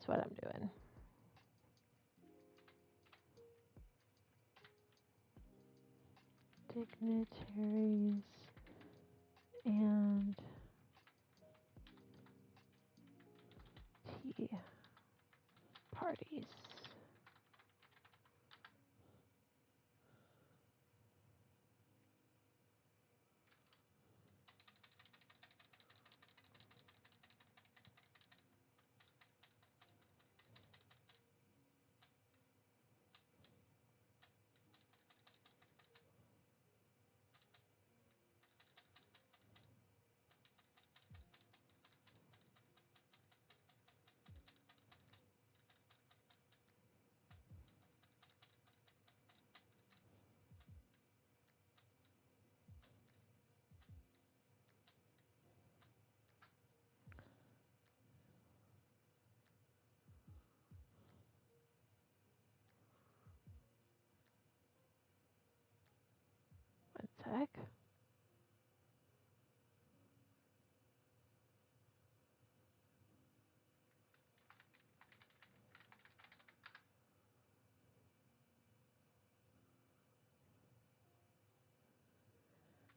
what I'm doing. Dignitaries and tea parties. One sec.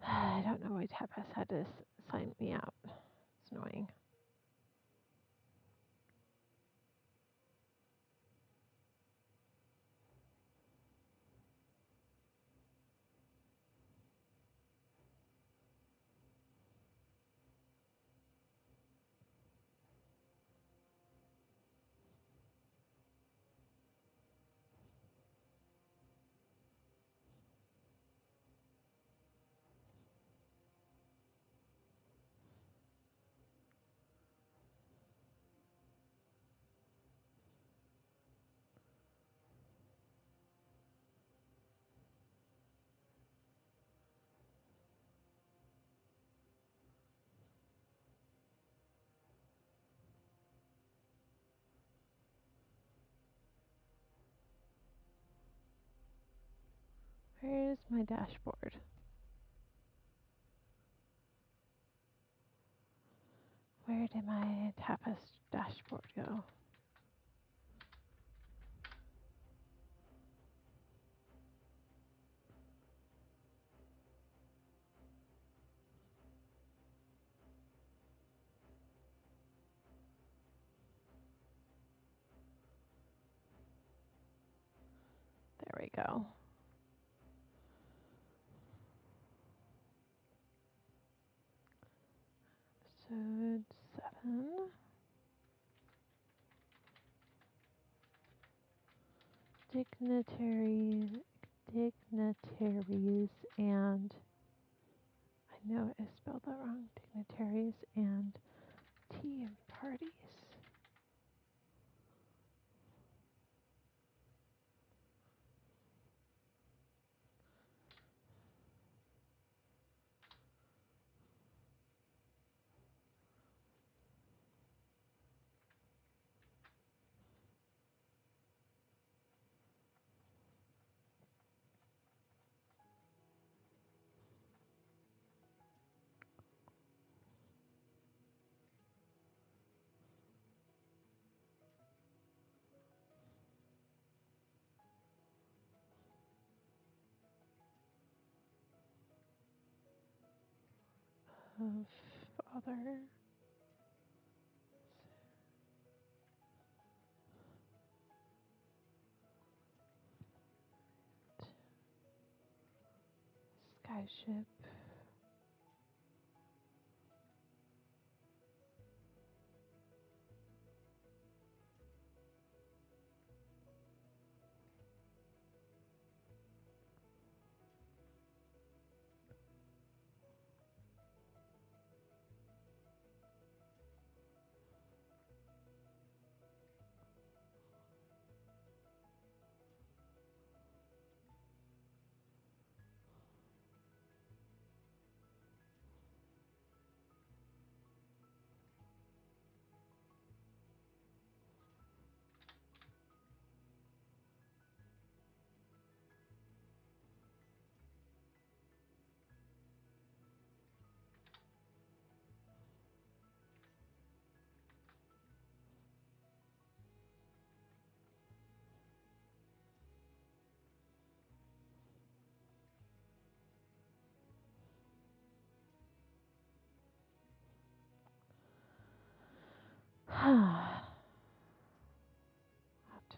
I don't know why Tapas had to sign me out. It's annoying. Where's my dashboard? Where did my Tapas dashboard go? There we go. Episode 7. Dignitaries and I know I spelled that wrong. Dignitaries and tea parties. Of father. Skyship.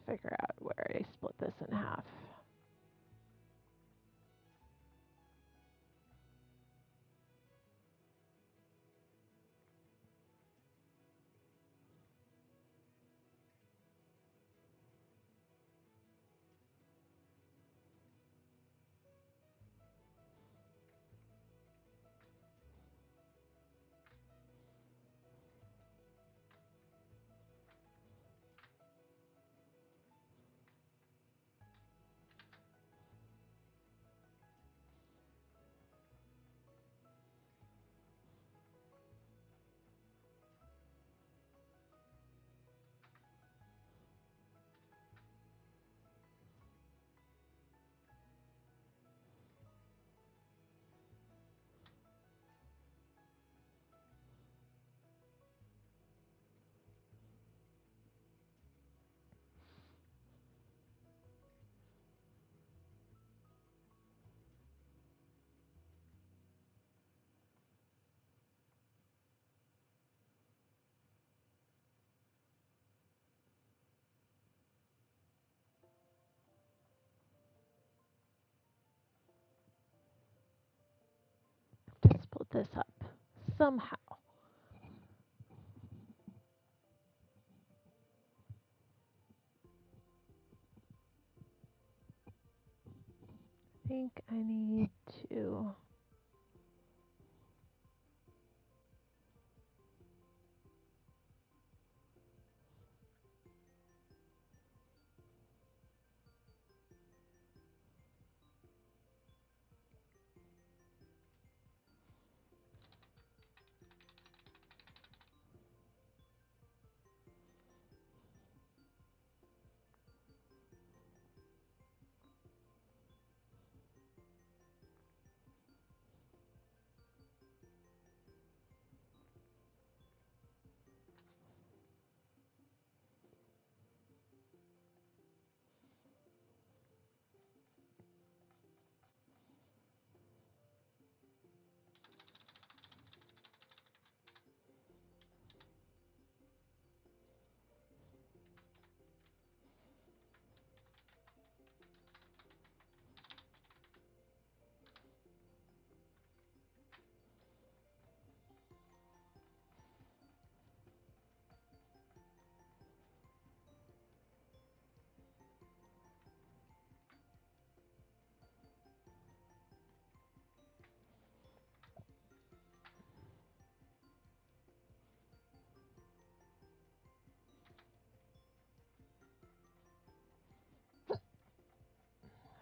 figure out where I split this in half. To split this up somehow. I think I need to.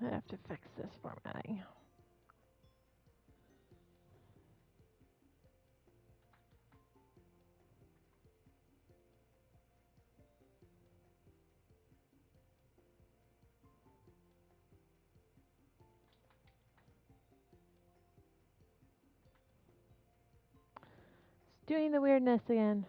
I have to fix this formatting. It's doing the weirdness again.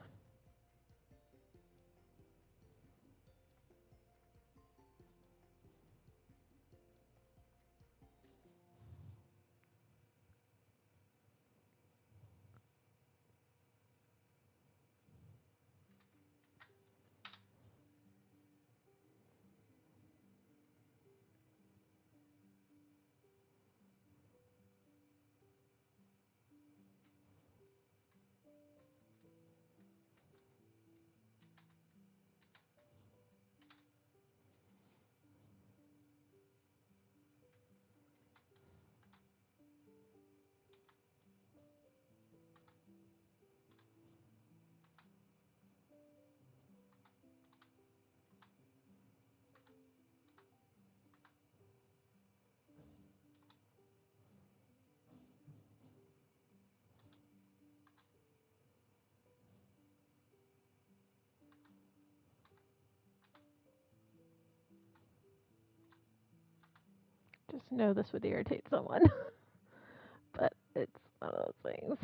Just know this would irritate someone. But it's one of those things.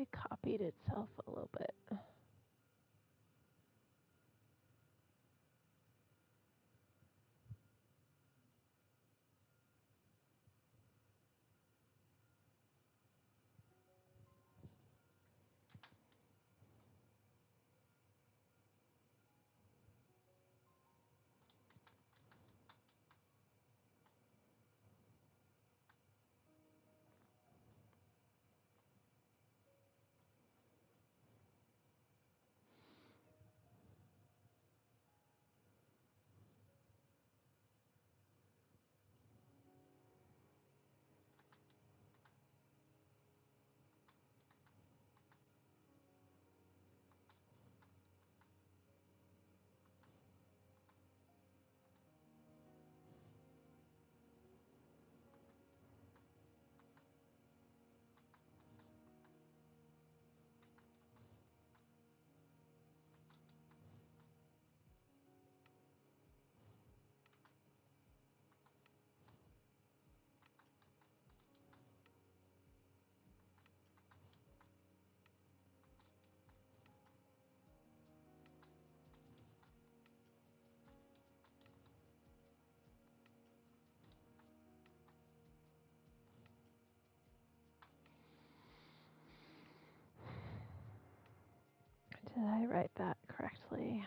It copied itself a little bit. Did I write that correctly?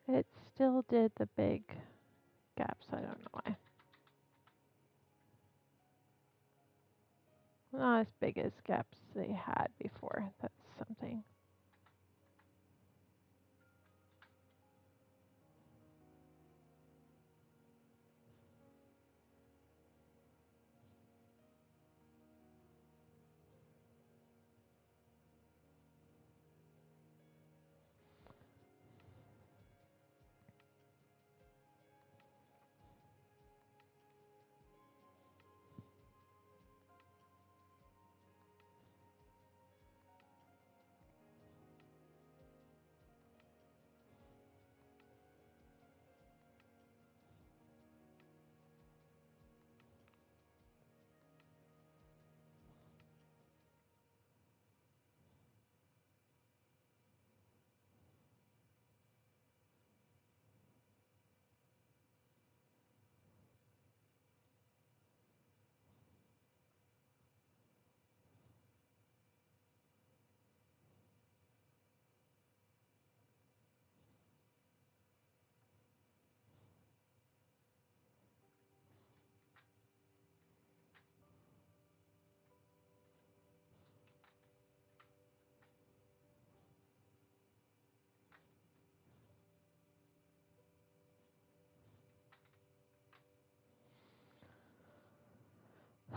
It still did the big gaps. I don't know why. Not as big as gaps they had before. That's something.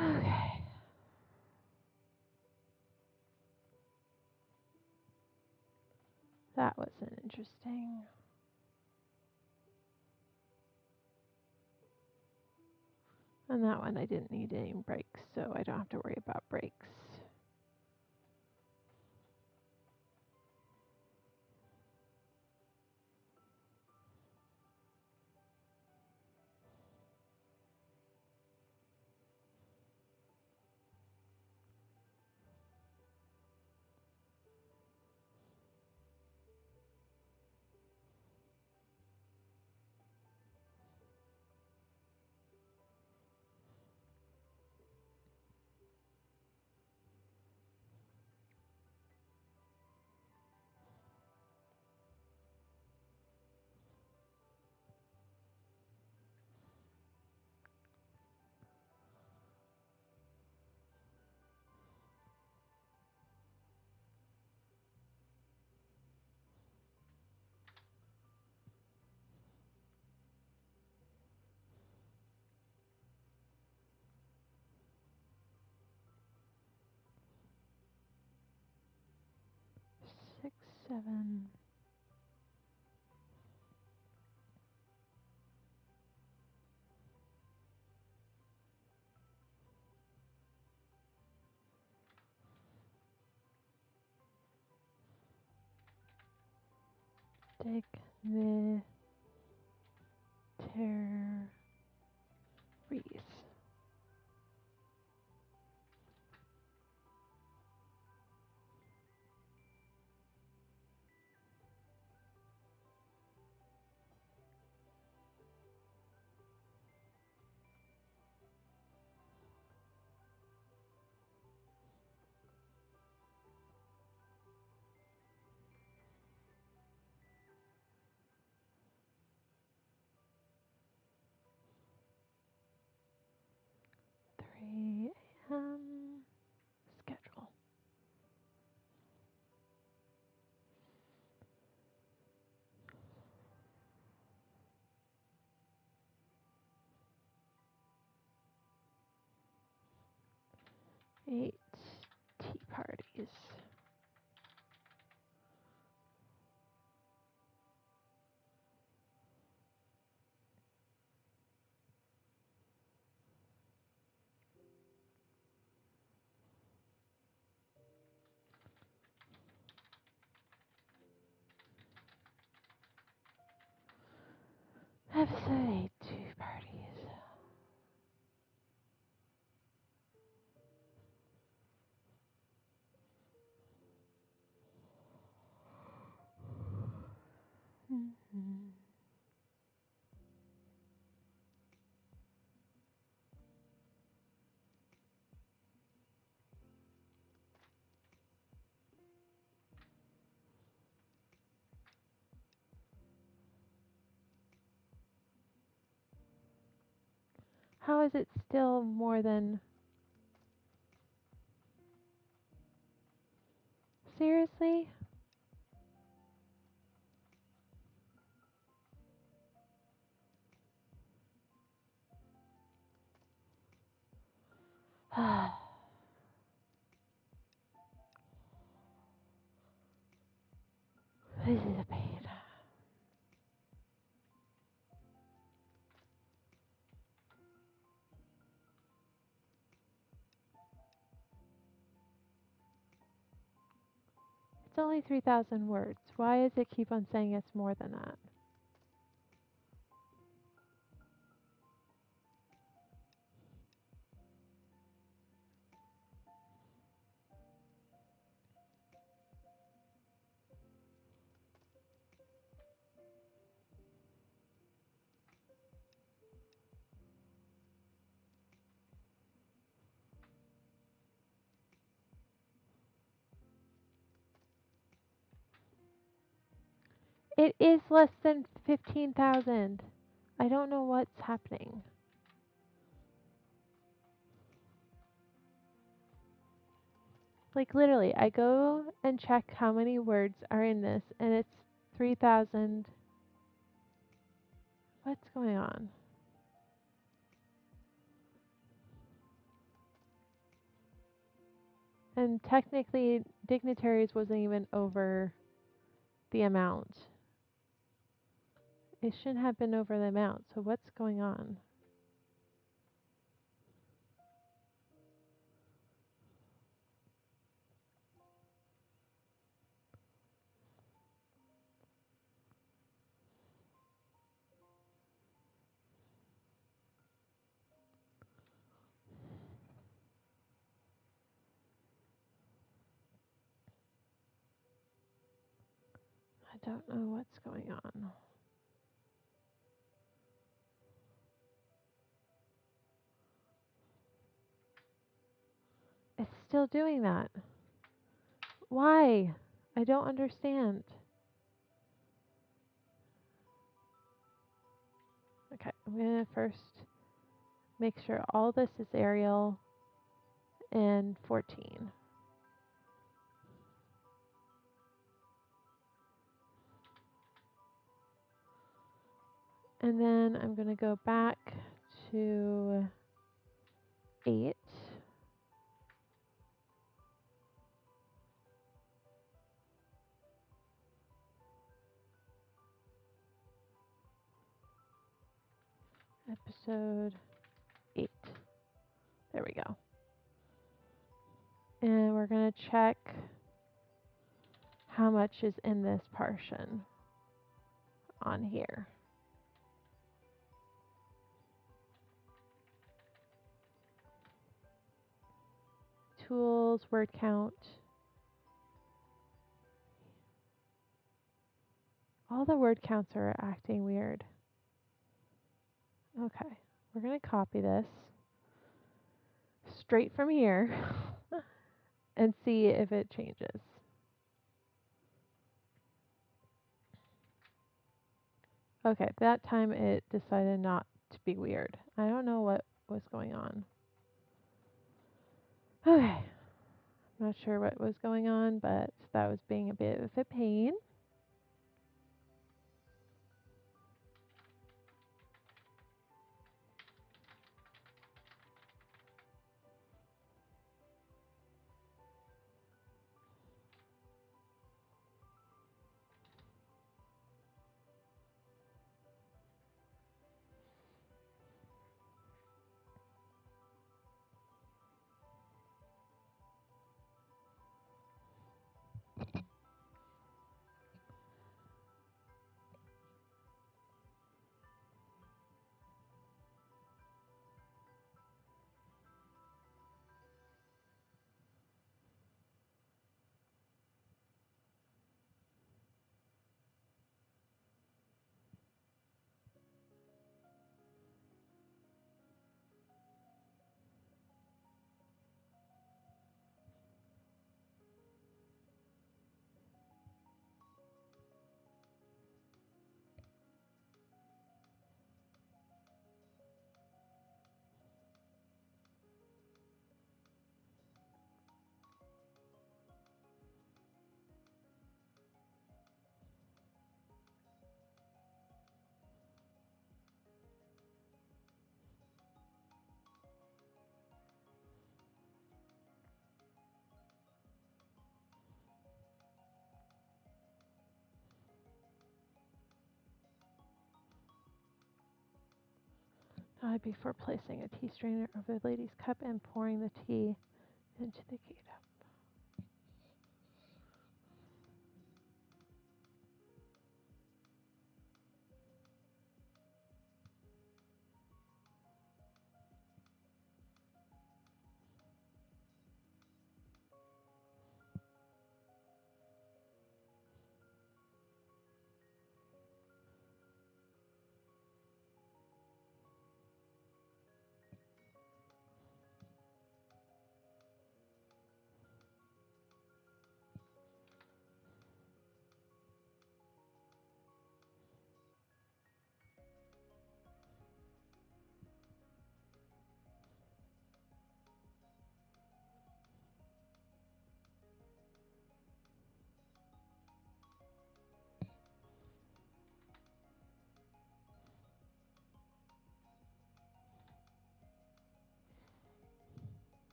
Okay. That was an interesting. And that one I didn't need any breaks, so I don't have to worry about breaks. 7. Dignitaries. 3 a.m. schedule. Eight tea parties. Episode 8 tea parties. How is it still more than... Seriously? This is a pain. It's only 3,000 words. Why does it keep on saying it's more than that? It is less than 15,000. I don't know what's happening. Like literally, I go and check how many words are in this and it's 3,000. What's going on? And technically, dignitaries wasn't even over the amount. It shouldn't have been over the amount. So what's going on? I don't know what's going on. It's still doing that. Why? I don't understand. Okay, I'm going to first make sure all this is Arial and 14. And then I'm going to go back to 8. episode 8. There we go. And we're going to check how much is in this portion on here. Tools, word count. All the word counts are acting weird. Okay, we're going to copy this straight from here and see if it changes. Okay, that time it decided not to be weird. I don't know what was going on. Okay, I'm not sure what was going on, but that was being a bit of a pain. Before placing a tea strainer over the lady's cup and pouring the tea into the kettle.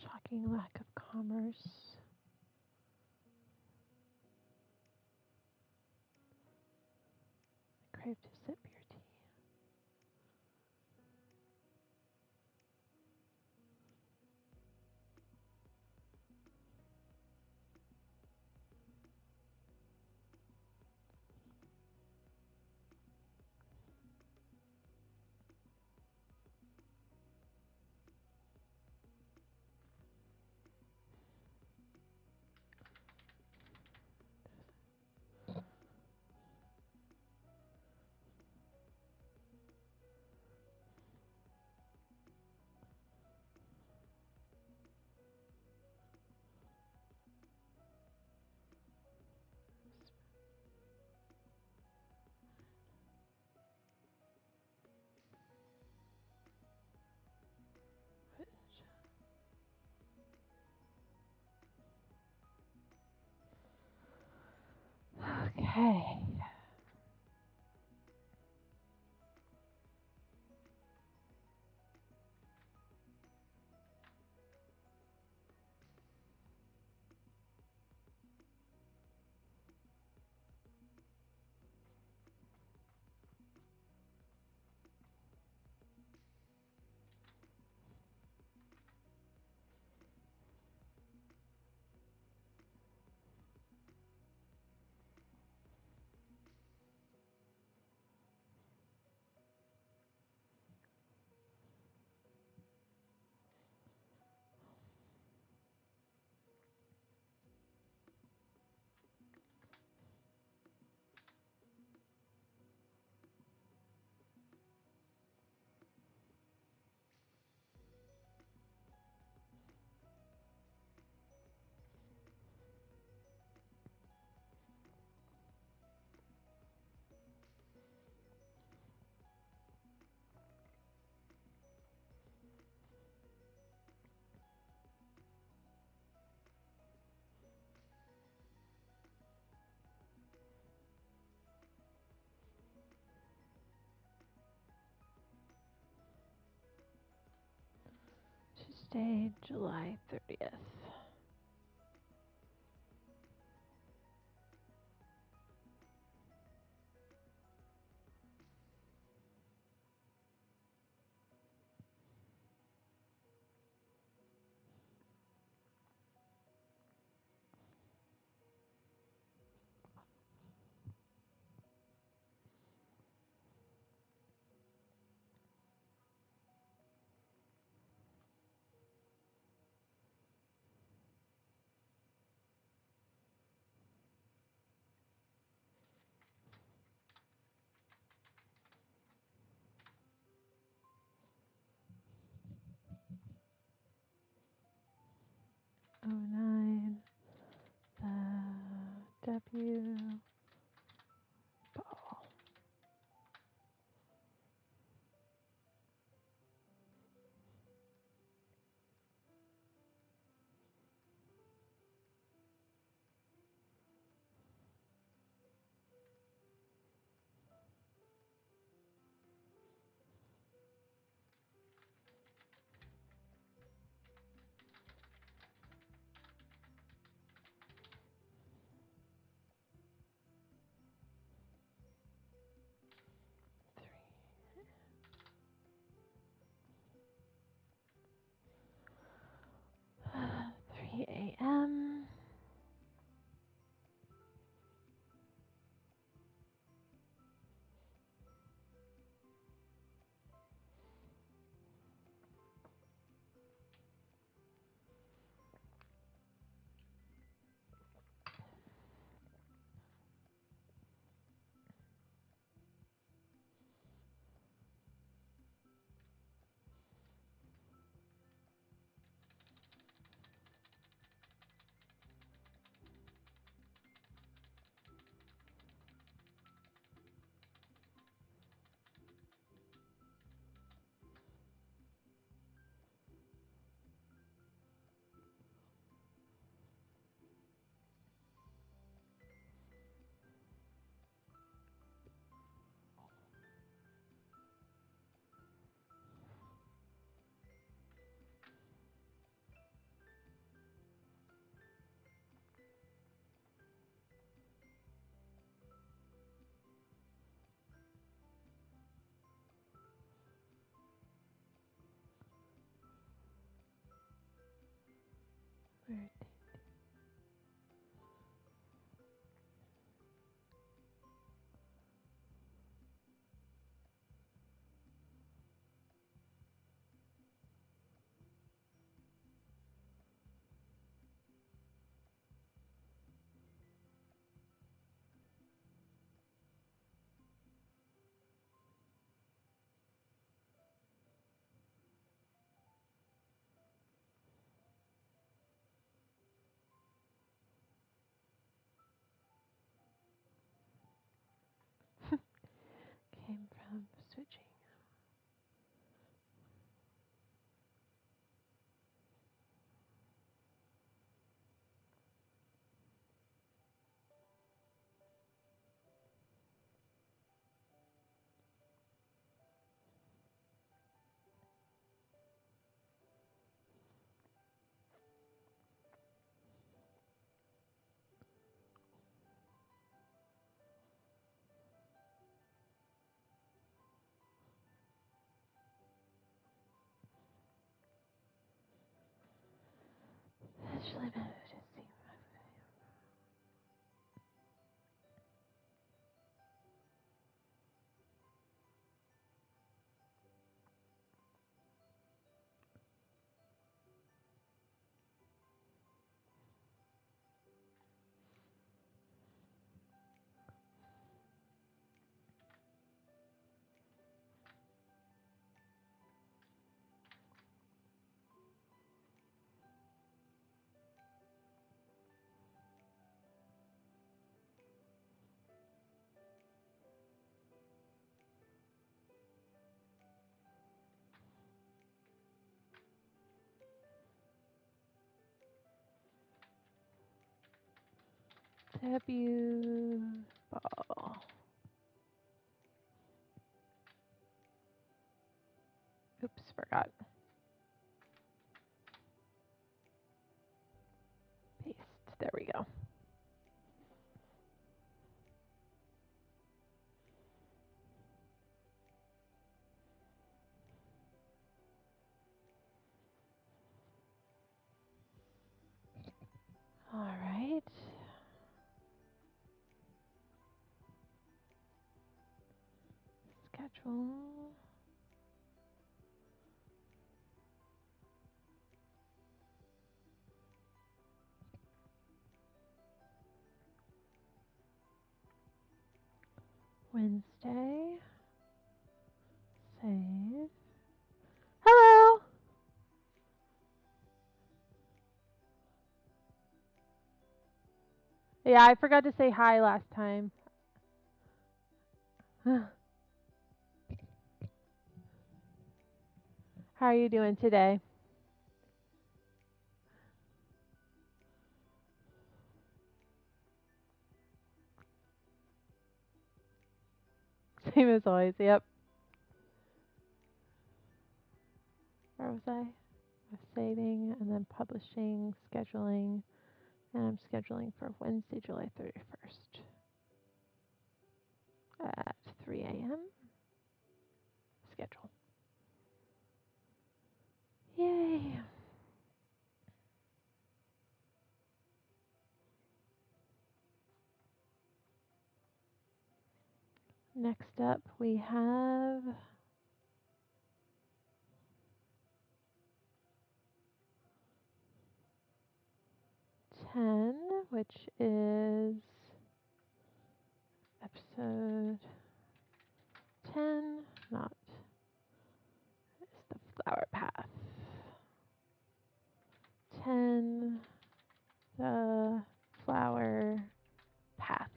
Shocking lack of commerce. Crave to sip your tea. Thursday, July 30th. Oh nine, the W ball. 3 a.m. Weird. Came from switching. Actually, maybe just see. W ball. Oops, forgot. There we go. All right. Schedule. Wednesday. Save. Hello. Yeah, I forgot to say hi last time. How are you doing today? Same as always. Yep. Where was I? Saving and then publishing, scheduling, and I'm scheduling for Wednesday, July 31st at 3 a.m. Schedule. Yay! Next up, we have ten, which is episode 10, not it's the flower path. 10, the flower path.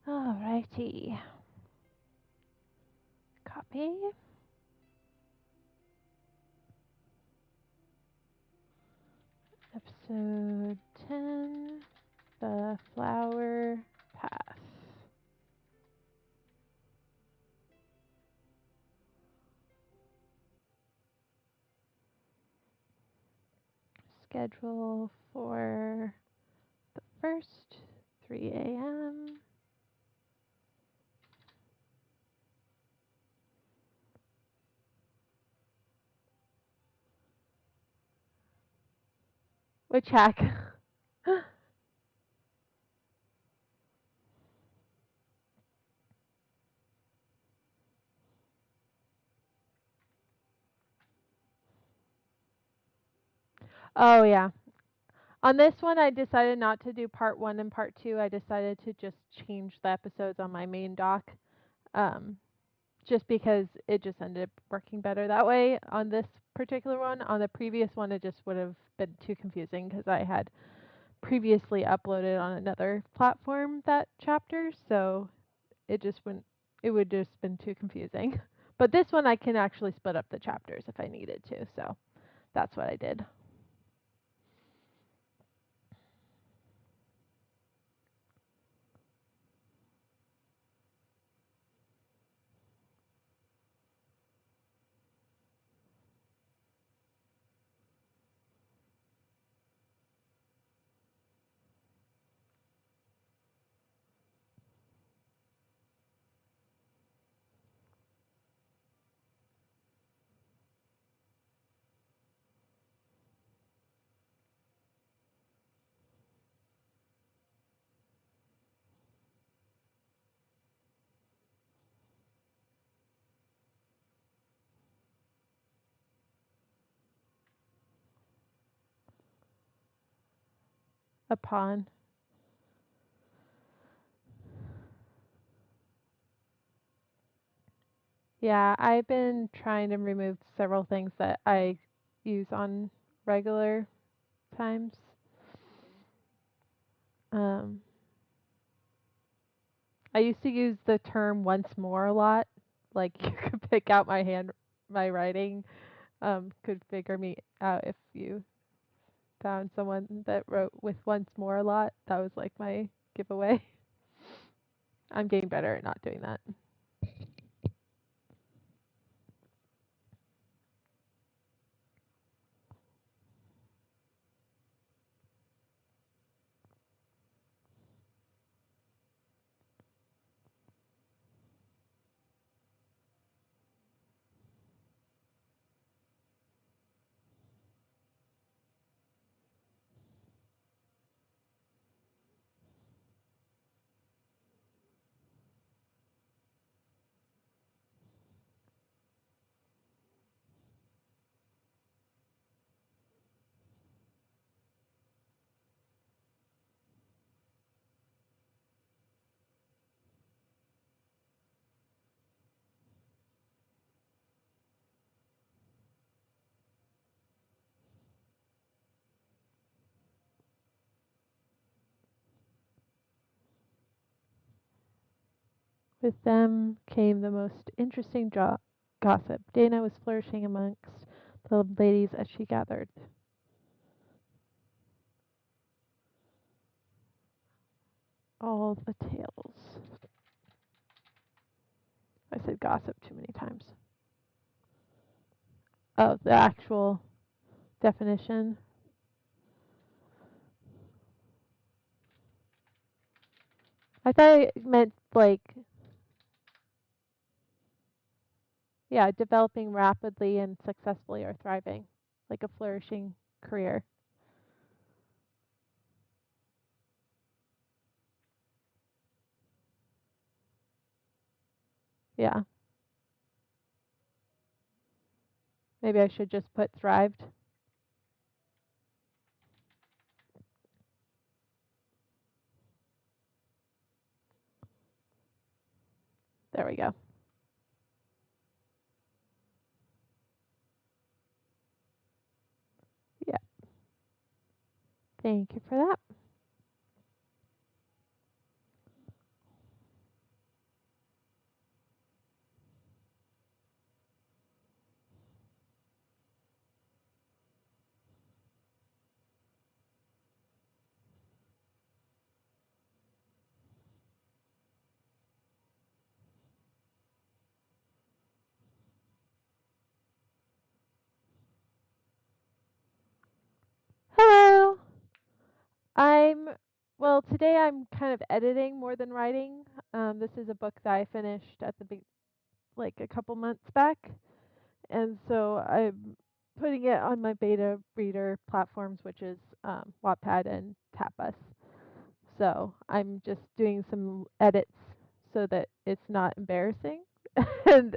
Alrighty. Copy. Episode 10, the flower path. Schedule for the 1st, 3 a.m. Which hack? Oh, yeah. On this one, I decided not to do part 1 and part 2. I decided to just change the episodes on my main doc. Just because it just ended up working better that way on this particular one. On the previous one, it just would have been too confusing because I had previously uploaded on another platform that chapter, so it would just been too confusing. But this one I can actually split up the chapters if I needed to, so that's what I did. Upon. Yeah, I've been trying to remove several things that I use on regular times. Um, I used to use the term once more a lot. Like you could pick out my writing, could figure me out if you found someone that wrote with once more a lot. That was like my giveaway. I'm getting better at not doing that. With them came the most interesting gossip. Dana was flourishing amongst the ladies as she gathered all the tales. I said gossip too many times. Oh, the actual definition. I thought it meant like, yeah, developing rapidly and successfully or thriving, like a flourishing career. Yeah. Maybe I should just put thrived. There we go. Yeah. Thank you for that. Hello. I'm well, today I'm kind of editing more than writing. This is a book that I finished at the like a couple months back, and so I'm putting it on my beta reader platforms, which is Wattpad and Tapas. So I'm just doing some edits so that it's not embarrassing, and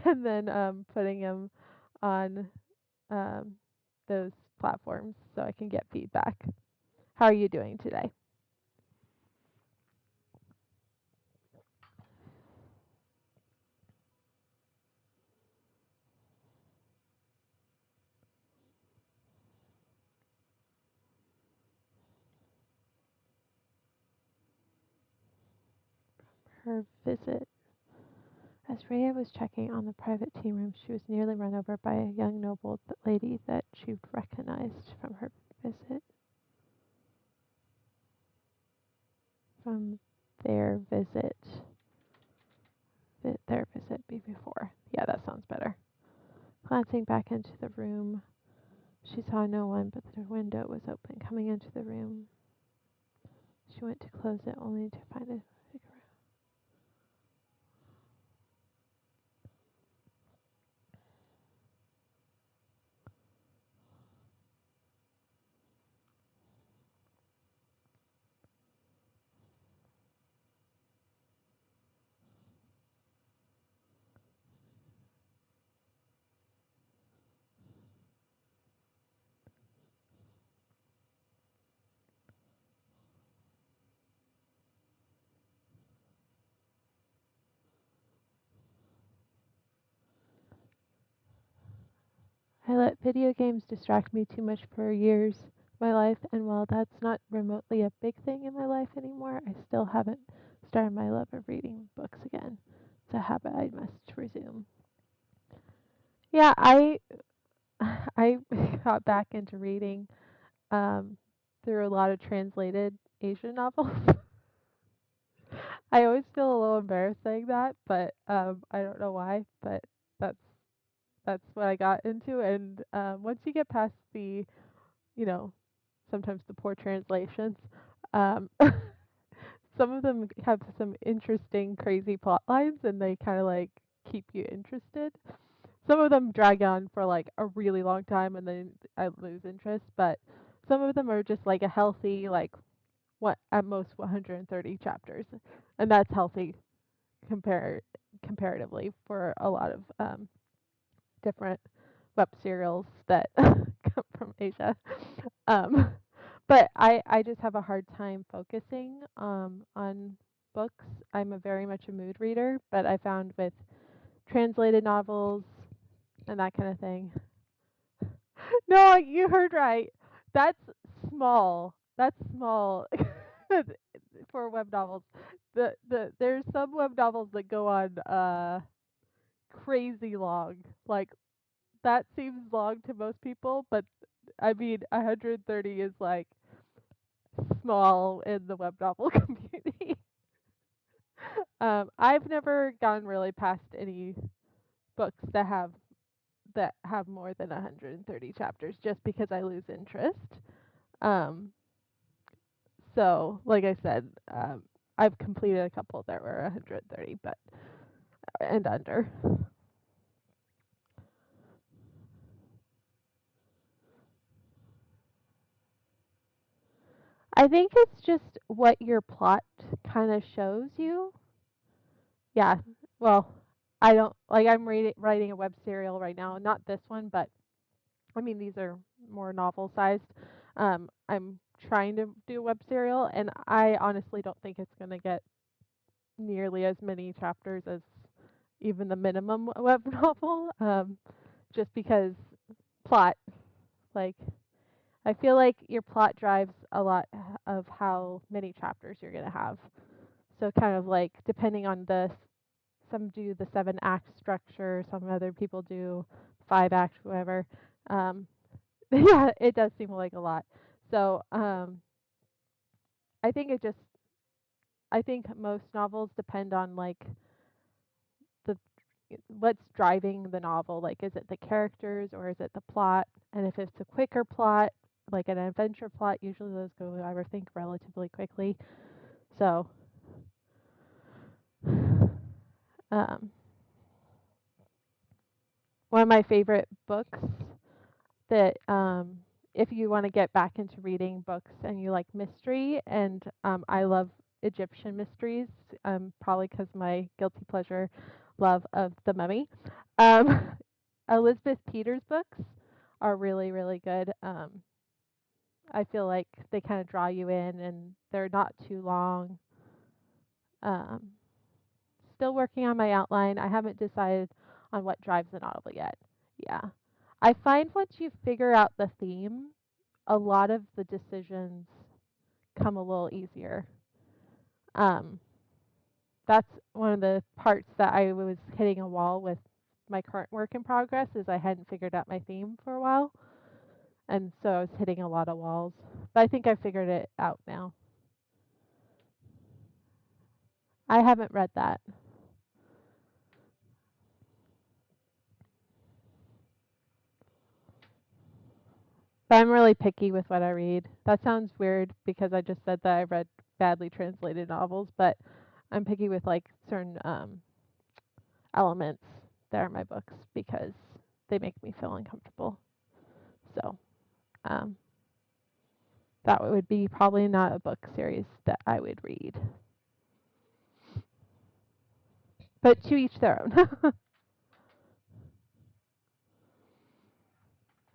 and then putting them on um, those platforms so I can get feedback. How are you doing today? Her visit. As Rhea was checking on the private tea room, she was nearly run over by a young noble lady that she recognized from her visit, from their visit, their visit before. Yeah, that sounds better. Glancing back into the room, she saw no one, but the window was open. Coming into the room, she went to close it, only to find a figure. I let video games distract me too much for years of my life, and while that's not remotely a big thing in my life anymore, I still haven't started my love of reading books again. It's a habit I must resume. Yeah, I got back into reading um, through a lot of translated Asian novels. I always feel a little embarrassed saying that, but I don't know why, but that's that's what I got into. And once you get past the, you know, sometimes the poor translations, um, some of them have some interesting, crazy plot lines, and they kind of like keep you interested. Some of them drag on for like a really long time, and then I lose interest. But some of them are just like a healthy, like what at most 130 chapters, and that's healthy compare comparatively for a lot of different web serials that come from Asia. Um, but I just have a hard time focusing on books. I'm a very much a mood reader, but I found with translated novels and that kind of thing. No, you heard right. That's small. That's small for web novels. There's some web novels that go on crazy long. Like that seems long to most people, but I mean 130 is like small in the web novel community. I've never gone really past any books that have more than 130 chapters just because I lose interest. Um, so like I said, I've completed a couple that were 130, but and under. I think it's just what your plot kind of shows you. Yeah. Well, I don't like I'm writing a web serial right now. Not this one, but I mean these are more novel sized. I'm trying to do a web serial, and I honestly don't think it's going to get nearly as many chapters as even the minimum web novel. Just because plot, like I feel like your plot drives a lot of how many chapters you're going to have. So kind of like depending on the some do the 7 act structure, some other people do 5 act, whatever. Um, yeah, it does seem like a lot. So I think it just I think most novels depend on like the what's driving the novel. Like, is it the characters or is it the plot? And if it's a quicker plot, like an adventure plot, usually those go, I would think, relatively quickly. So, um, one of my favorite books that if you want to get back into reading books and you like mystery, and I love Egyptian mysteries, probably because my guilty pleasure love of The Mummy. Um, Elizabeth Peters books are really, really good. I feel like they kind of draw you in and they're not too long. Um, Still working on my outline. I haven't decided on what drives the novel yet. Yeah. I find once you figure out the theme, a lot of the decisions come a little easier. Um, that's one of the parts that I was hitting a wall with my current work in progress is I hadn't figured out my theme for a while, and so I was hitting a lot of walls. But I think I figured it out now. I haven't read that. But I'm really picky with what I read. That sounds weird because I just said that I read badly translated novels, but I'm picky with like certain elements that are my books because they make me feel uncomfortable. So um, that would be probably not a book series that I would read. But to each their own.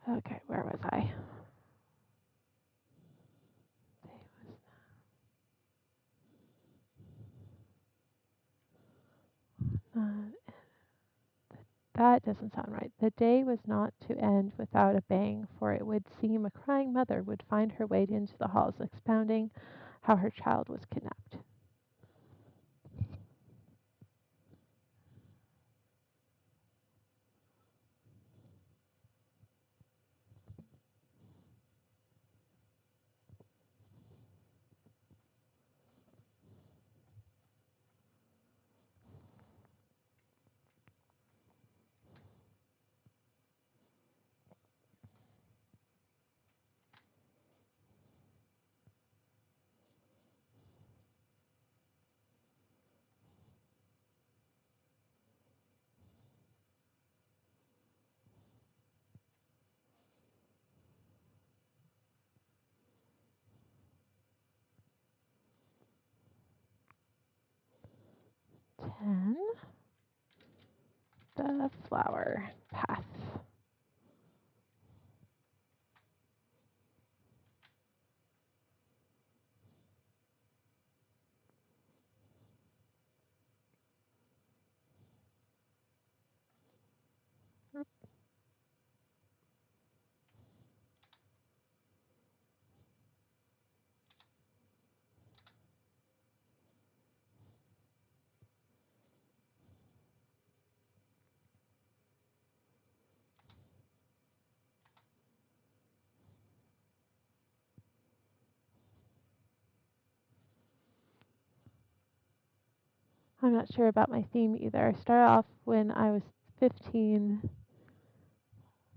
Okay, where was I? Uh, that doesn't sound right. The day was not to end without a bang, for it would seem a crying mother would find her way into the halls expounding how her child was kidnapped. 10, the flower path. I'm not sure about my theme either. I started off when I was 15,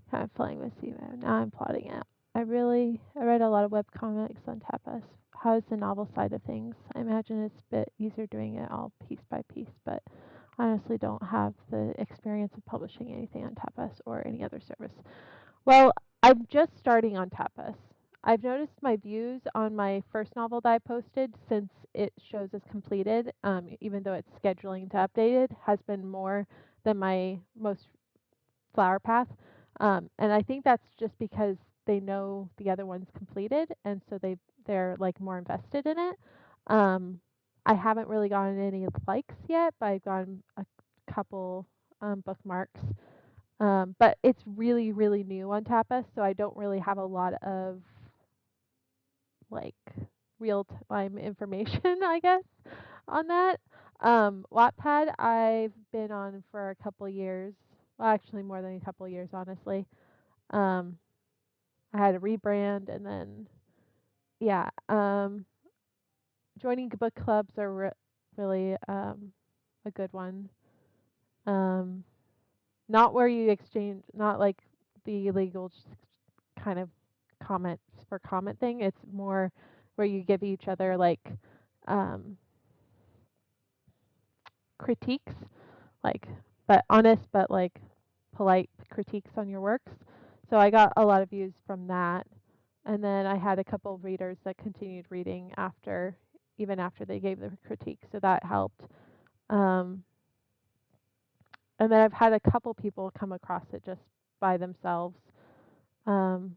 kind of playing with theme. Now I'm plotting it. I read a lot of webcomics on Tapas. How is the novel side of things? I imagine it's a bit easier doing it all piece by piece, but I honestly don't have the experience of publishing anything on Tapas or any other service. Well, I'm just starting on Tapas. I've noticed my views on my first novel that I posted, since it shows as completed, even though it's scheduling to updated, has been more than my most flower path. And I think that's just because they know the other one's completed, and so they're like more invested in it. Um, I haven't really gotten any likes yet, but I've gotten a couple bookmarks. But it's really, really new on Tapas, so I don't really have a lot of like real time information, I guess, on that. Wattpad, I've been on for a couple years. Well, actually, more than a couple years, honestly. Um, I had a rebrand, and then yeah, joining book clubs are really a good one. Um, Not where you exchange, not like the illegal kind of comments for comment thing. It's more where you give each other like um, critiques, like but honest, but like polite critiques on your works. So I got a lot of views from that, and then I had a couple of readers that continued reading after, even after they gave the critique. So that helped. Um, and then I've had a couple people come across it just by themselves. Um,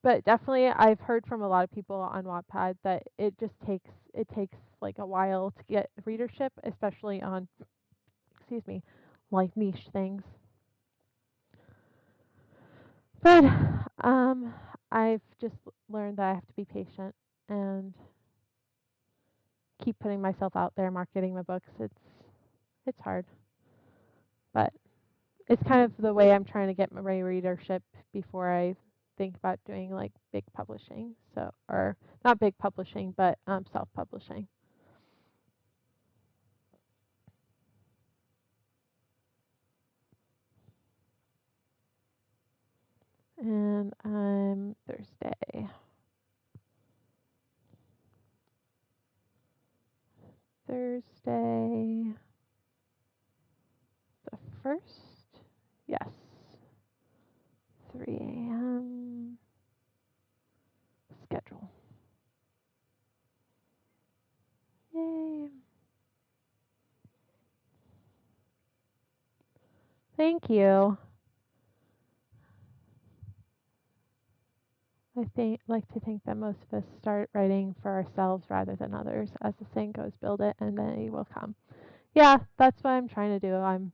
but definitely, I've heard from a lot of people on Wattpad that it takes like a while to get readership, especially on, excuse me, like niche things. But I've just learned that I have to be patient and keep putting myself out there, marketing my books. It's hard, but it's kind of the way I'm trying to get my readership before I think about doing like big publishing. So, or not big publishing, but self-publishing. And I'm Thursday the 1st. Yes, 3 a.m. schedule. Yay. Thank you. Like to think that most of us start writing for ourselves rather than others. As the saying goes, build it and then it will come. Yeah, that's what I'm trying to do. I'm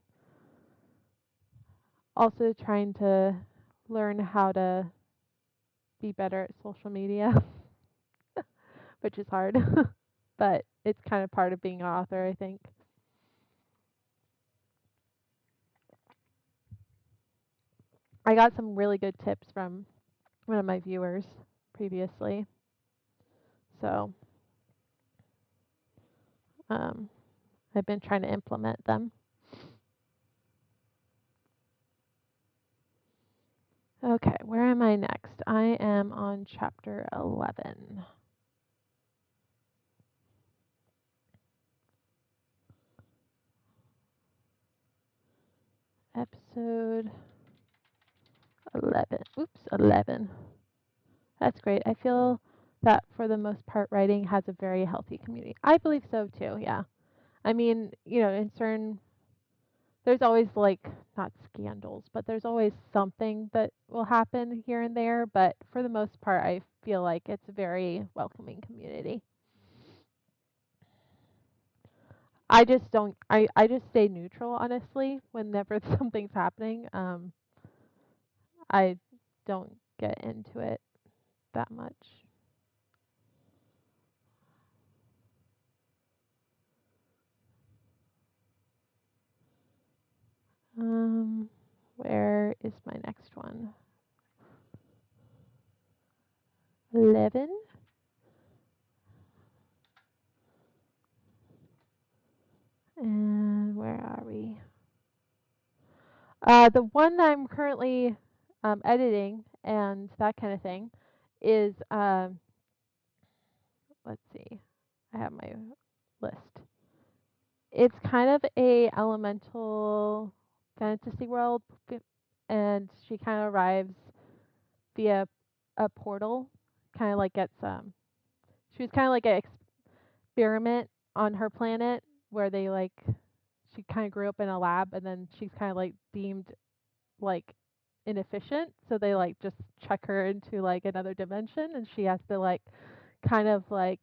also trying to learn how to be better at social media, which is hard, but it's kind of part of being an author, I think. I got some really good tips from one of my viewers previously. So um, I've been trying to implement them. Okay, where am I next? I am on chapter 11. Episode 11. Oops, 11. That's great. I feel that for the most part writing has a very healthy community. I believe so too, yeah. I mean, in certain there's always like not scandals, but there's always something that will happen here and there, but for the most part I feel like it's a very welcoming community. I just don't I just stay neutral honestly whenever something's happening. I don't get into it that much. Um where is my next one? 11. And where are we? The one I'm currently editing and that kind of thing is let's see. I have my list. It's kind of a elemental fantasy world, and she kind of arrives via a portal. Kind of like gets She was kind of like an experiment on her planet where they like she kind of grew up in a lab, and then she's kind of like deemed like inefficient, so they like just chuck her into like another dimension, and she has to like kind of like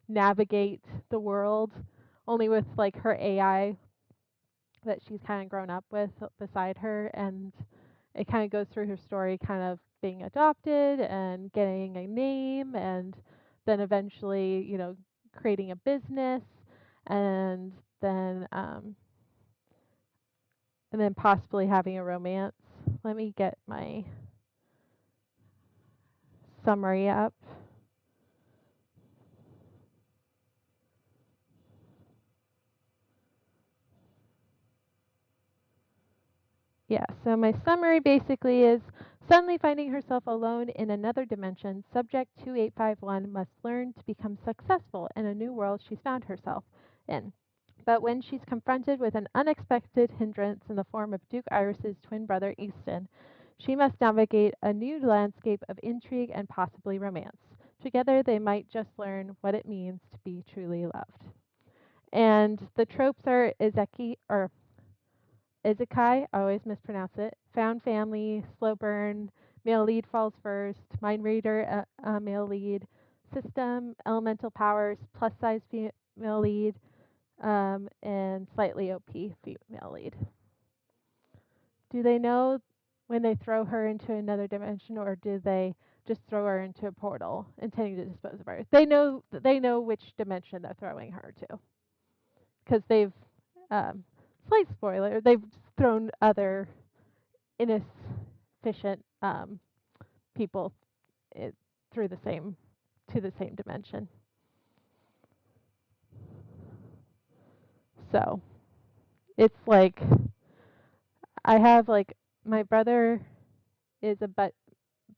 navigate the world only with like her AI that she's kind of grown up with beside her, and it kind of goes through her story kind of being adopted and getting a name, and then eventually creating a business, and then um and then possibly having a romance. Let me get my summary up. Yeah, so my summary basically is suddenly finding herself alone in another dimension, Subject 2851 must learn to become successful in a new world she's found herself in. But when she's confronted with an unexpected hindrance in the form of Duke Iris's twin brother Easton, she must navigate a new landscape of intrigue and possibly romance. Together, they might just learn what it means to be truly loved. And the tropes are Isekai, I always mispronounce it. Found family, slow burn, male lead falls first, mind reader, male lead, system, elemental powers, plus size female lead, and slightly OP female lead. Do they know when they throw her into another dimension, or do they just throw her into a portal, intending to dispose of her? They know which dimension they're throwing her to, because they've slight spoiler. They've thrown other inefficient people it, through the same to the same dimension. So it's like I have like my brother is a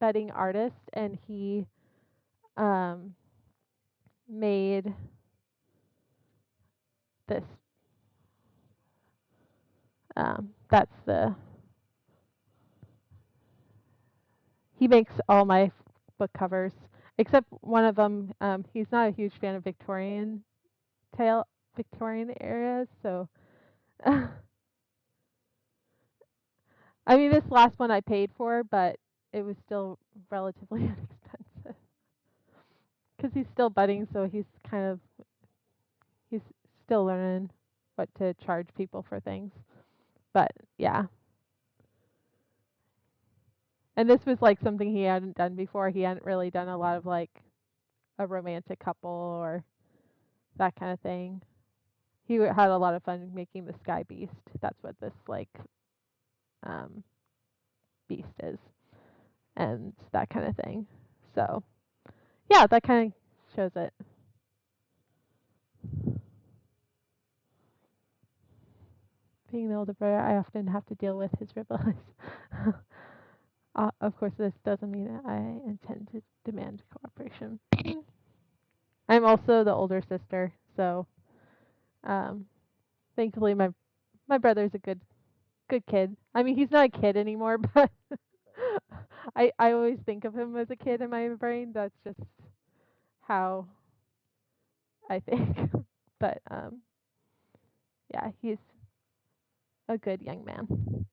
budding artist, and he um, made this. That's the he makes all my book covers except one of them. He's not a huge fan of Victorian eras, so I mean, this last one I paid for, but it was still relatively inexpensive because he's still budding, so he's still learning what to charge people for things. But yeah, and this was like something he hadn't done before. He hadn't really done a lot of like a romantic couple or that kind of thing. He had a lot of fun making the Sky Beast. That's what this like um, beast is, and that kind of thing. So yeah, that kind of shows it. Being the older brother, I often have to deal with his rebellions. Of course, this doesn't mean that I intend to demand cooperation. I'm also the older sister, so um, thankfully my brother's a good kid. I mean, he's not a kid anymore, but I always think of him as a kid in my brain. That's just how I think. But yeah, he's a good young man.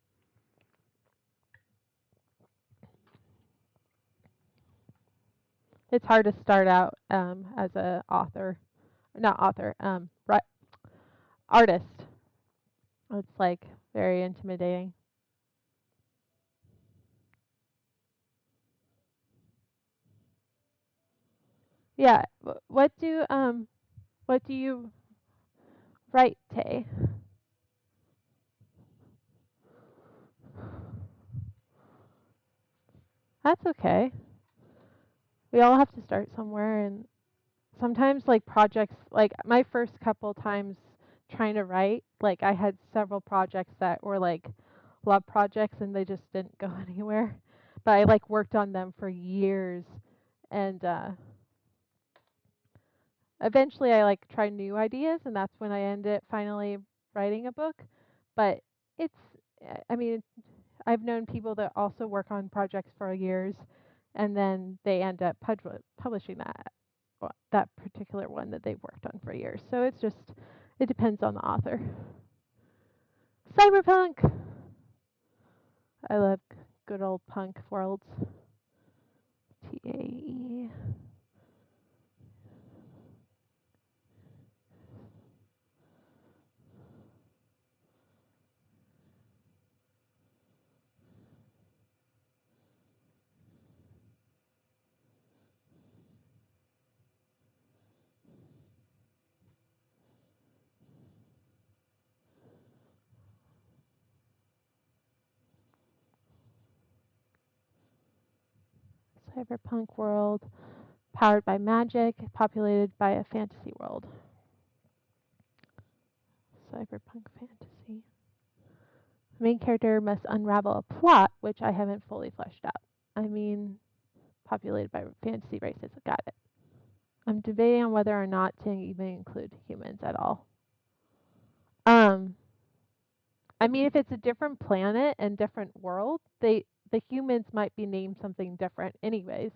It's hard to start out as a author, not author, artist. It's like very intimidating. Yeah. What do you write, Tay? That's okay. We all have to start somewhere, and sometimes like projects, like my first couple times trying to write, like I had several projects that were like love projects and they just didn't go anywhere. But I like worked on them for years, and eventually I like tried new ideas, and that's when I ended up finally writing a book. But it's I mean, I've known people that also work on projects for years, and then they end up publishing that particular one that they've worked on for years. So it depends on the author. Cyberpunk. I love good old punk worlds. TAE. Cyberpunk world powered by magic, populated by a fantasy world. Cyberpunk fantasy. The main character must unravel a plot, which I haven't fully fleshed out. I mean, populated by fantasy races. Got it. I'm debating on whether or not to even include humans at all. Um, I mean, if it's a different planet and different world, the humans might be named something different, anyways.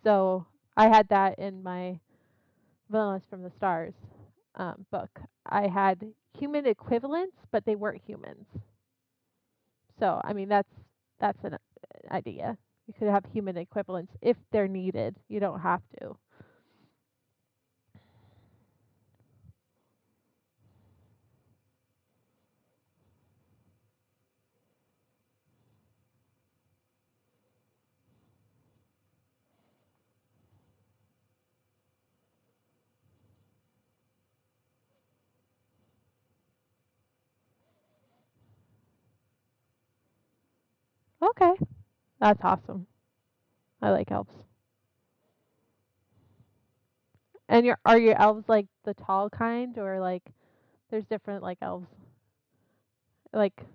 So I had that in my Villainous from the Stars book. I had human equivalents, but they weren't humans. So I mean, that's an idea. You could have human equivalents if they're needed. You don't have to. Okay, that's awesome. I like elves. And are your elves like the tall kind, or like there's different like elves, like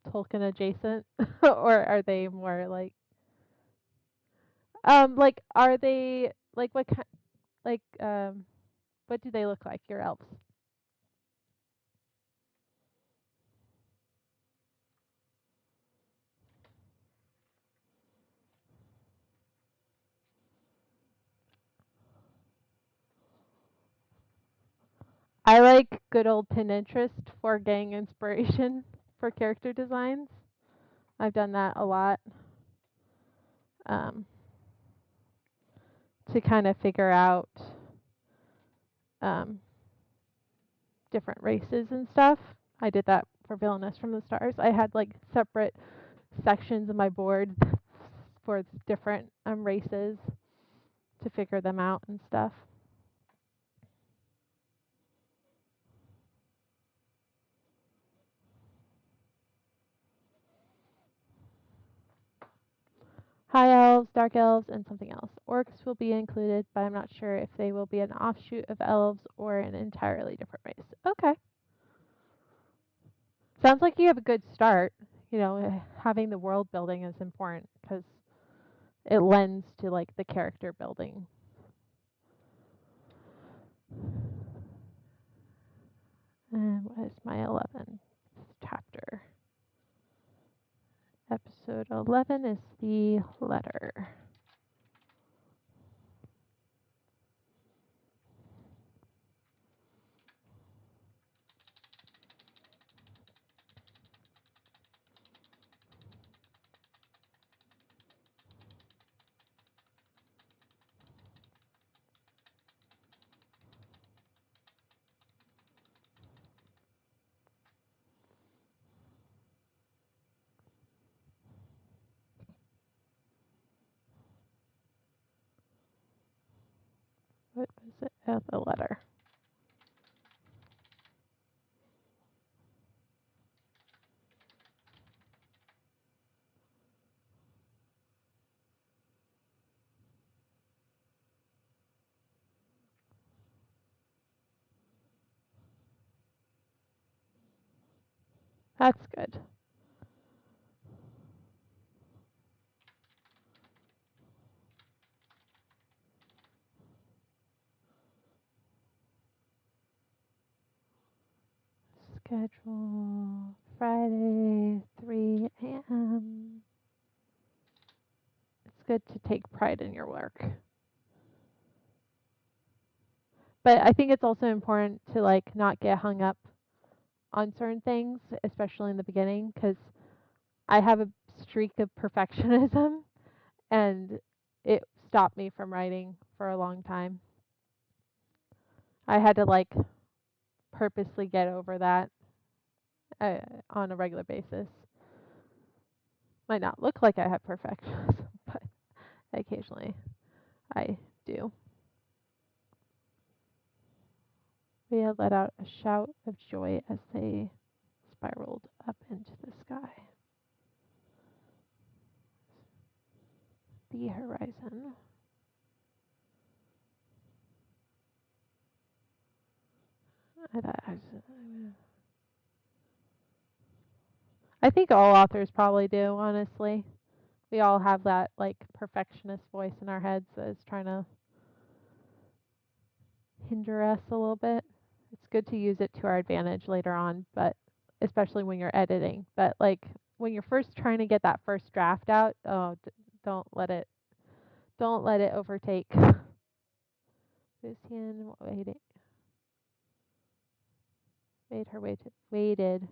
Tolkien adjacent, or are they more like are they like like what do they look like, your elves? I like good old Pinterest for getting inspiration for character designs. I've done that a lot um, to kind of figure out um, different races and stuff. I did that for Villainous from the Stars. I had like separate sections of my board for different races to figure them out and stuff. High elves, dark elves, and something else. Orcs will be included, but I'm not sure if they will be an offshoot of elves or an entirely different race. Okay. Sounds like you have a good start. You know, having the world building is important because it lends to like the character building. And what is my 11th chapter? Episode 11 is the letter. the letter. That's good. Schedule Friday, 3 a.m. It's good to take pride in your work. But I think it's also important to like not get hung up on certain things, especially in the beginning, because I have a streak of perfectionism and it stopped me from writing for a long time. I had to like purposely get over that uh, on a regular basis. Might not look like I have perfectionism, but occasionally I do. Rhea let out a shout of joy as they spiraled up into the sky. The horizon. I think all authors probably do, honestly. We all have that like perfectionist voice in our heads that is trying to hinder us a little bit. It's good to use it to our advantage later on, but especially when you're editing. But like when you're first trying to get that first draft out, don't let it overtake. Lucian waited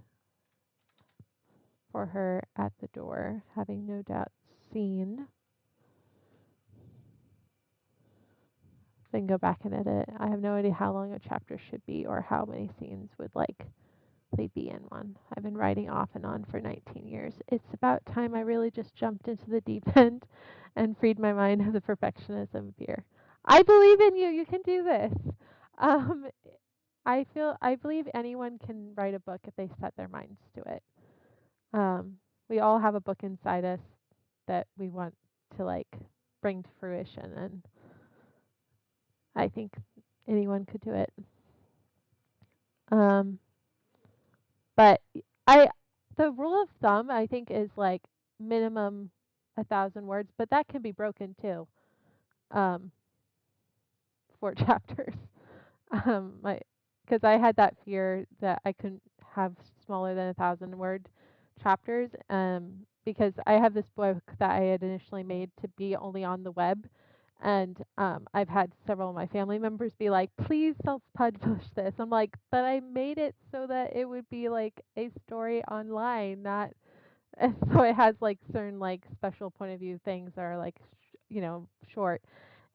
for her at the door, having no doubt seen. Then go back and edit. I have no idea how long a chapter should be or how many scenes would likely be in one. I've been writing off and on for 19 years. It's about time I really just jumped into the deep end and freed my mind of the perfectionism fear. I believe in you. You can do this. Um, I believe anyone can write a book if they set their minds to it. We all have a book inside us that we want to like bring to fruition, and I think anyone could do it. Um, but I, the rule of thumb I think is like minimum 1,000 words, but that can be broken too. Um, for chapters. My, because I had that fear that I couldn't have smaller than 1,000 word chapters. Because I have this book that I had initially made to be only on the web, and I've had several of my family members be like, "Please self-publish this." I'm like, "But I made it so that it would be like a story online, not." And so it has like certain like special point of view things that are like, short,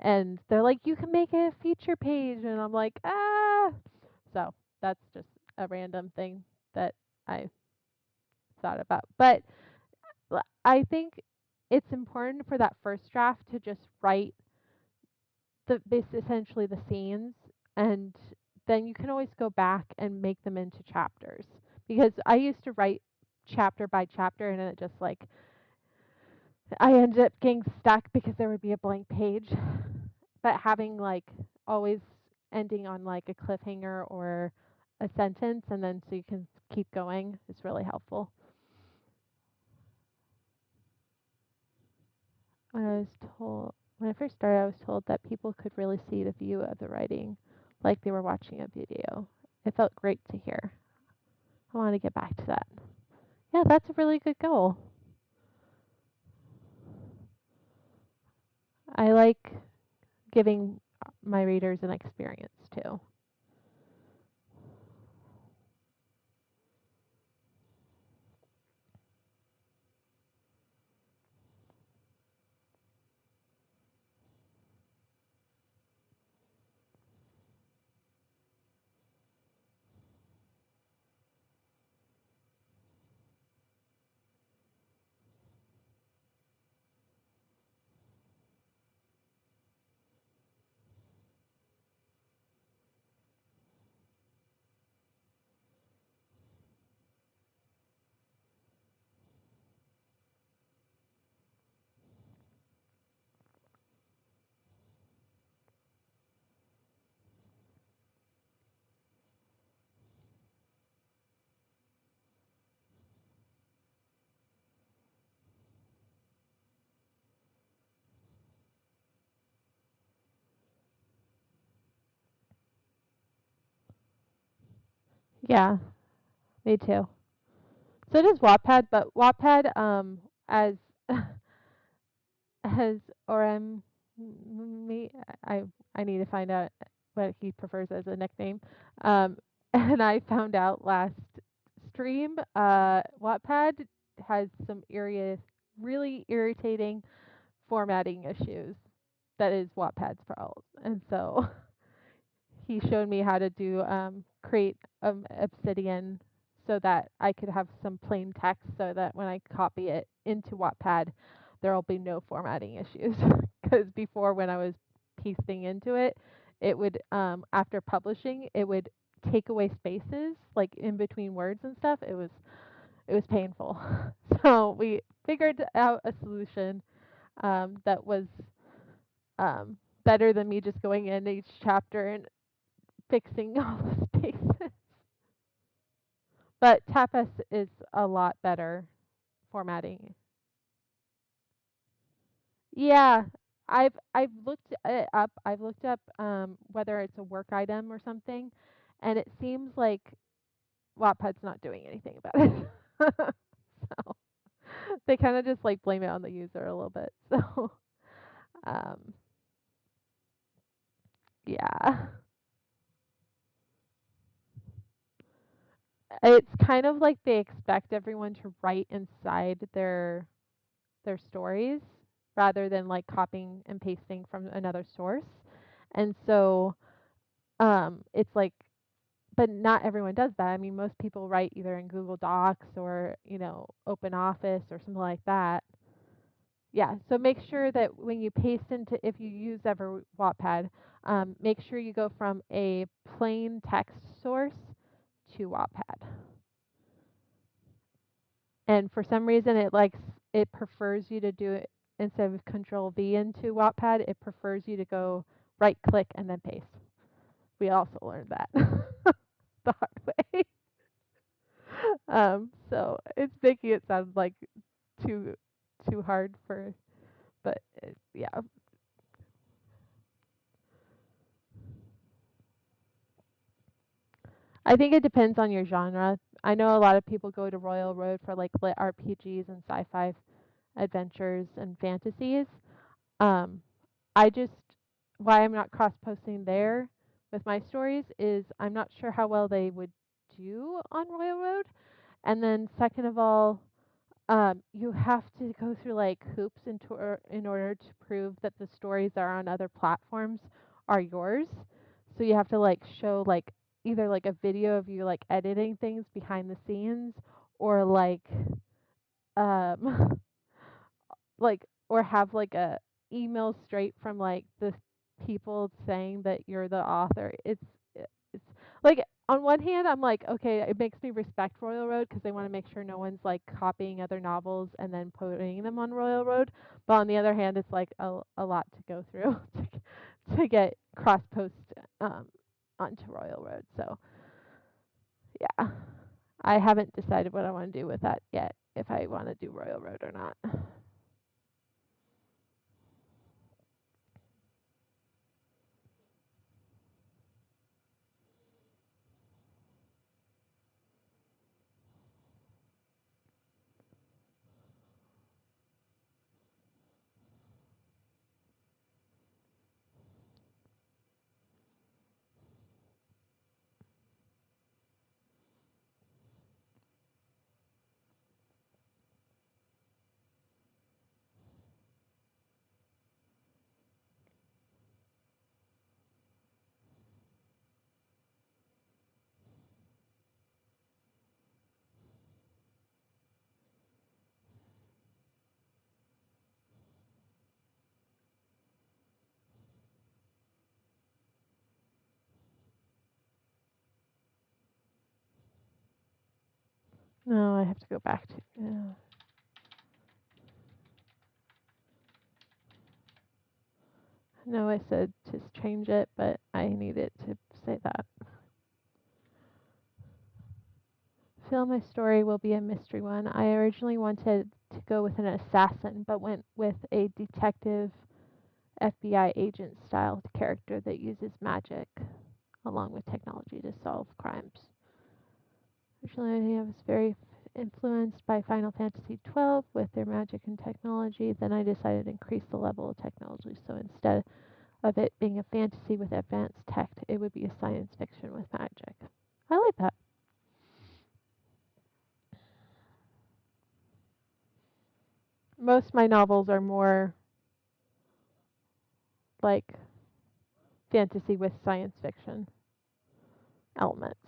and they're like, "You can make it a feature page," and I'm like, ah. So that's just a random thing that I thought about. But I think it's important for that first draft to just write essentially the scenes, and then you can always go back and make them into chapters. Because I used to write chapter by chapter, and it just like I ended up getting stuck because there would be a blank page. But having like always ending on like a cliffhanger or a sentence, and then so you can keep going is really helpful. When I first started, I was told that people could really see the view of the writing, like they were watching a video. It felt great to hear. I want to get back to that. Yeah, that's a really good goal. I like giving my readers an experience too. Yeah, me too. So does Wattpad, but Wattpad, as as Orem, me, I need to find out what he prefers as a nickname. Um, and I found out last stream, Wattpad has some really irritating formatting issues. That is Wattpad's problem, and so he showed me how to do create Obsidian so that I could have some plain text so that when I copy it into Wattpad, there will be no formatting issues. Because before, when I was pasting into it, it would after publishing, it would take away spaces like in between words and stuff. It was painful. So we figured out a solution that was um, better than me just going in each chapter and fixing all the spaces. But Tapas is a lot better formatting. Yeah, I've looked it up. I've looked up whether it's a work item or something, and it seems like Wattpad's not doing anything about it. So they kind of just like blame it on the user a little bit. So um, yeah, it's kind of like they expect everyone to write inside their stories rather than like copying and pasting from another source. And so it's like, but not everyone does that. I mean, most people write either in Google Docs or, Open Office or something like that. Yeah, so make sure that when you paste into, if you use ever Wattpad, make sure you go from a plain text source to Wattpad. And for some reason, it prefers you to do it instead of Control V into Wattpad. It prefers you to go right click and then paste. We also learned that the hard way. So it's making it sound like too too hard for, but yeah. I think it depends on your genre. I know a lot of people go to Royal Road for like lit RPGs and sci-fi adventures and fantasies. Um, I just why I'm not cross posting there with my stories is I'm not sure how well they would do on Royal Road. And then second of all, you have to go through like hoops in order to prove that the stories that are on other platforms are yours. So you have to like show like either like a video of you like editing things behind the scenes or um like or have like a email straight from like the people saying that you're the author. It's like on one hand I'm like okay, it makes me respect Royal Road because they want to make sure no one's like copying other novels and then putting them on Royal Road. But on the other hand, it's like a lot to go through to get cross post um onto Royal Road. So yeah, I haven't decided what I want to do with that yet. If I want to do Royal Road or not. No, I have to go back to. No, I said to change it, but I needed to say that. Feel my story will be a mystery one. I originally wanted to go with an assassin, but went with a detective FBI agent style character that uses magic along with technology to solve crimes. Originally, I was very influenced by Final Fantasy XII with their magic and technology. Then I decided to increase the level of technology. So instead of it being a fantasy with advanced tech, it would be a science fiction with magic. I like that. Most of my novels are more like fantasy with science fiction elements,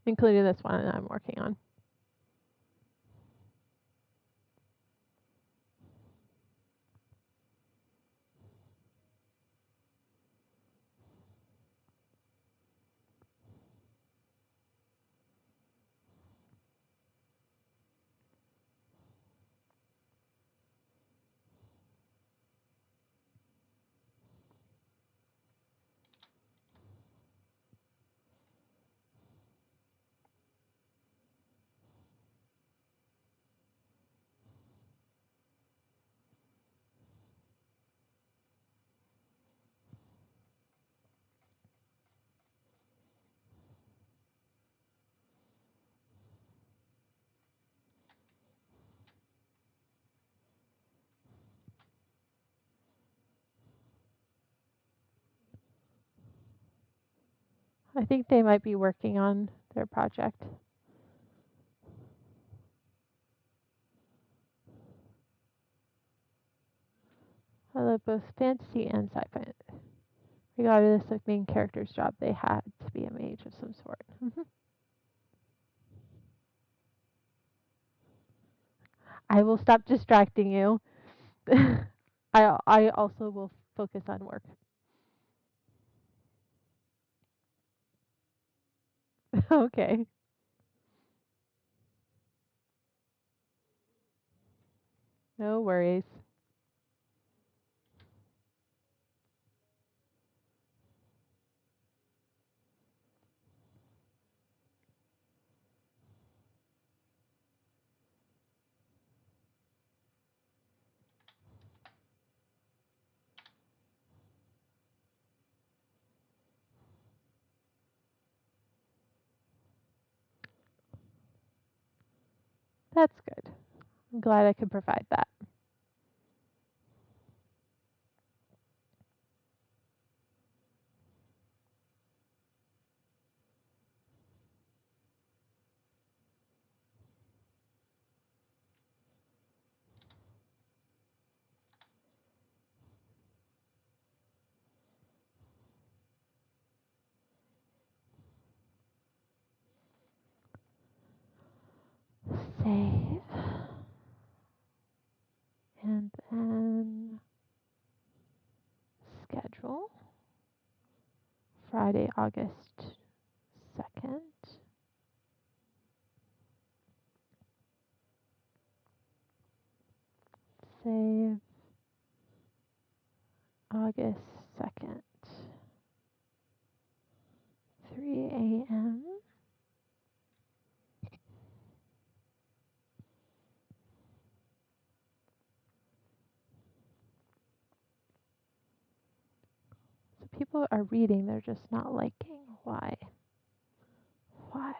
including this one I'm working on. I think they might be working on their project. I love both fantasy and sci-fi. Regardless of main character's job, they had to be a mage of some sort. I will stop distracting you. I also will focus on work. Okay. No worries. That's good. I'm glad I could provide that. Save. And then schedule. Friday, August 2nd. Save. August 2nd. 3 a.m. So people are reading, they're just not liking. Why? Why?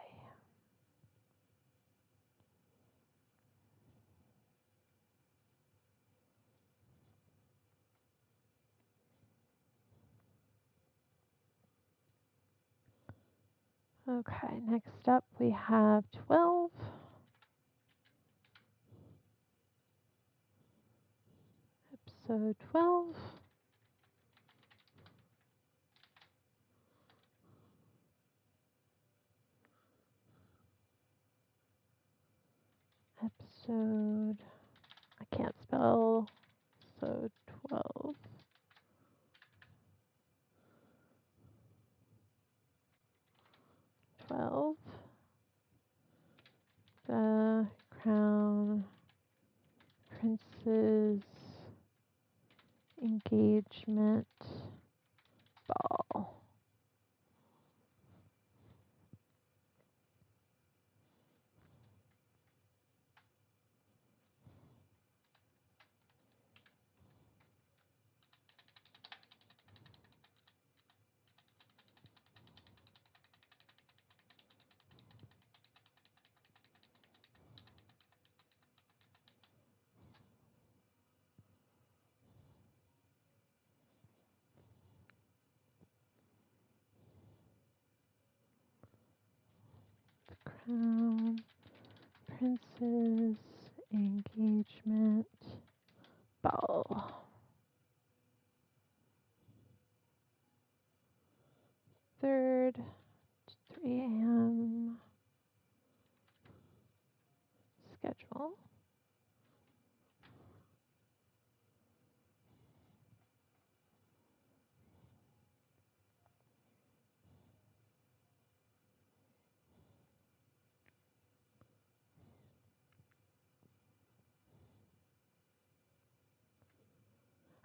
Okay, next up we have 12. Episode 12. Episode. I can't spell. So 12. 12. The Crown Prince's Engagement Ball. Crown Princess Engagement Ball. 3rd, 3 a.m. Schedule.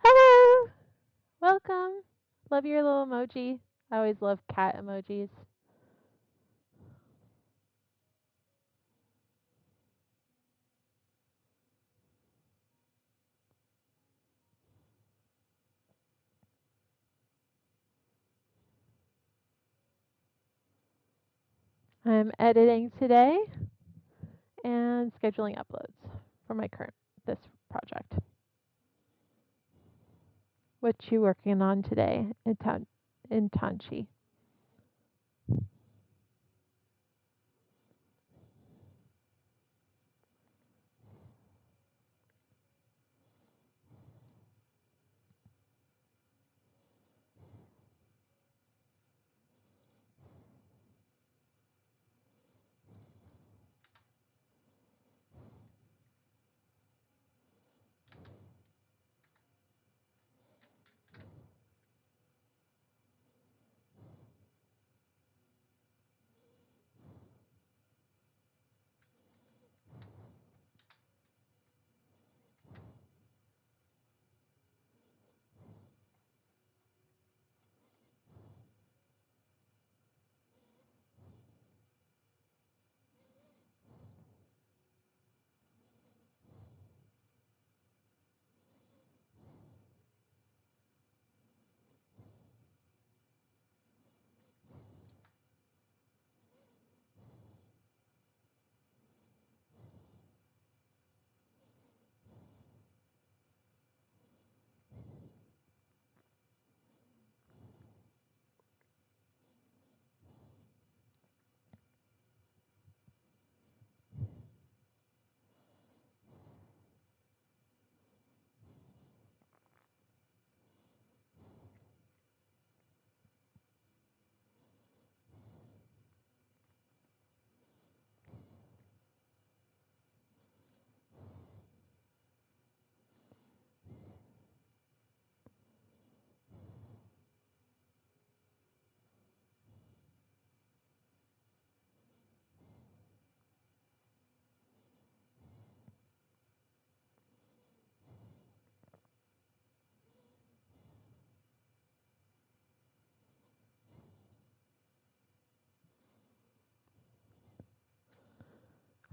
Hello! Welcome. Love your little emoji. I always love cat emojis. I'm editing today and scheduling uploads for this project. What you working on today in Tanchi?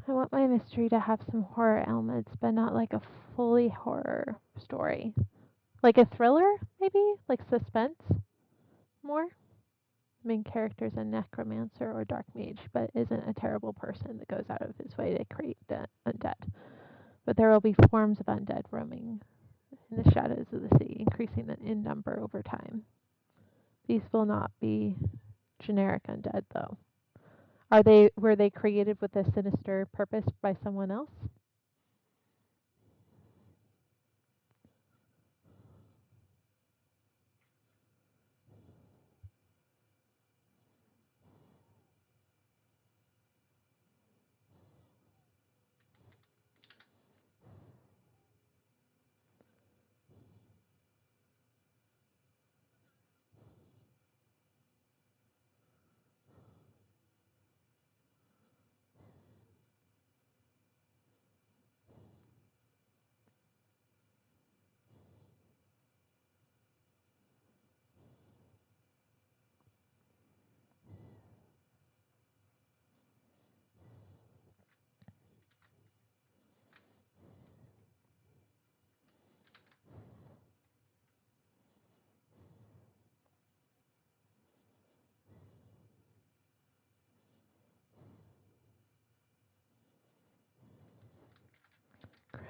I want my mystery to have some horror elements, but not like a fully horror story. Like a thriller, maybe? Like suspense more? Main character's a necromancer or dark mage, but isn't a terrible person that goes out of his way to create the undead. But there will be forms of undead roaming in the shadows of the sea, increasing in number over time. These will not be generic undead, though. Were they created with a sinister purpose by someone else?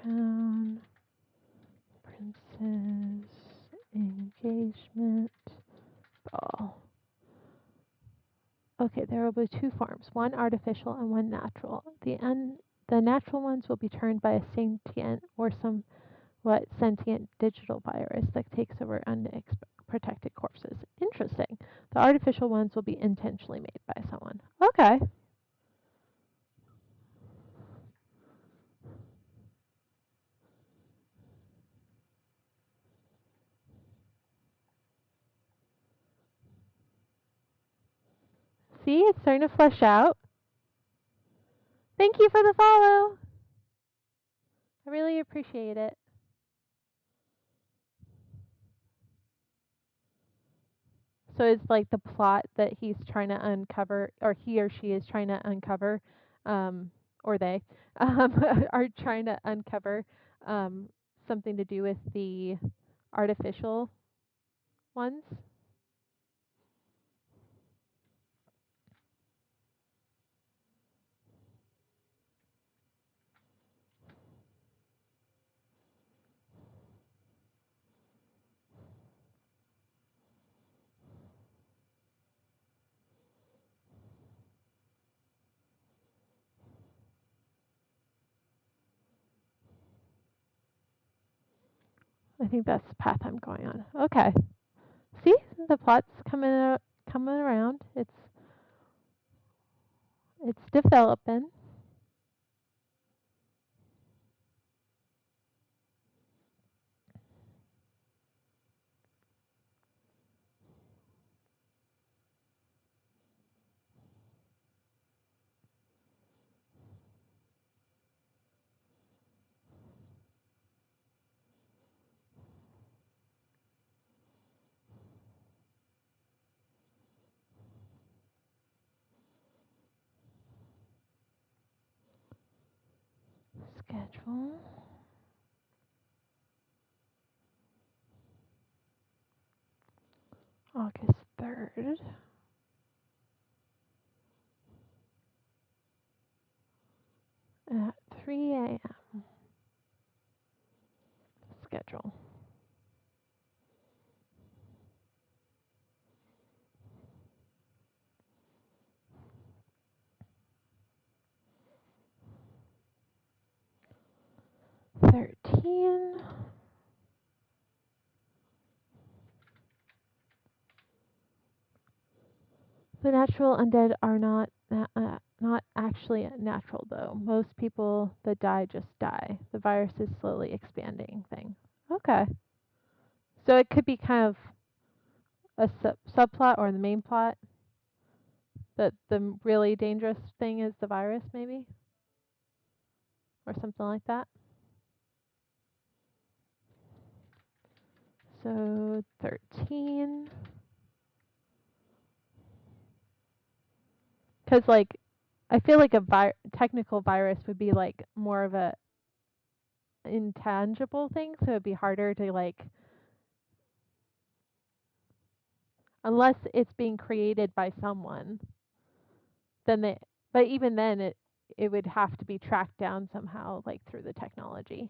Crown Princess Engagement Ball. Okay, there will be two forms, one artificial and one natural. The natural ones will be turned by a sentient or somewhat sentient digital virus that takes over unprotected corpses. Interesting. The artificial ones will be intentionally made by someone. Okay. See, it's starting to flesh out. Thank you for the follow. I really appreciate it. So it's like the plot that he's trying to uncover, or he or she is trying to uncover, or they are trying to uncover um, something to do with the artificial ones. I think that's the path I'm going on. Okay. See, the plot's coming around. It's developing. Schedule. August 3rd. At 3 a.m. Schedule. $13. The natural undead are not actually natural though. Most people that die just die. The virus is slowly expanding thing. Okay. So it could be kind of a subplot or the main plot. That the really dangerous thing is the virus, maybe, or something like that. So 13. Because like, I feel like a technical virus would be like more of a intangible thing, so it'd be harder to like, unless it's being created by someone, then they. But even then, it would have to be tracked down somehow, like through the technology.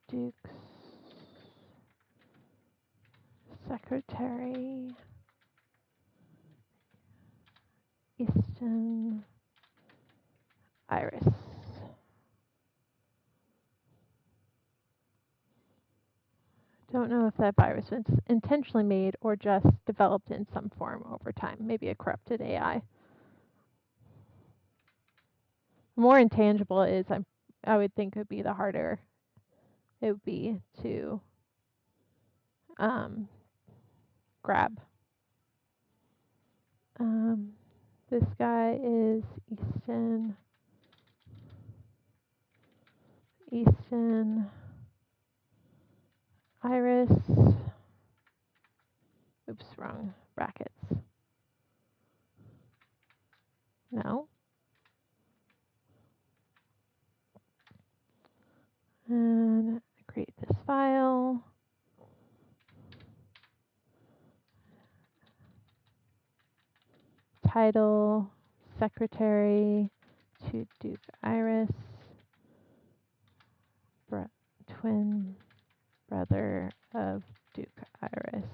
Duke's secretary, Easton Iris. Don't know if that virus was intentionally made or just developed in some form over time. Maybe a corrupted AI. The more intangible it is, I would think it would be the harder it would be to grab. This guy is Easton Iris. Oops, wrong brackets. No. And create this file. Title, Secretary to Duke Iris, twin brother of Duke Iris.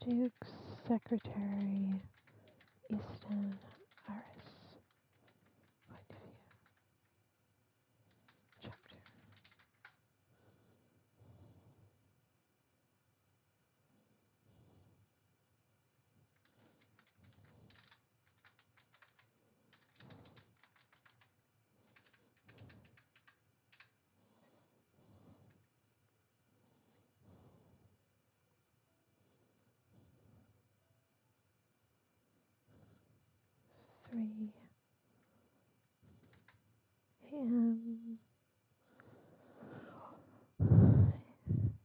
Duke's Secretary, Easton Iris. Point of view. Chapter. Three.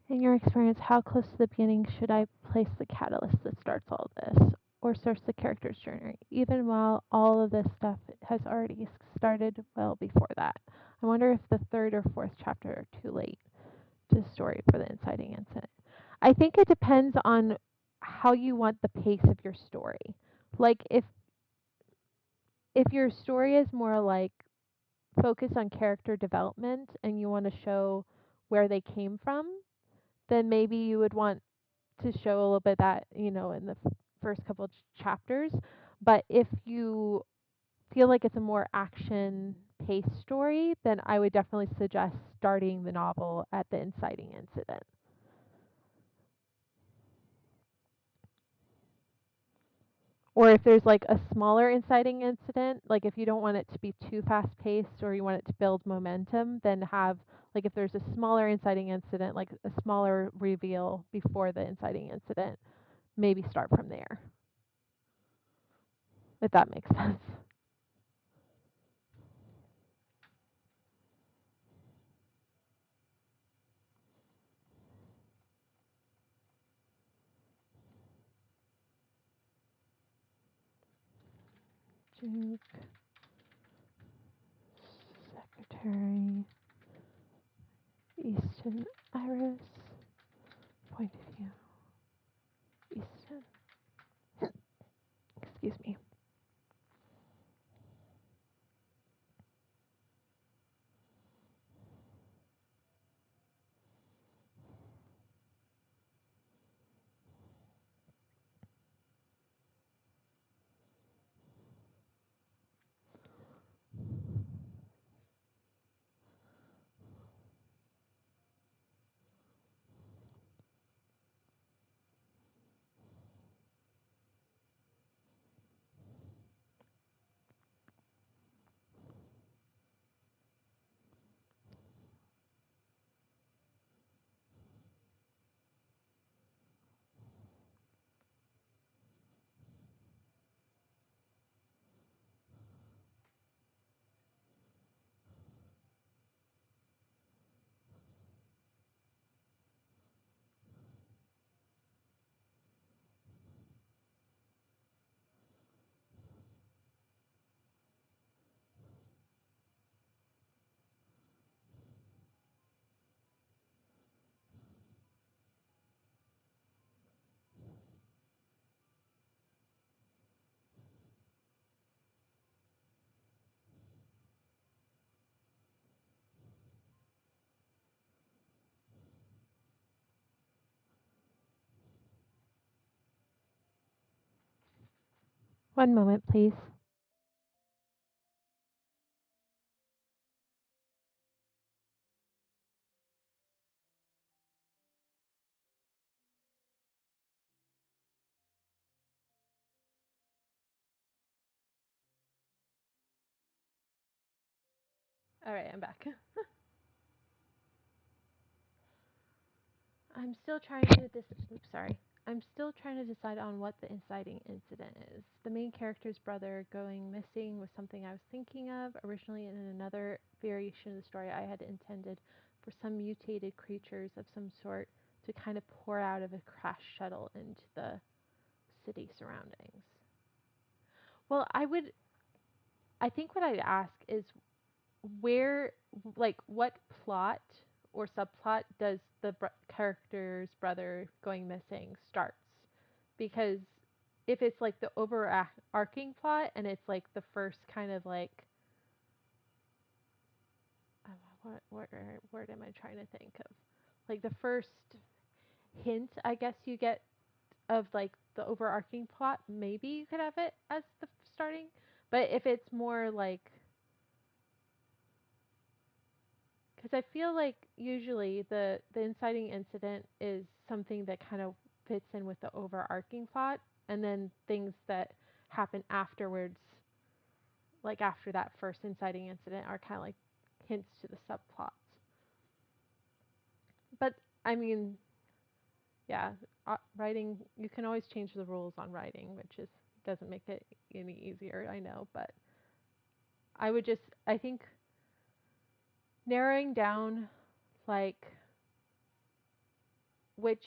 In your experience, how close to the beginning should I place the catalyst that starts all this, or starts the character's journey, even while all of this stuff has already started well before that? I wonder if the third or fourth chapter are too late to the story for the inciting incident. I think it depends on how you want the pace of your story. Like if your story is more like focused on character development and you want to show where they came from, then maybe you would want to show a little bit of that, in the first couple chapters. But if you feel like it's a more action paced story, then I would definitely suggest starting the novel at the inciting incident. Or if there's like a smaller inciting incident, like if you don't want it to be too fast paced or you want it to build momentum, then have, like, if there's a smaller inciting incident, like a smaller reveal before the inciting incident, maybe start from there, if that makes sense. Duke, Secretary, Easton Iris, point of view, Easton. Excuse me. One moment, please. All right, I'm back. I'm still trying to oops, sorry. I'm still trying to decide on what the inciting incident is. The main character's brother going missing was something I was thinking of. Originally, in another variation of the story, I had intended for some mutated creatures of some sort to kind of pour out of a crashed shuttle into the city surroundings. Well, I think what I'd ask is where, like, what plot or subplot does the character's brother going missing starts? Because if it's like the overarching plot and it's like the first kind of like what word am I trying to think of? Like the first hint, I guess you get of like the overarching plot, maybe you could have it as the starting. But if it's more like, because I feel like usually the inciting incident is something that kind of fits in with the overarching plot, and then things that happen afterwards, like after that first inciting incident, are kind of like hints to the subplots. But I mean, yeah, writing, you can always change the rules on writing, which is doesn't make it any easier, I know, but I think narrowing down like which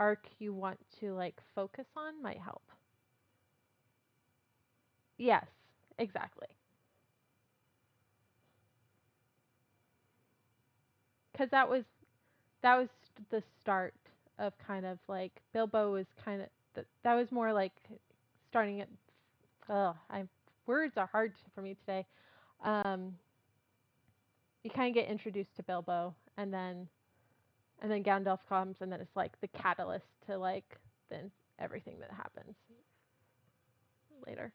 arc you want to like focus on might help. Yes, exactly. Because that was the start of kind of like Bilbo was kind of that was more like starting at. I words are hard for me today. Um, you kind of get introduced to Bilbo, and then Gandalf comes, and then it's like the catalyst to like then everything that happens later.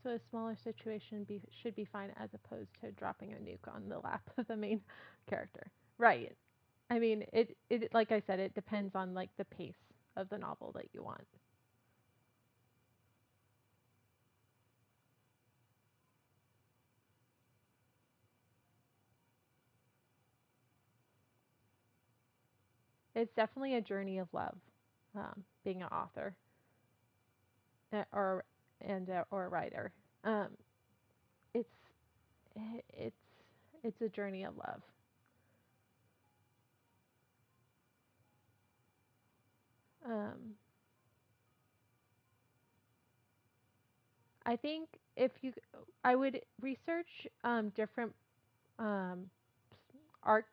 So a smaller situation should be fine as opposed to dropping a nuke on the lap of the main character. Right. I mean, it like I said, it depends on like the pace of the novel that you want. It's definitely a journey of love, being an author or or a writer. Um, it's it's it's a journey of love. Um, I think if you, I would research different um, arc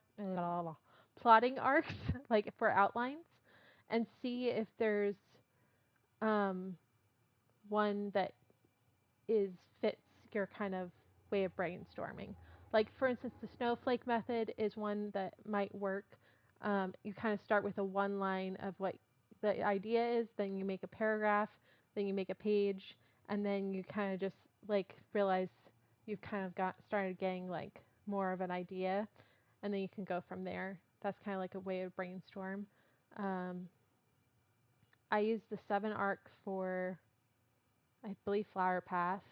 plotting arcs like for outlines and see if there's um, one that is fits your kind of way of brainstorming. Like for instance, the snowflake method is one that might work. You kind of start with a one line of what the idea is, then you make a paragraph, then you make a page, and then you kind of just like realize you've kind of got started getting like more of an idea, and then you can go from there. That's kind of like a way of brainstorm. Um, I used the 7 arc for, I believe, Flower Path.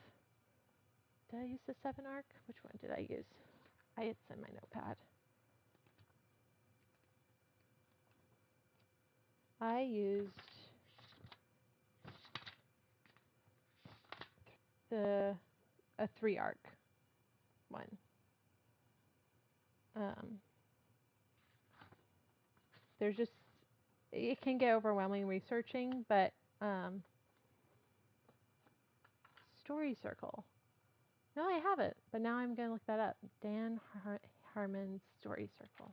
Did I use the 7 arc? Which one did I use? It's in my notepad. I used a 3 arc one. There's just, it can get overwhelming researching, but Story Circle. No, I have it, but now I'm going to look that up. Dan Harmon's Story Circle.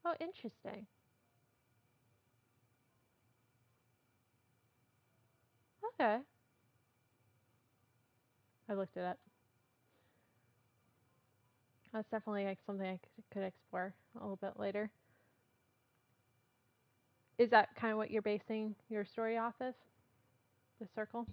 Oh, interesting. Okay. I looked it up. That's definitely like something I could explore a little bit later. Is that kind of what you're basing your story off of? The circle?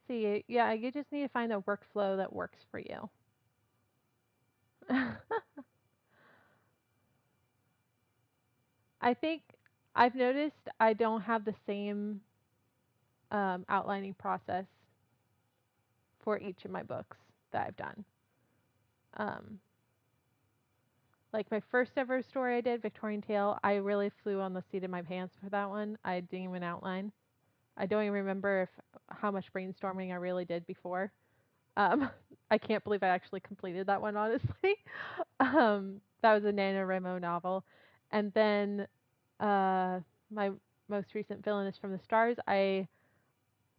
See, yeah, you just need to find a workflow that works for you. I think I've noticed I don't have the same outlining process for each of my books that I've done. Um, like my first ever story I did, Victorian Tale, I really flew on the seat of my pants for that one. I didn't even outline. I don't even remember how much brainstorming I really did before. Um, I can't believe I actually completed that one, honestly. That was a NaNoWriMo novel. And then my most recent Villainess from the Stars, I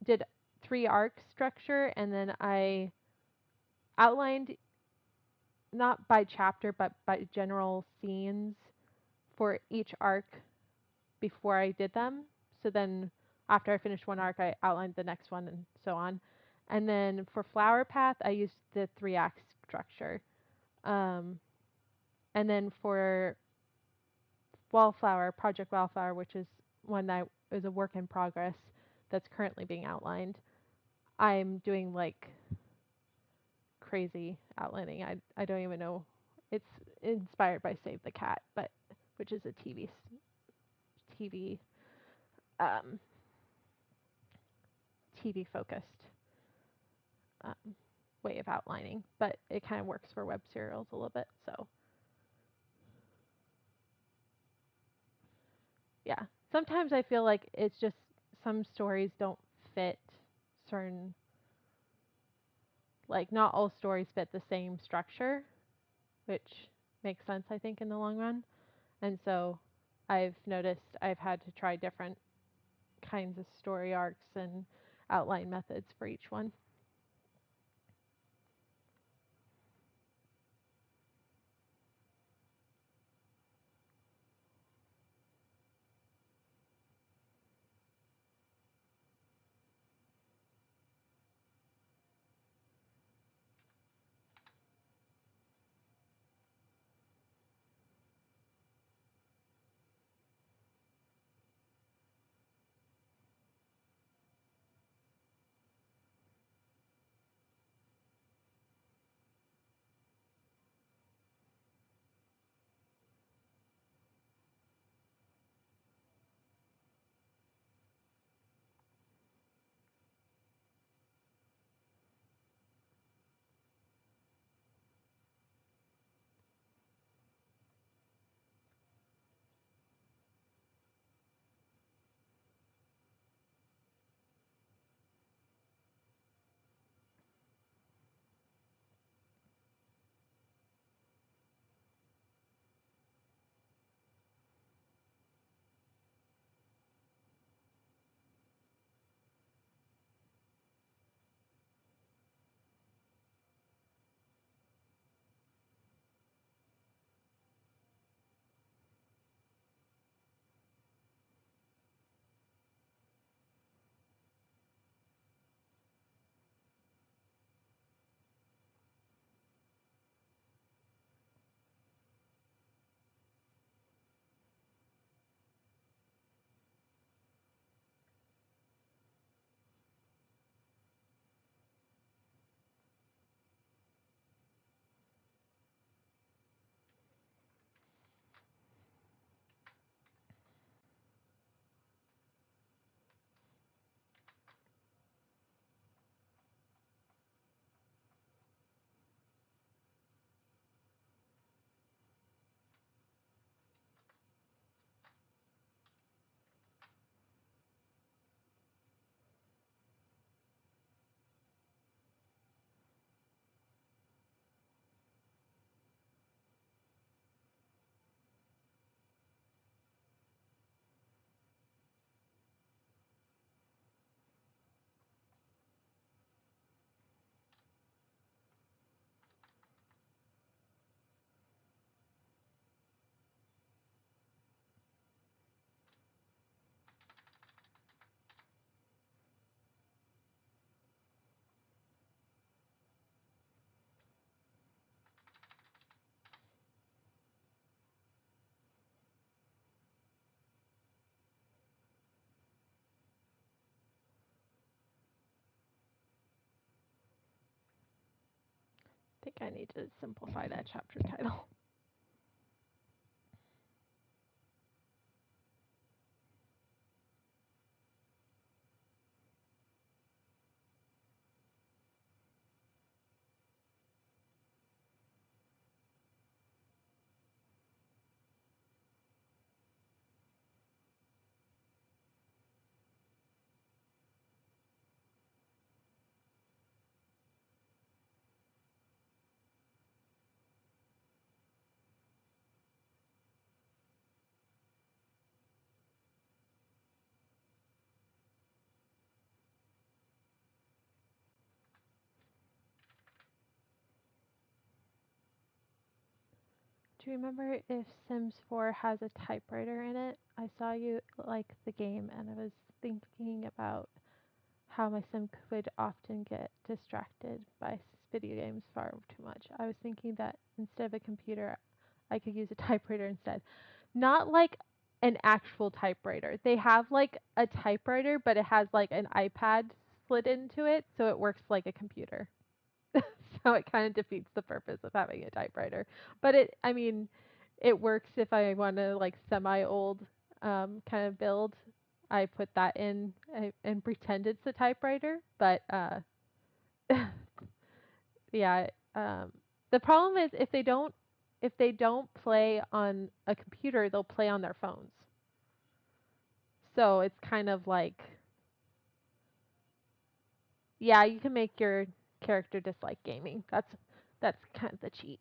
did 3 arc structure, and then I outlined not by chapter but by general scenes for each arc before I did them. So then after I finished one arc, I outlined the next one and so on. And then for Flower Path, I used the 3-act structure. Um, and then for Wallflower, Project Wallflower, which is one that is a work in progress that's currently being outlined, I'm doing like crazy outlining. I don't even know. It's inspired by Save the Cat, but which is a TV um, TV focused um, way of outlining, but it kind of works for web serials a little bit. So yeah, sometimes I feel like it's just some stories don't fit certain, like not all stories fit the same structure, which makes sense I think in the long run. And so I've noticed I've had to try different kinds of story arcs and outline methods for each one. think I need to simplify that chapter title. Do you remember if Sims 4 has a typewriter in it? I saw you like the game and I was thinking about how my sim would often get distracted by video games far too much. I was thinking that instead of a computer, I could use a typewriter instead. Not like an actual typewriter. They have like a typewriter, but it has like an iPad slid into it, so it works like a computer. So it kind of defeats the purpose of having a typewriter. But I mean, it works if I want to like semi-old kind of build. I put that in and pretend it's a typewriter. But yeah, the problem is if they don't play on a computer, they'll play on their phones. So it's kind of like, yeah, you can make your character dislike gaming. That's kind of the cheat.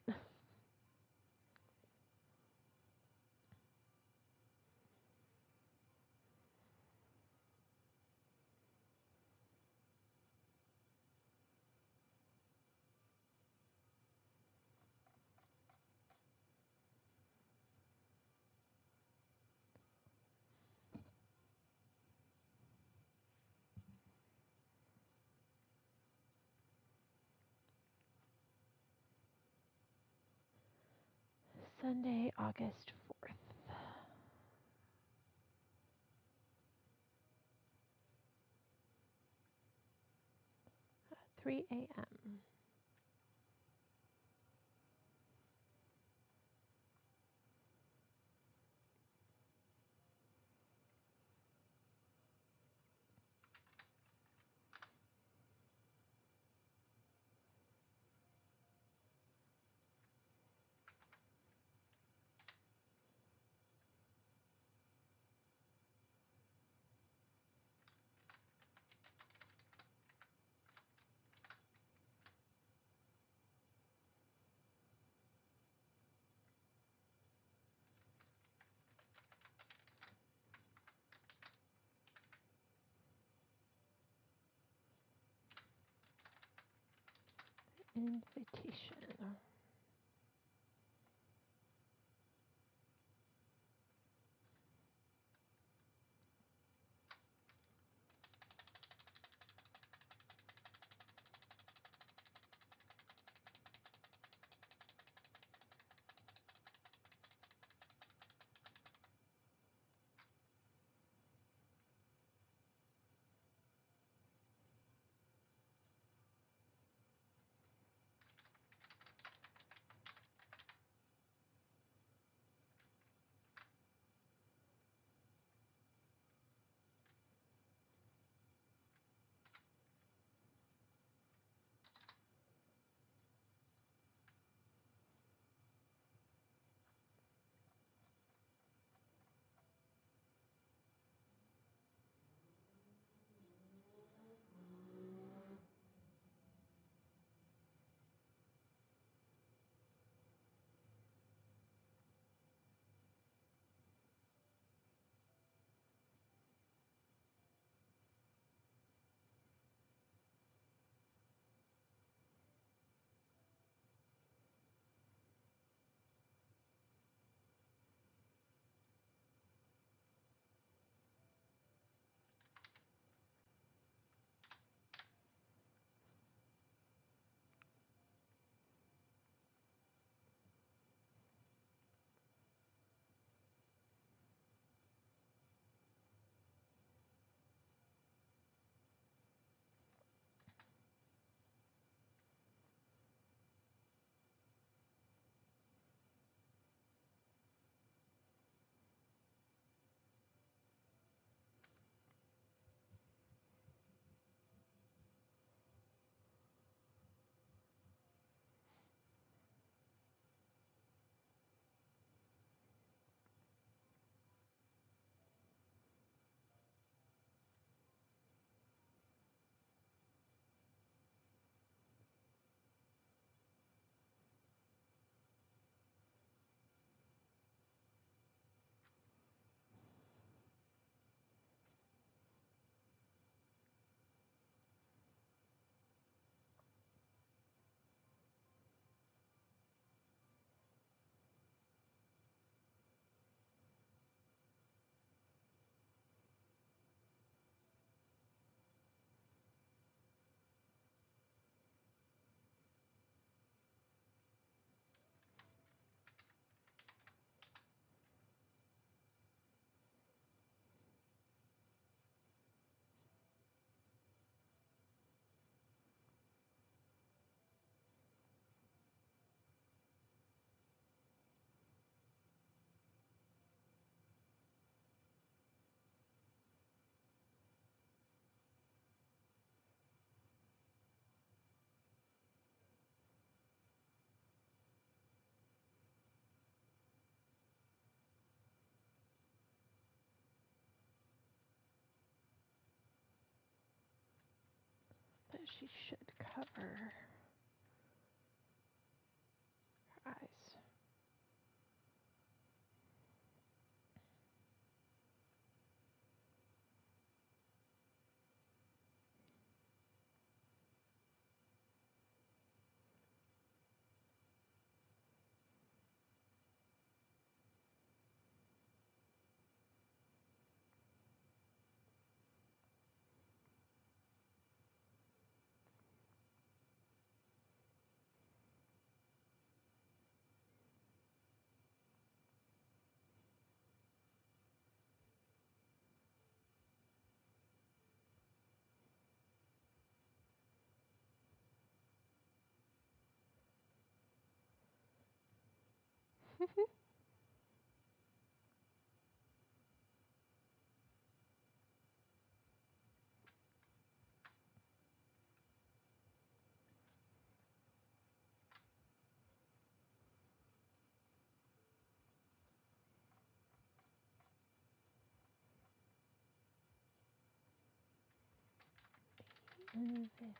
Sunday, August 4th, 3 a.m. Invitation. she should cover her eyes. Invitation.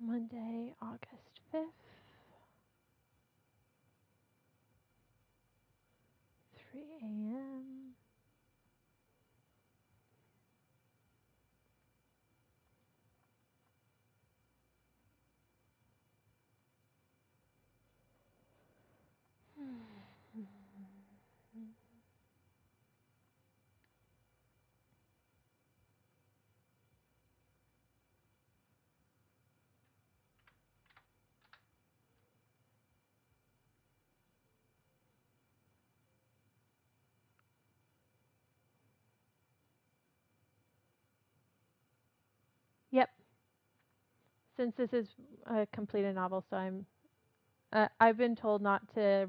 Monday, August 5th, 3 a.m. Yep. Since this is a completed novel, so I've been told not to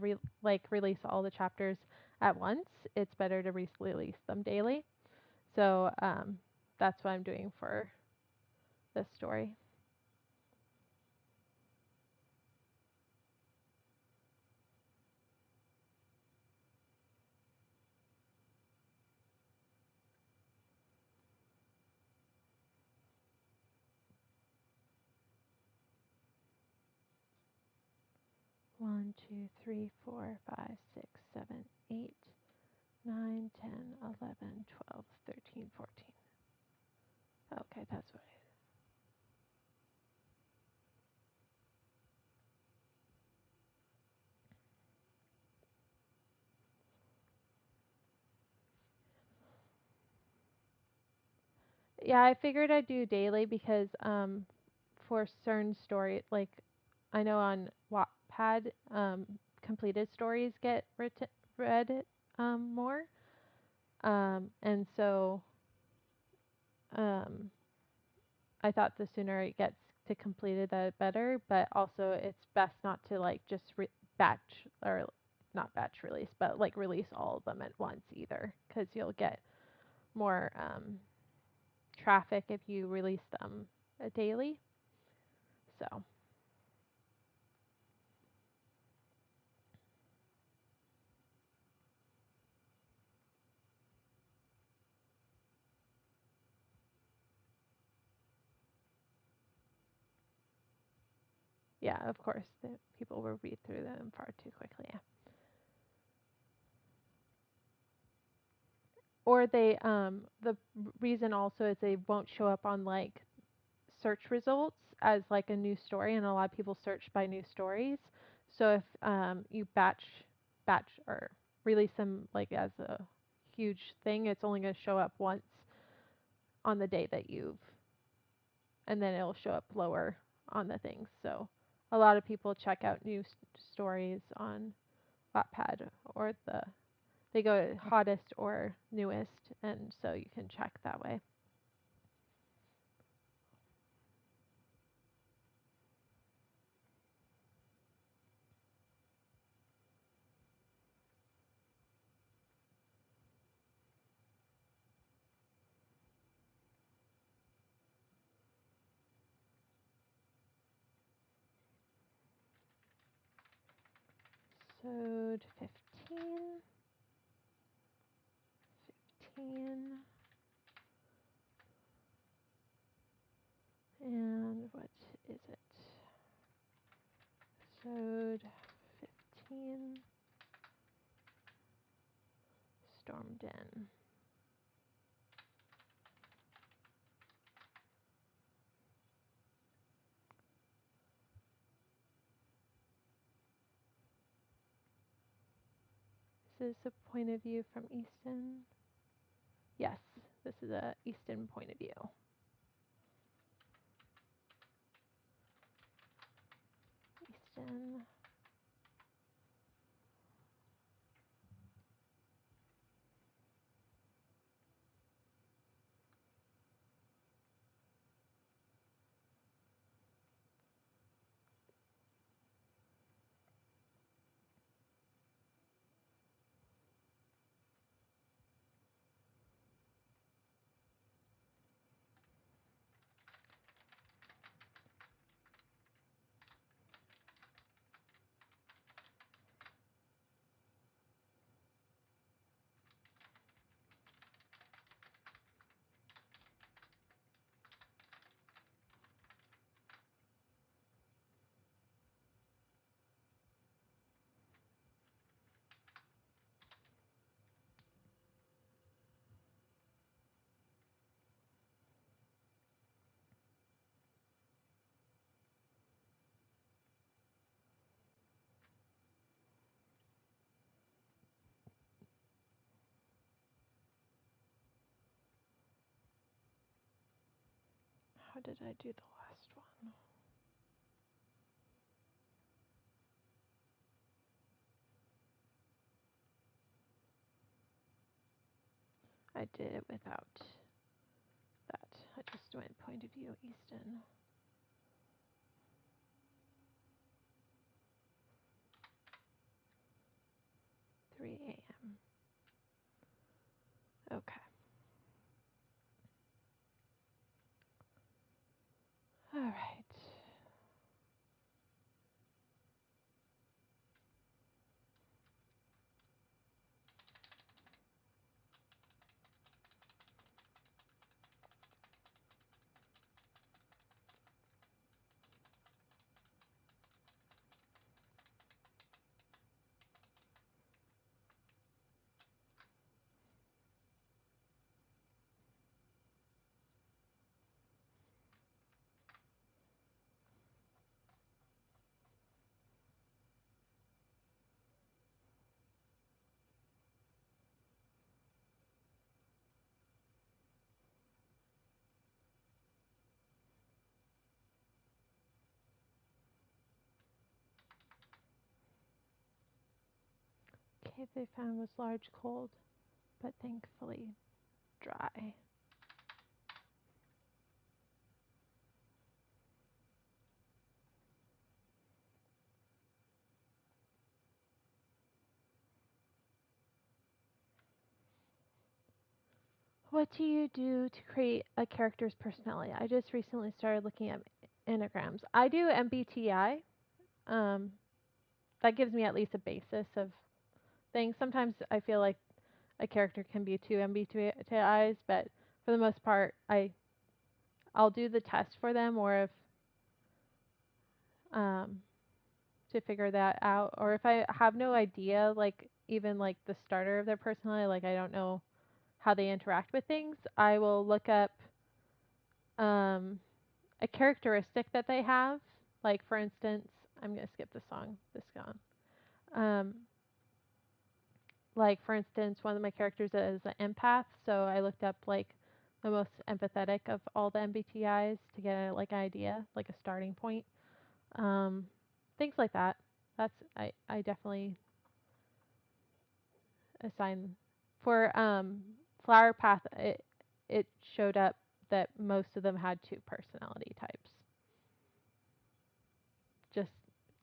release all the chapters at once. It's better to release them daily. So that's what I'm doing for this story. One, 2, 3, 4, 5, 6, 7, 8, 9, 10, 11, 12, 13, 14. Okay, that's what Yeah, I figured I'd do daily because for certain story, like I know on Wattpad, completed stories get read more, and so um, I thought the sooner it gets to completed, the better. But also, it's best not to like just batch or not batch release, but like release all of them at once either, because you'll get more traffic if you release them daily. So. Yeah, of course, the people will read through them far too quickly. Yeah. Or the reason also is they won't show up on like search results as like a new story, and a lot of people search by new stories. So if you batch or release them like as a huge thing, it's only going to show up once on the day that you've, and then it'll show up lower on the things. So a lot of people check out new stories on Wattpad, or they go to hottest or newest, and so you can check that way. Episode 15. 15. And what is it? Episode 15. Stormed in. Is this a point of view from Easton? Yes, this is a Easton point of view. Easton. How did I do the last one? I did it without that. I just went point of view Easton. 3 a.m. Okay. All right. Cave they found was large, cold, but thankfully dry. What do you do to create a character's personality? I just recently started looking at enneagrams. I do MBTI. Um, that gives me at least a basis of things. Sometimes I feel like a character can be two MBTIs, but for the most part, I'll do the test for them, or if um, to figure that out, or if I have no idea, like even like the starter of their personality, like I don't know how they interact with things, I will look up um, a characteristic that they have. Like for instance, I'm gonna skip the song. This gone. Um, like for instance, one of my characters is an empath, so I looked up like the most empathetic of all the MBTIs to get a like idea, like a starting point. Um, things like that. I definitely assign for Flower Path. It showed up that most of them had two personality types. Just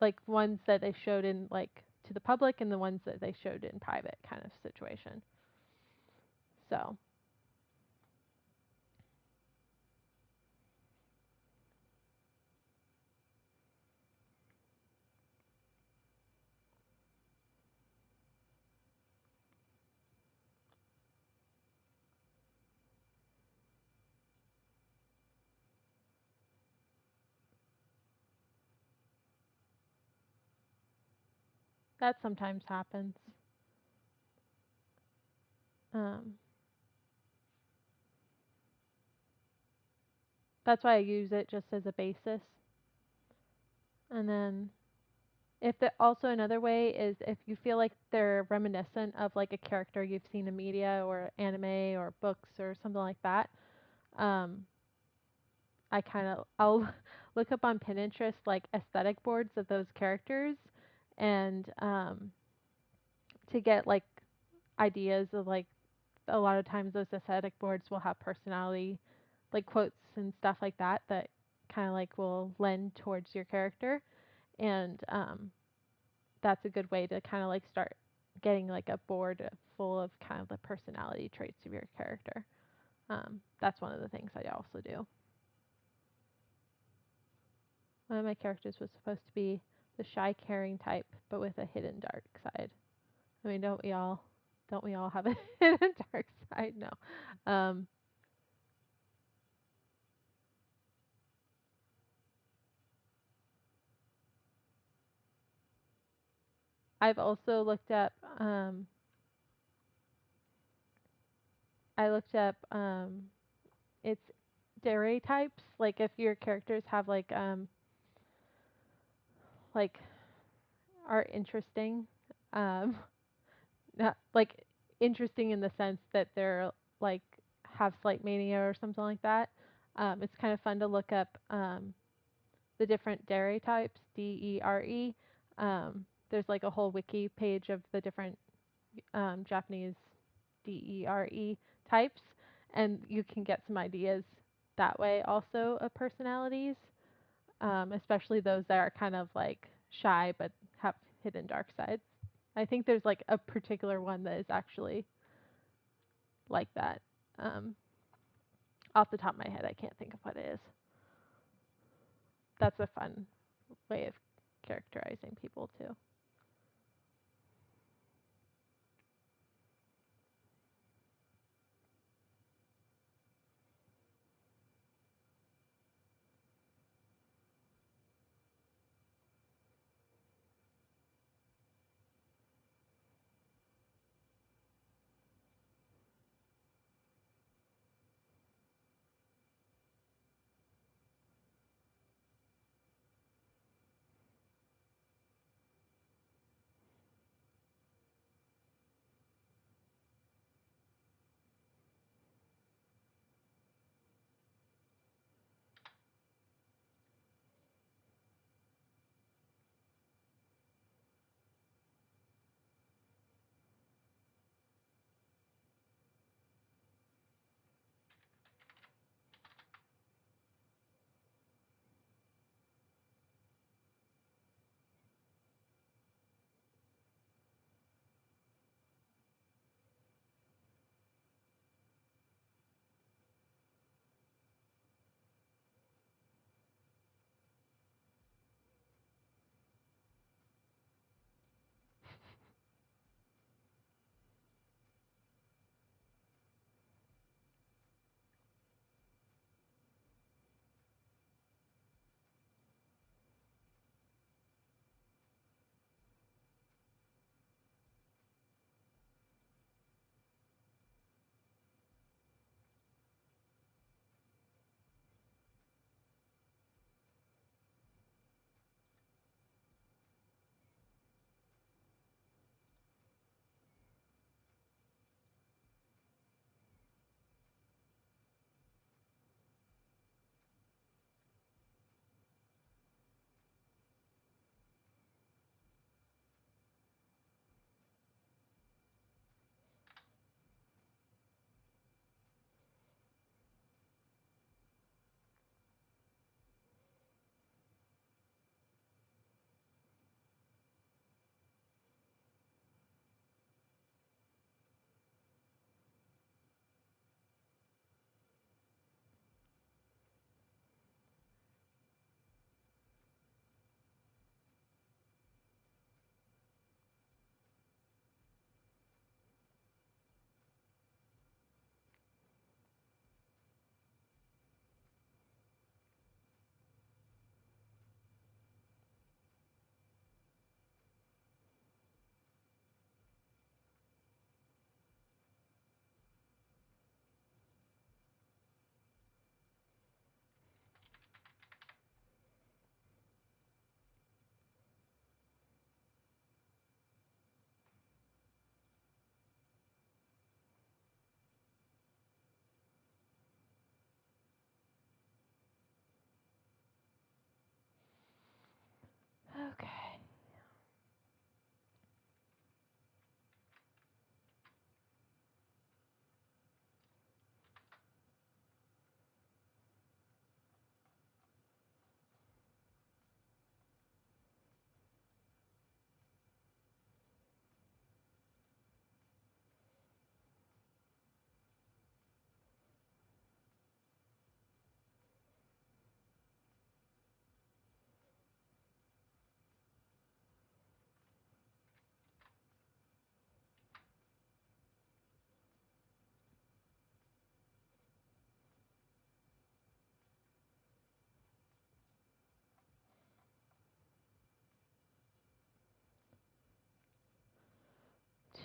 like ones that they showed in like to the public and the ones that they showed in private kind of situation. So That sometimes happens. Um, that's why I use it just as a basis. And then if the, also another way is if you feel like they're reminiscent of like a character you've seen in media or anime or books or something like that, um, I'll look up on Pinterest like aesthetic boards of those characters and to get like ideas of like a lot of times those aesthetic boards will have personality like quotes and stuff like that that kind of like will lend towards your character and that's a good way to kind of like start getting like a board full of kind of the personality traits of your character. That's one of the things I also do. One of my characters was supposed to be the shy, caring type, but with a hidden dark side. I mean, don't we all have a hidden dark side? No. I've also looked up. I looked up. It's dairy types. Like if your characters have like are interesting, um, not like interesting in the sense that they're like have slight mania or something like that. It's kind of fun to look up the different dairy types, DERE. There's like a whole wiki page of the different Japanese DERE types, and you can get some ideas that way also of personalities, especially those that are kind of like shy but have hidden dark sides. I think there's like a particular one that is actually like that. Um, Off the top of my head, I can't think of what it is. That's a fun way of characterizing people too.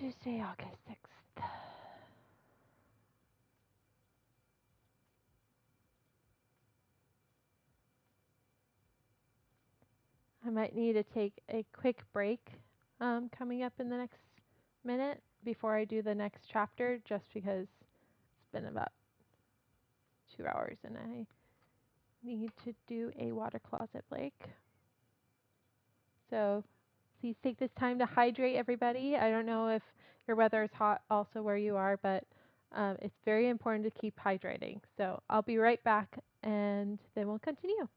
Tuesday, August 6th. I might need to take a quick break coming up in the next minute before I do the next chapter, just because it's been about 2 hours and I need to do a water closet break. So please take this time to hydrate, everybody. I don't know if your weather is hot also where you are, but it's very important to keep hydrating. So I'll be right back and then we'll continue.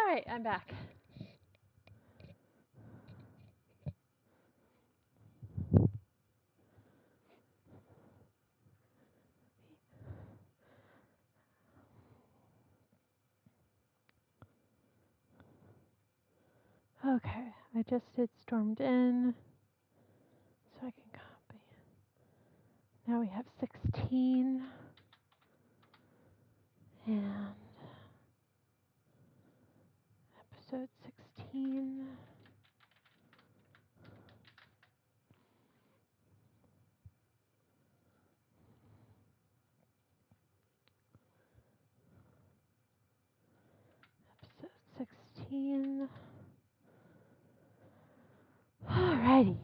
Alright, I'm back. Okay, I just did Stormed In, so I can copy. Now we have 16. And episode 16. Episode 16. Alrighty.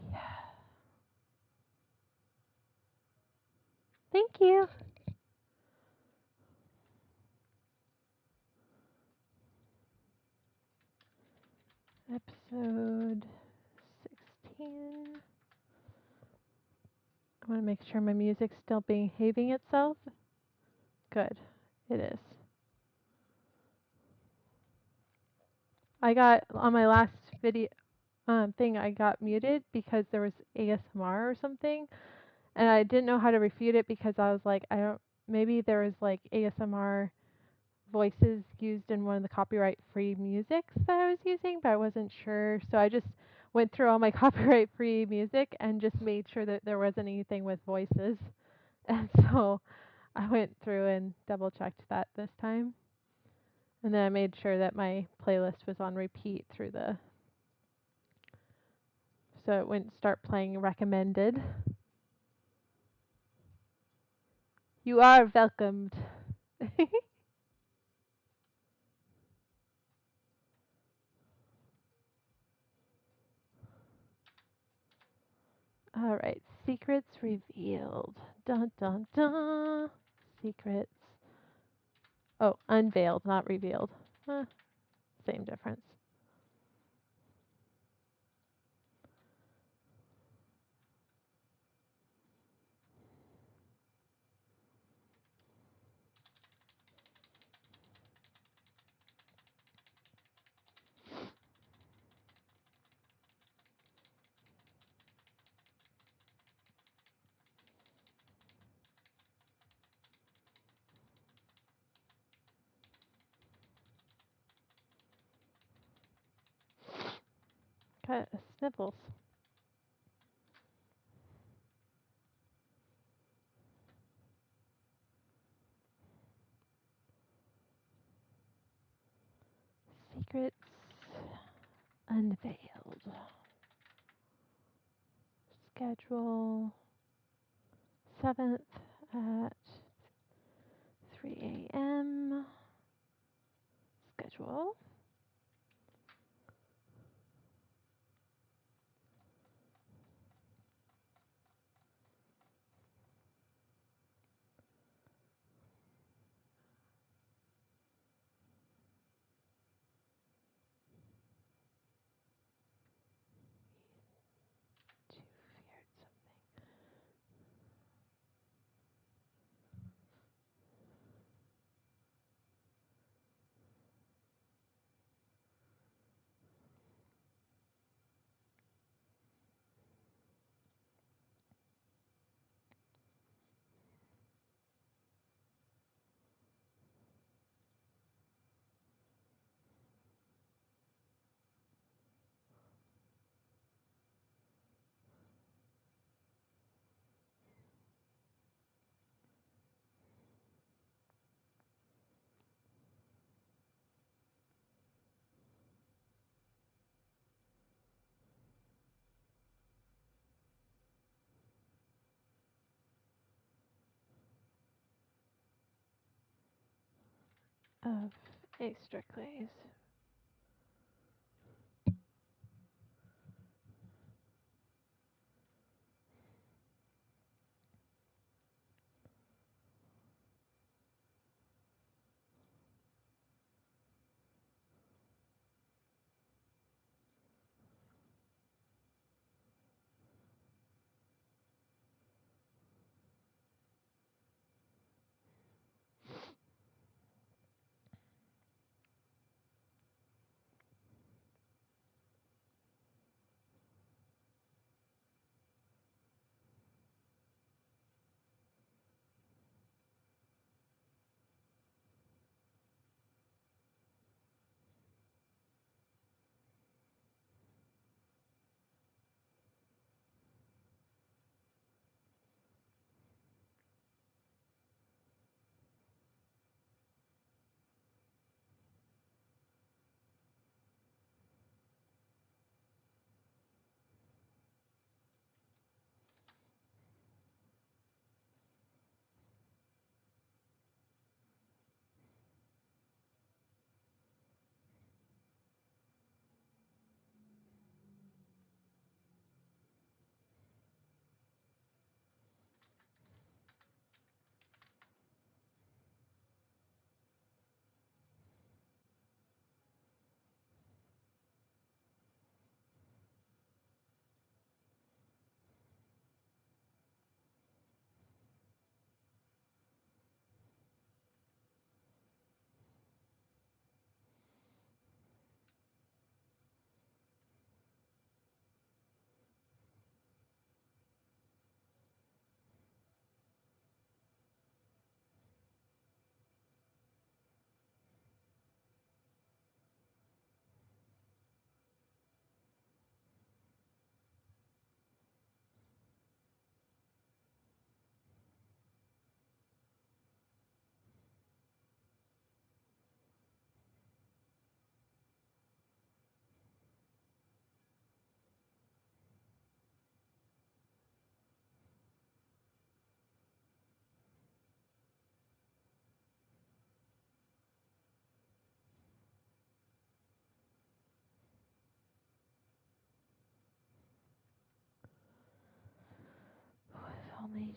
Thank you. Episode 16. I want to make sure my music's still behaving itself. Good. It is. I got on my last video thing I got muted because there was ASMR or something, and I didn't know how to refute it because I was like, I don't, maybe there was like ASMR voices used in one of the copyright free musics that I was using, but I wasn't sure. So I just went through all my copyright free music and just made sure that there wasn't anything with voices. And so I went through and double checked that this time. And then I made sure that my playlist was on repeat through the, so it wouldn't start playing recommended. You are welcomed. All right, secrets revealed. Dun dun dun. Secrets. Oh, unveiled, not revealed. Same difference. Got sniffles. Secrets unveiled. Schedule 7th at 3 a.m. Schedule. Too feared of Aestrocles.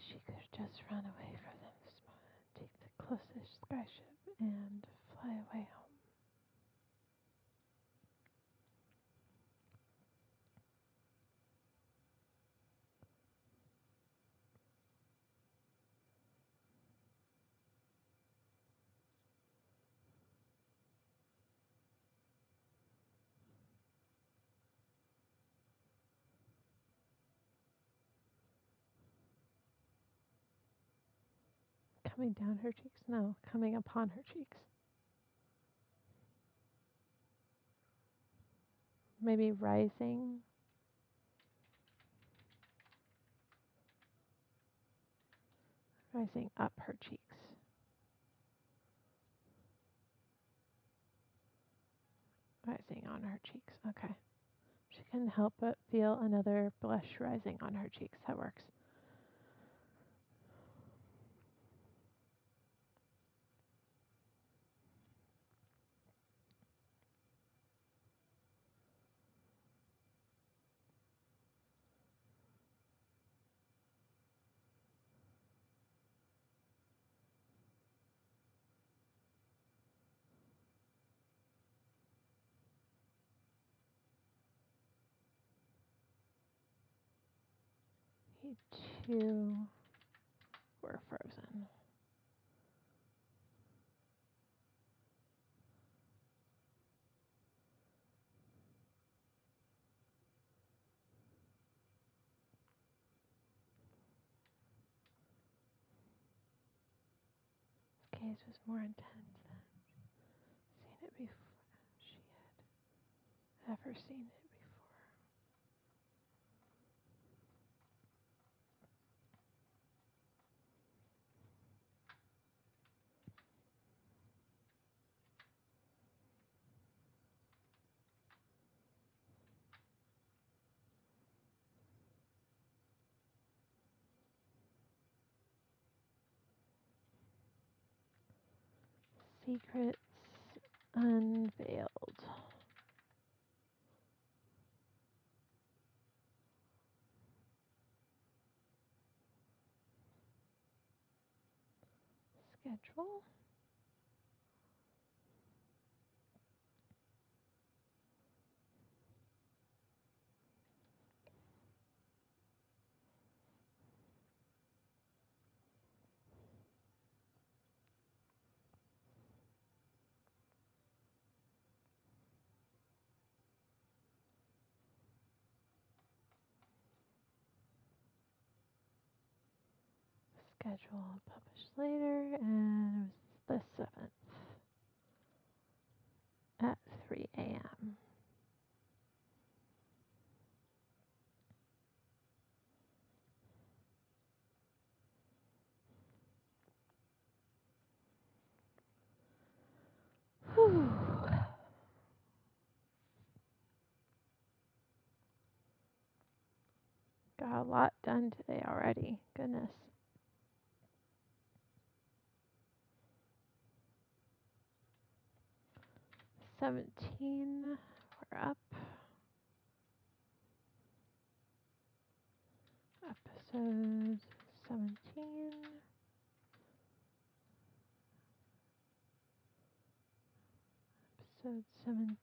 she could just run away from them this moment, take the closest skyship, and fly away home. Coming down her cheeks? No, coming upon her cheeks. Maybe rising. Rising up her cheeks. Rising on her cheeks. Okay. She couldn't help but feel another blush rising on her cheeks. That works. He too were frozen. His gaze was more intense than seen it before. She had ever seen it before. Secrets unveiled. Schedule. Schedule published later, and it was the 7th at 3 a.m. Whew. Got a lot done today already. Goodness. '17. We're up. Episode 17. Episode 17.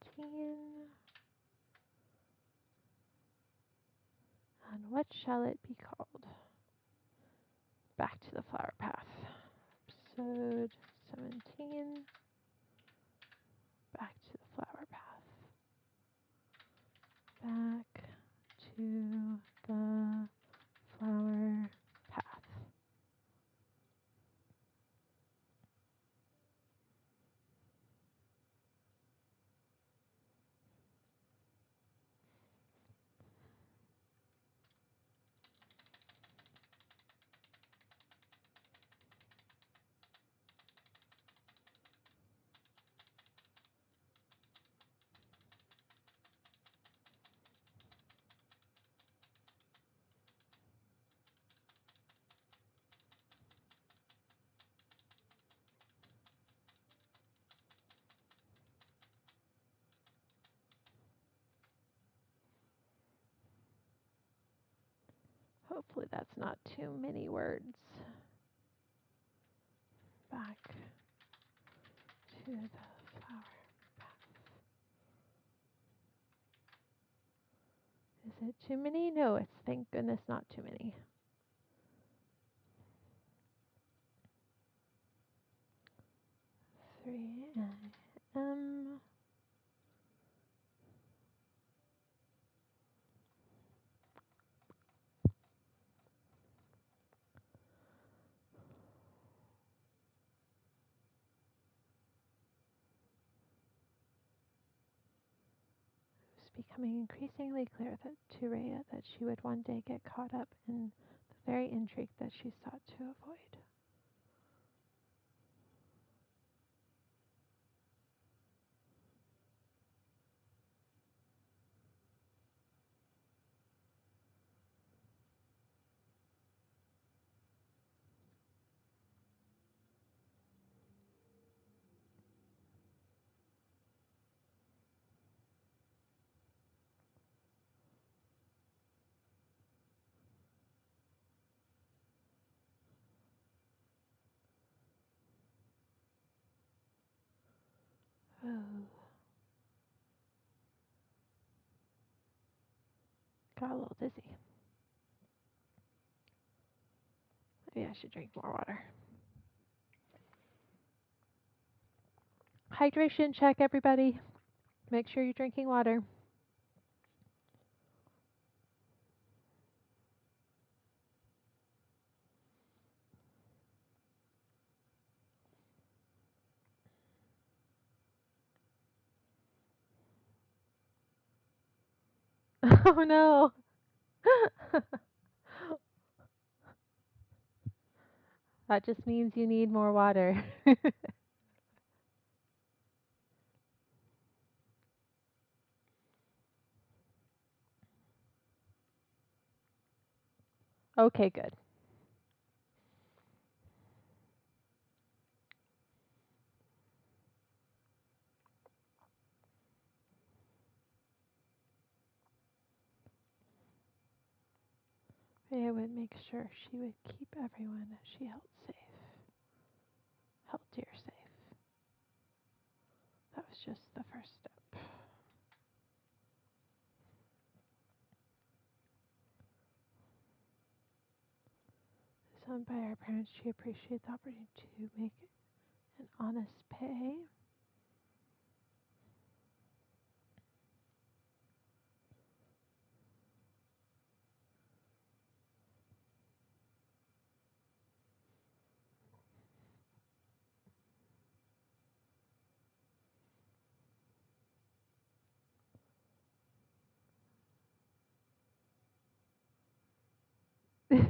And what shall it be called? Back to the Flower Path. Episode 17. Back to the Flower Path. Back to the Flower Path. Hopefully that's not too many words. Back to the flower path. Is it too many? No, it's thank goodness not too many. Three M. It was becoming increasingly clear to Rhea that she would one day get caught up in the very intrigue that she sought to avoid. Oh, got a little dizzy. Maybe I should drink more water. Hydration check, everybody. Make sure you're drinking water. Oh no. That just means you need more water. Okay, good. Rhea would make sure she would keep everyone she held safe. Held dear safe. That was just the first step. Disowned by her parents, she appreciated the opportunity to make an honest pay. Yeah.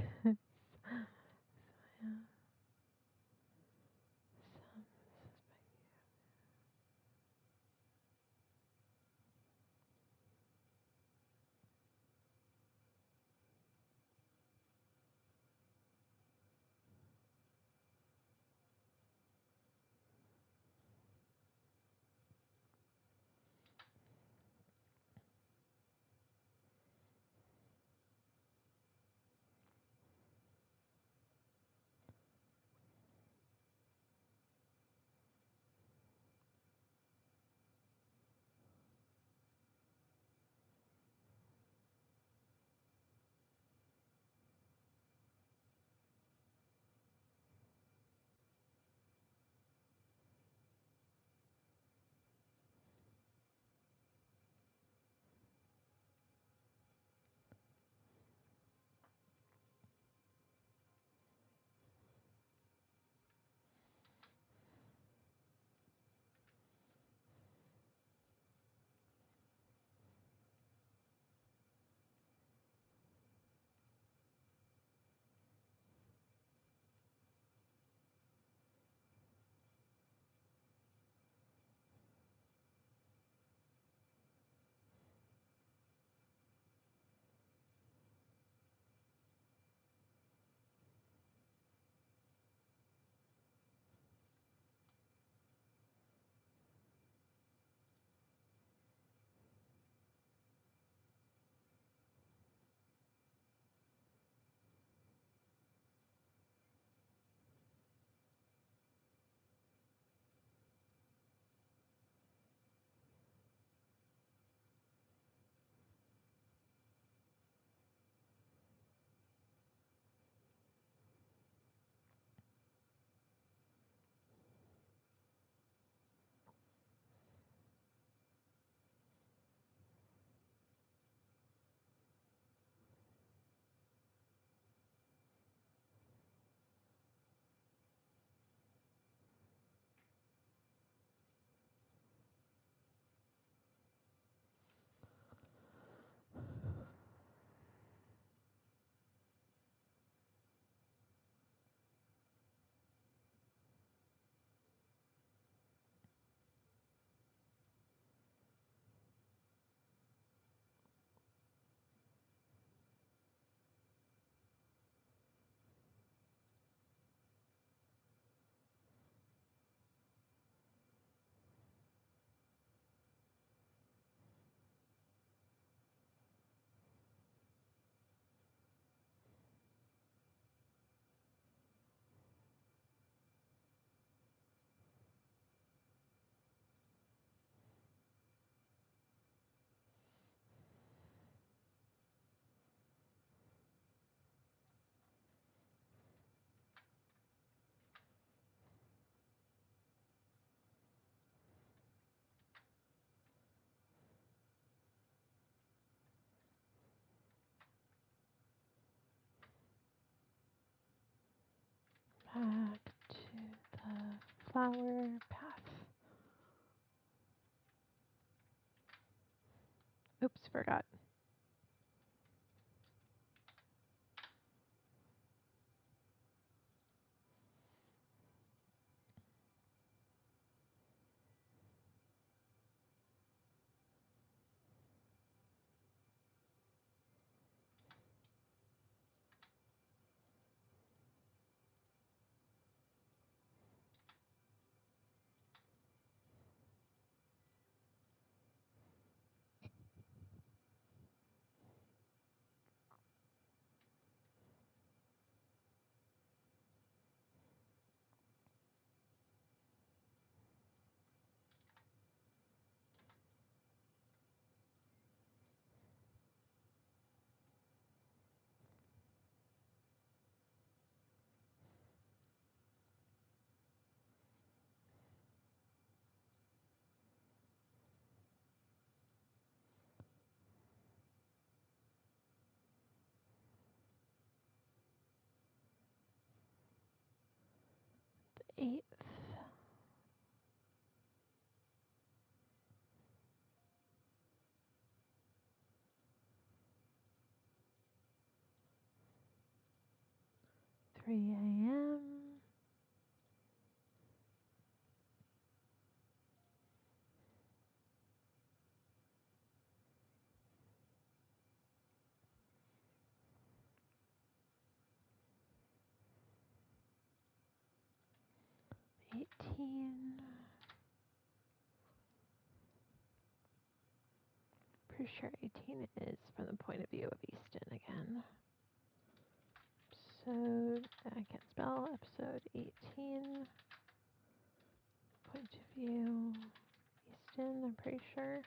flower path. Oops, forgot. Eighth. Three a.m. 18. Pretty sure 18 is from the point of view of Easton again. Episode, I can't spell, episode 18. Point of view, Easton, I'm pretty sure.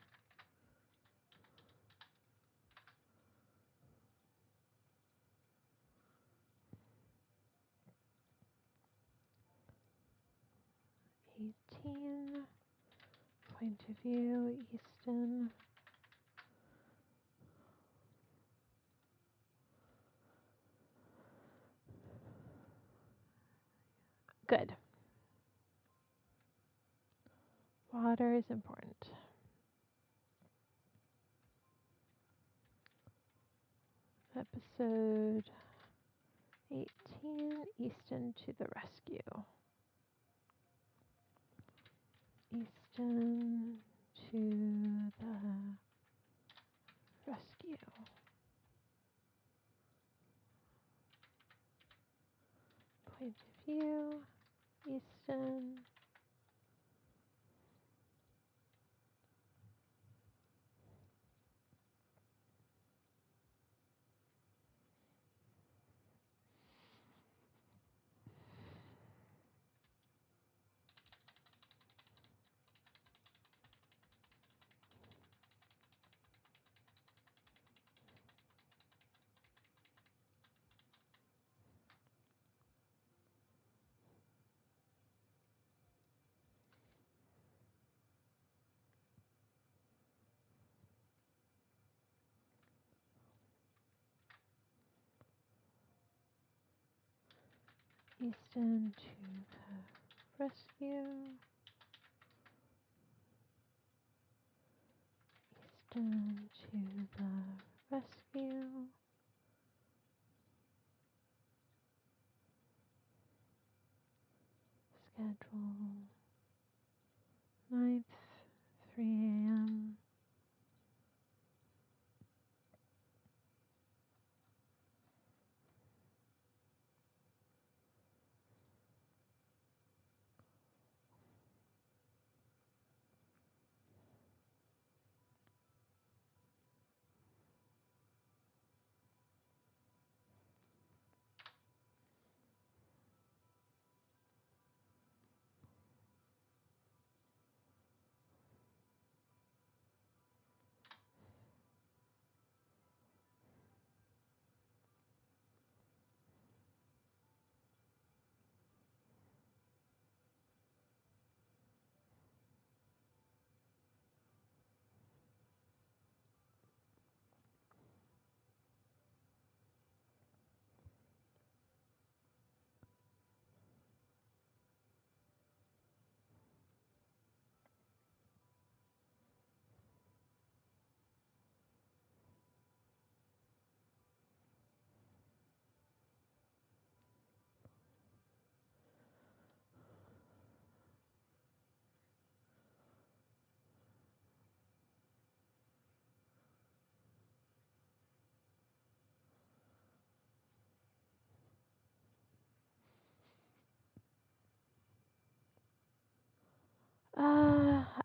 Point of view, Easton. Good. Water is important. Episode 18, Easton to the rescue. Easton to the rescue. Point of view, Easton. Easton to the rescue. Easton to the rescue. Schedule 9th, 3 a.m.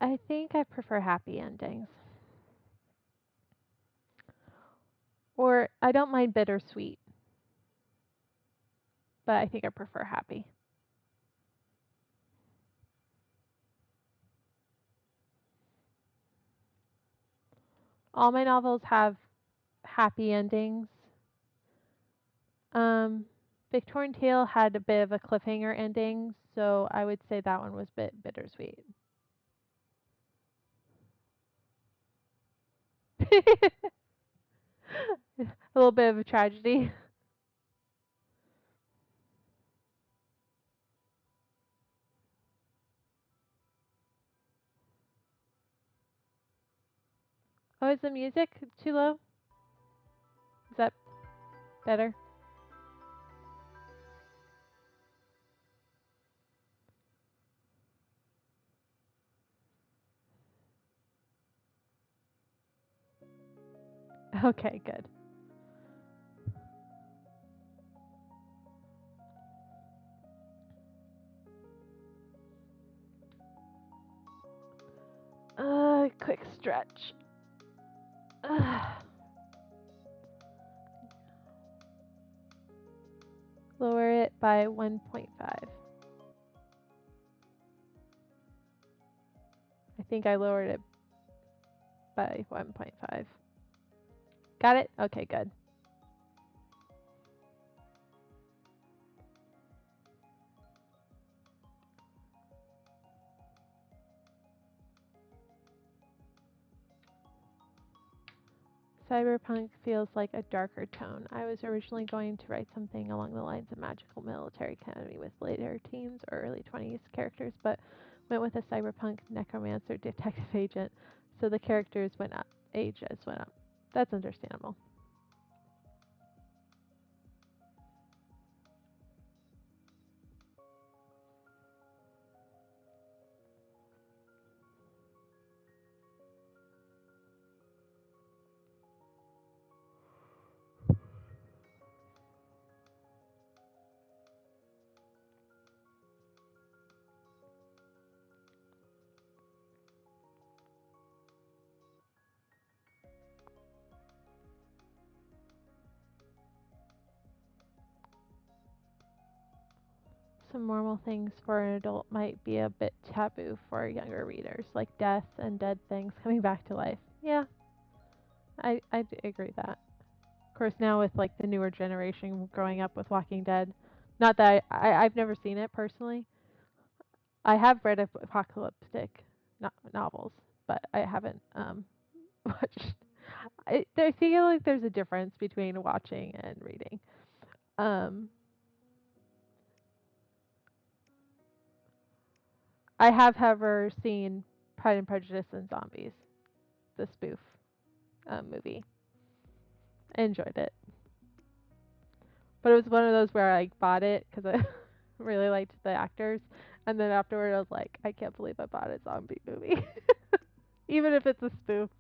I think I prefer happy endings. Or I don't mind bittersweet, but I think I prefer happy. All my novels have happy endings. Um, Victorian Tale had a bit of a cliffhanger ending, so I would say that one was a bit bittersweet. A little bit of a tragedy. Oh, is the music too low? Is that better? Okay, good. Quick stretch. Lower it by 1.5. I think I lowered it by 1.5. Got it? Okay, good. Cyberpunk feels like a darker tone. I was originally going to write something along the lines of Magical Military Academy with later teens or early 20s characters, but went with a cyberpunk necromancer detective agent, so the characters went up, ages went up. That's understandable. Some normal things for an adult might be a bit taboo for younger readers, like death and dead things coming back to life. Yeah, I agree with that. Of course, now with like the newer generation growing up with Walking Dead, not that I've never seen it personally. I have read apocalyptic novels, but I haven't watched. I feel like there's a difference between watching and reading. Um, I have, however, seen Pride and Prejudice and Zombies, the spoof movie. I enjoyed it, but it was one of those where I bought it because I really liked the actors, and then afterward I was like, I can't believe I bought a zombie movie, even if it's a spoof.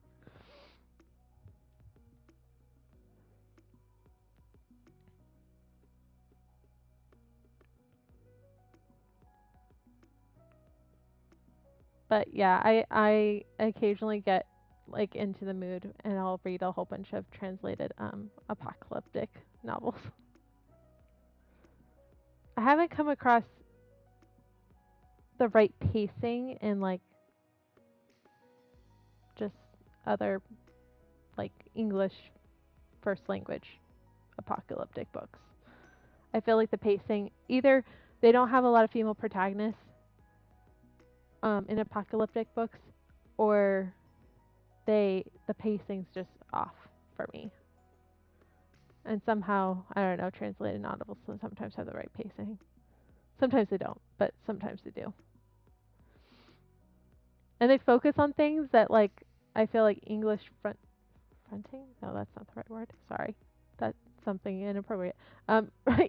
But yeah, I occasionally get like into the mood and I'll read a whole bunch of translated apocalyptic novels. I haven't come across the right pacing in like just other like English first language apocalyptic books. I feel like the pacing either they don't have a lot of female protagonists in apocalyptic books, or the pacing's just off for me. And somehow I don't know, translated novels sometimes have the right pacing. Sometimes they don't, but sometimes they do. And they focus on things that like I feel like English fronting? No, that's not the right word. Sorry. That's something inappropriate.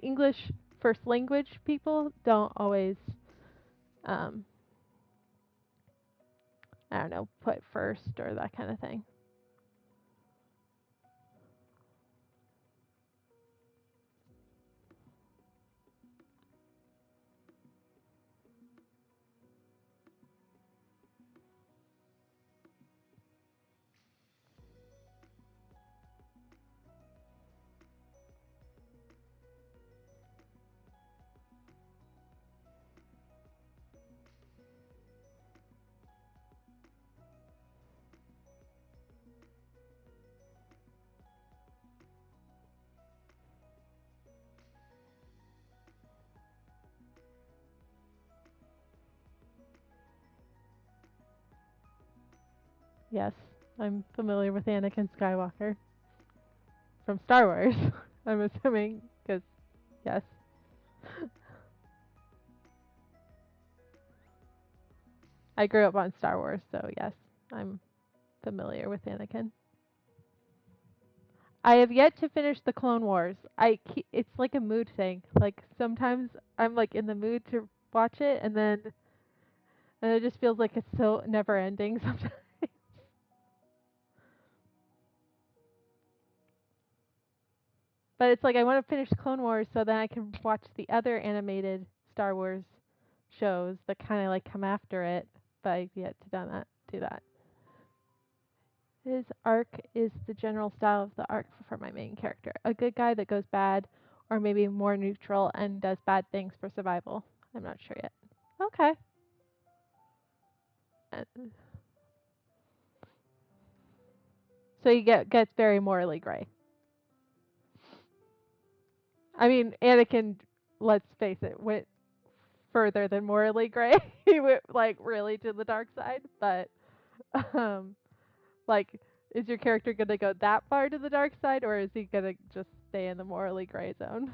English first language people don't always um I don't know, put first or that kind of thing. Yes, I'm familiar with Anakin Skywalker from Star Wars. I'm assuming, because yes. I grew up on Star Wars, so yes, I'm familiar with Anakin. I have yet to finish the Clone Wars. It's like a mood thing. Like sometimes I'm like in the mood to watch it, and it just feels like it's so never ending sometimes. But it's like I want to finish Clone Wars so then I can watch the other animated Star Wars shows that kind of like come after it. But I've yet to do that. His arc is the general style of the arc for my main character. A good guy that goes bad, or maybe more neutral and does bad things for survival. I'm not sure yet. Okay. Uh, So he gets very morally gray. I mean, Anakin, let's face it, went further than morally gray. He went like really to the dark side, but um like is your character going to go that far to the dark side or is he going to just stay in the morally gray zone?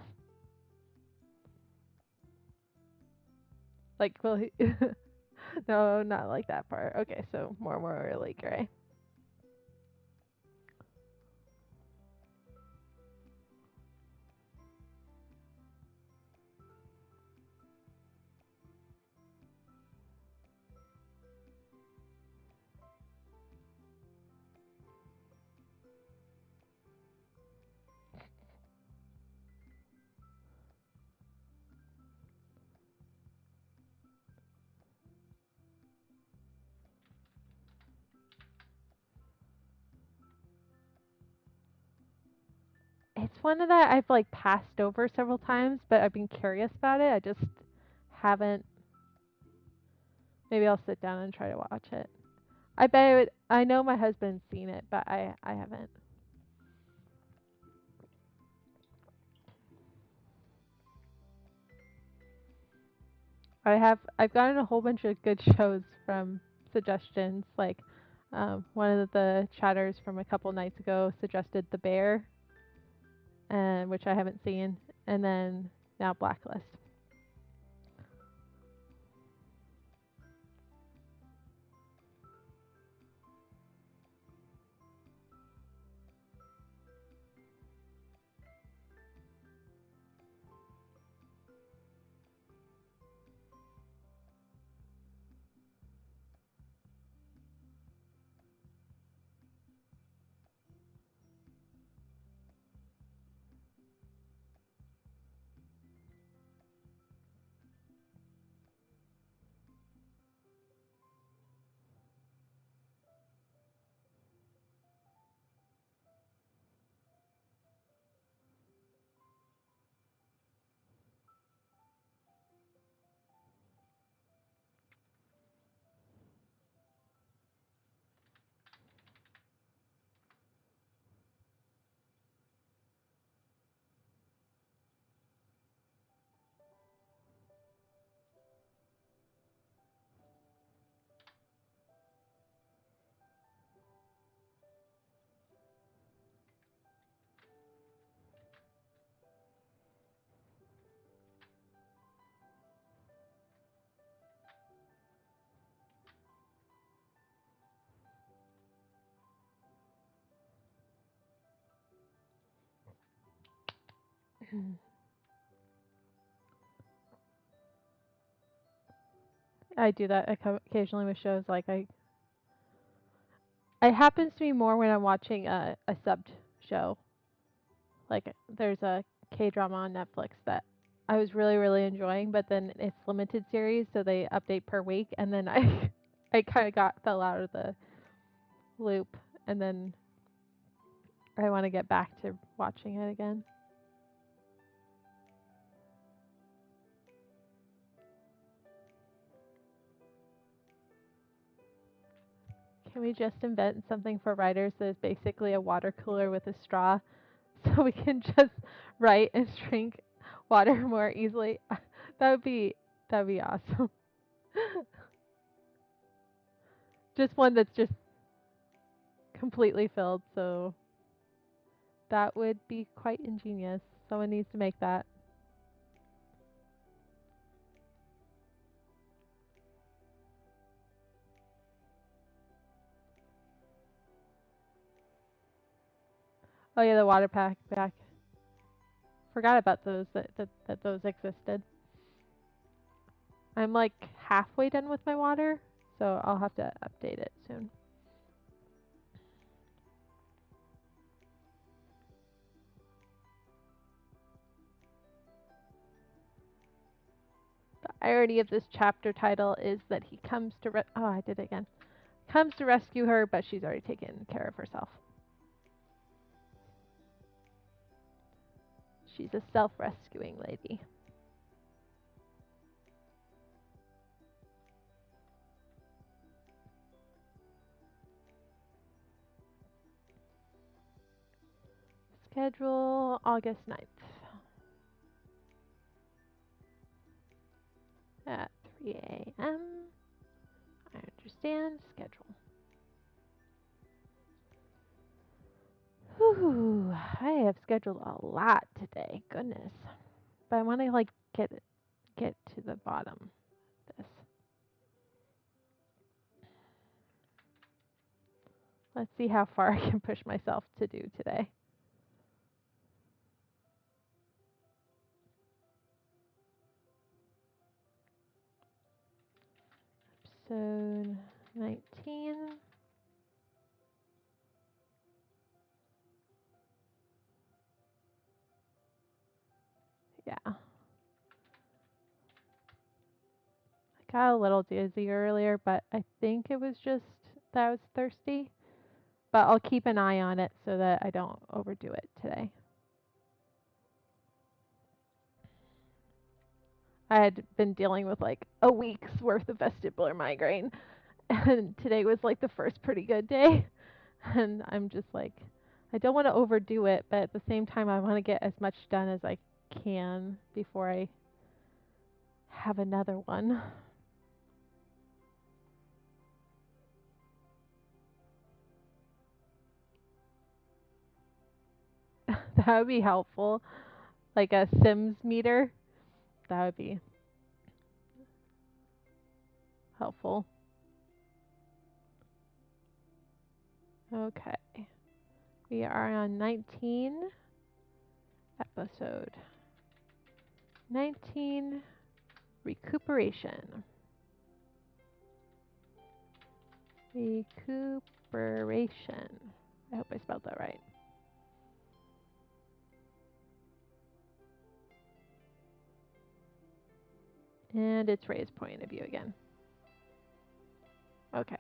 Like will he No, not like that part. Okay, so more morally gray. It's one that I've like passed over several times, but I've been curious about it. I just haven't. Maybe I'll sit down and try to watch it. I bet it would, I know my husband's seen it, but I haven't. I've gotten a whole bunch of good shows from suggestions. Like one of the chatters from a couple nights ago suggested The Bear, and which I haven't seen, and then now Blacklist. I do that occasionally with shows. Like it happens to me more when I'm watching a subbed show. Like there's a K drama on Netflix that I was really enjoying, but then it's limited series, so they update per week, and then I kind of got fell out of the loop, and then I want to get back to watching it again. Can we just invent something for writers that is basically a water cooler with a straw so we can just write and drink water more easily? That would be awesome. Just one that's just completely filled, so that would be quite ingenious. Someone needs to make that. Oh yeah, the water pack back. Forgot about those that those existed. I'm like halfway done with my water, so I'll have to update it soon. The irony of this chapter title is that he comes to oh, I did it again. Comes to rescue her, but she's already taken care of herself. She's a self-rescuing lady. Schedule August 9th at 3 a.m. I understand. Schedule. Whew, I have scheduled a lot today. Goodness. But I want to like get to the bottom of this. Let's see how far I can push myself to do today. Episode 19. Yeah. I got a little dizzy earlier, but I think it was just that I was thirsty. But I'll keep an eye on it so that I don't overdo it today. I had been dealing with like a week's worth of vestibular migraine, and today was like the first pretty good day. And I'm just like, I don't want to overdo it, but at the same time, I want to get as much done as I can before I have another one. That would be helpful. Like a Sims meter, that would be helpful. Okay. We are on 19, episode 19, recuperation. Recuperation. I hope I spelled that right. And it's Ray's point of view again. Okay.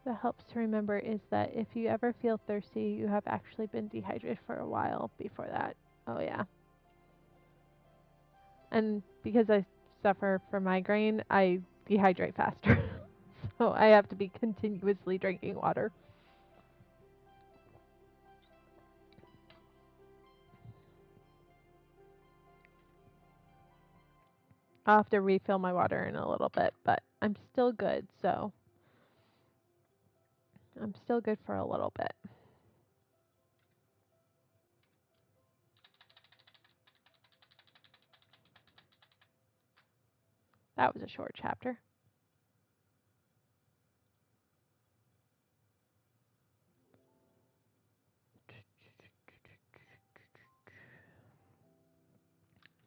That helps to remember is that if you ever feel thirsty, you have actually been dehydrated for a while before that. Oh, yeah. And because I suffer from migraine, I dehydrate faster. So I have to be continuously drinking water. I'll have to refill my water in a little bit, but I'm still good, so I'm still good for a little bit. That was a short chapter.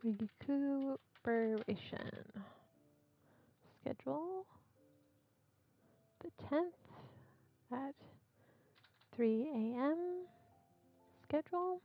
Recuperation. Schedule the 10th at 3 a.m. Schedule.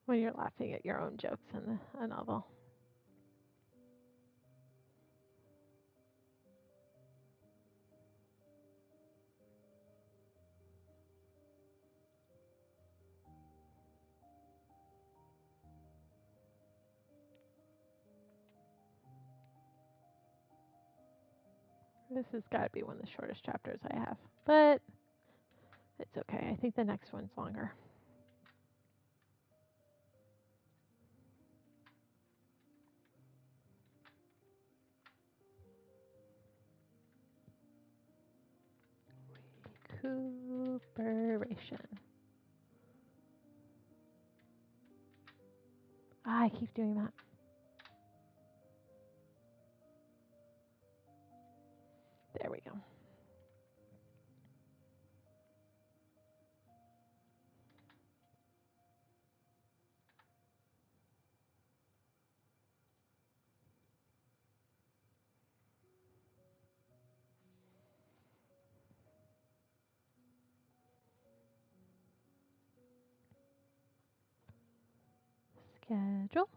when you're laughing at your own jokes in a novel. This has got to be one of the shortest chapters I have, but it's okay. I think the next one's longer. Recuperation. I keep doing that. There we go. Schedule.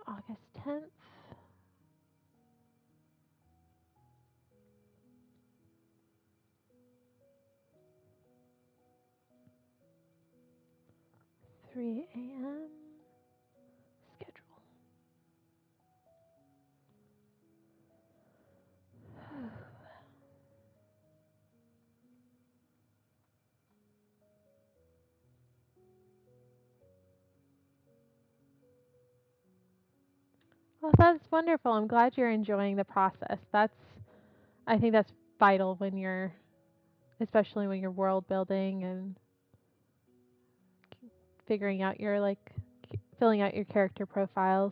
August 10th. Three a.m. Schedule. Well, that's wonderful. I'm glad you're enjoying the process. I think that's vital when you're, especially when you're world building and figuring out your filling out your character profiles.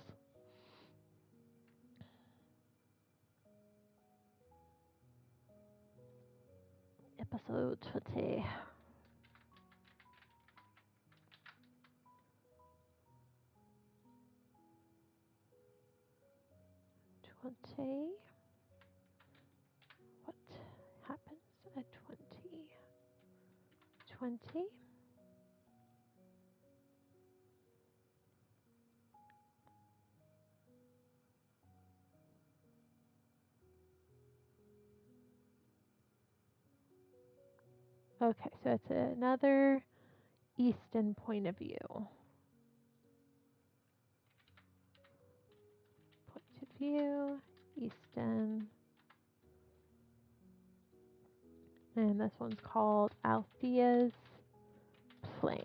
Episode 20. 20. What happens at 20? 20. Okay, so it's another Easton point of view. Point of view, Easton. And this one's called Althea's Plan.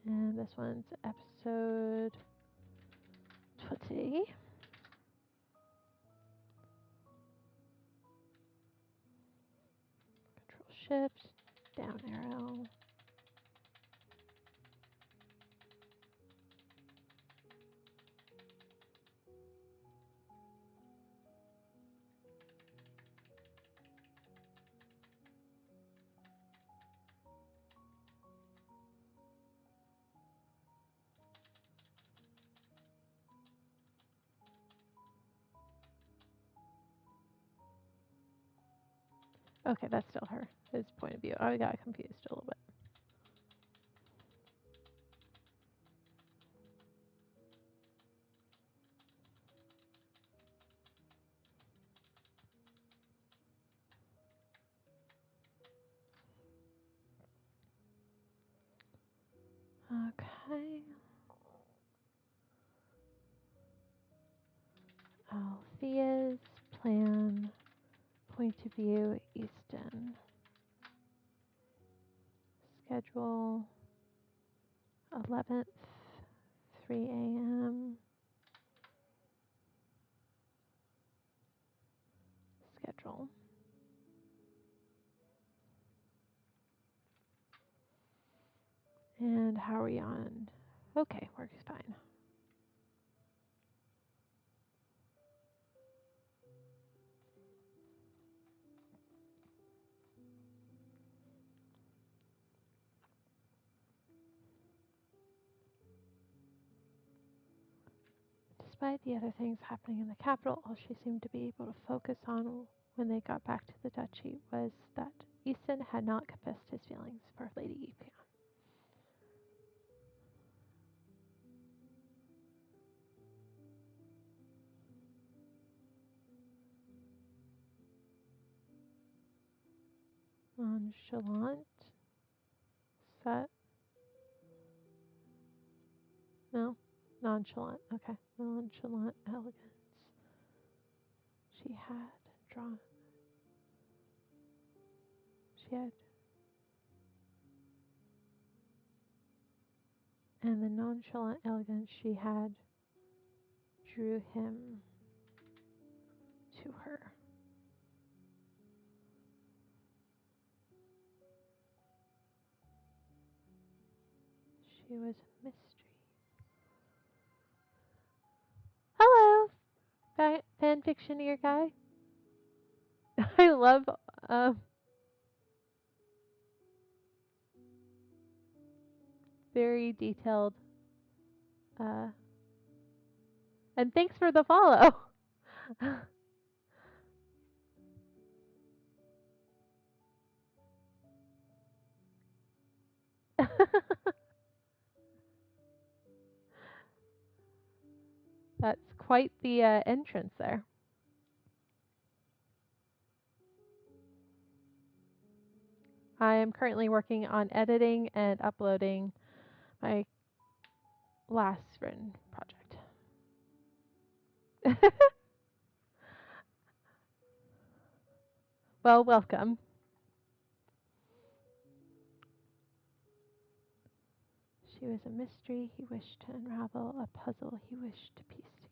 And this one's episode 20. Control Shift, down arrow. Okay, that's still her. His point of view. I got confused a little bit. Okay. Althea's Plan. Point of view, Easton. Schedule 11th, 3 a.m. Schedule. And how are we on? Okay, works fine. Despite the other things happening in the capital, all she seemed to be able to focus on when they got back to the duchy was that Easton had not confessed his feelings for Lady Epion. Nonchalant? Set? No? Nonchalant. Okay. Nonchalant elegance. She had drawn. She had. And the nonchalant elegance she had drew him to her. She was a mystery. Hello, fanfictioneer guy. I love very detailed. And thanks for the follow. That's quite the entrance there. I am currently working on editing and uploading my last written project. Well, welcome. She was a mystery he wished to unravel, a puzzle he wished to piece together.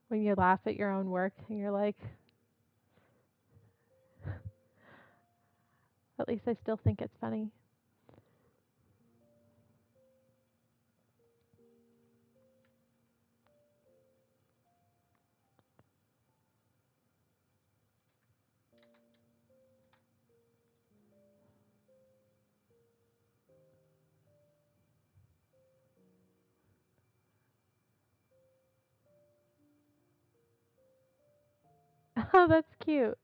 When you laugh at your own work and you're like, at least I still think it's funny. Oh, that's cute.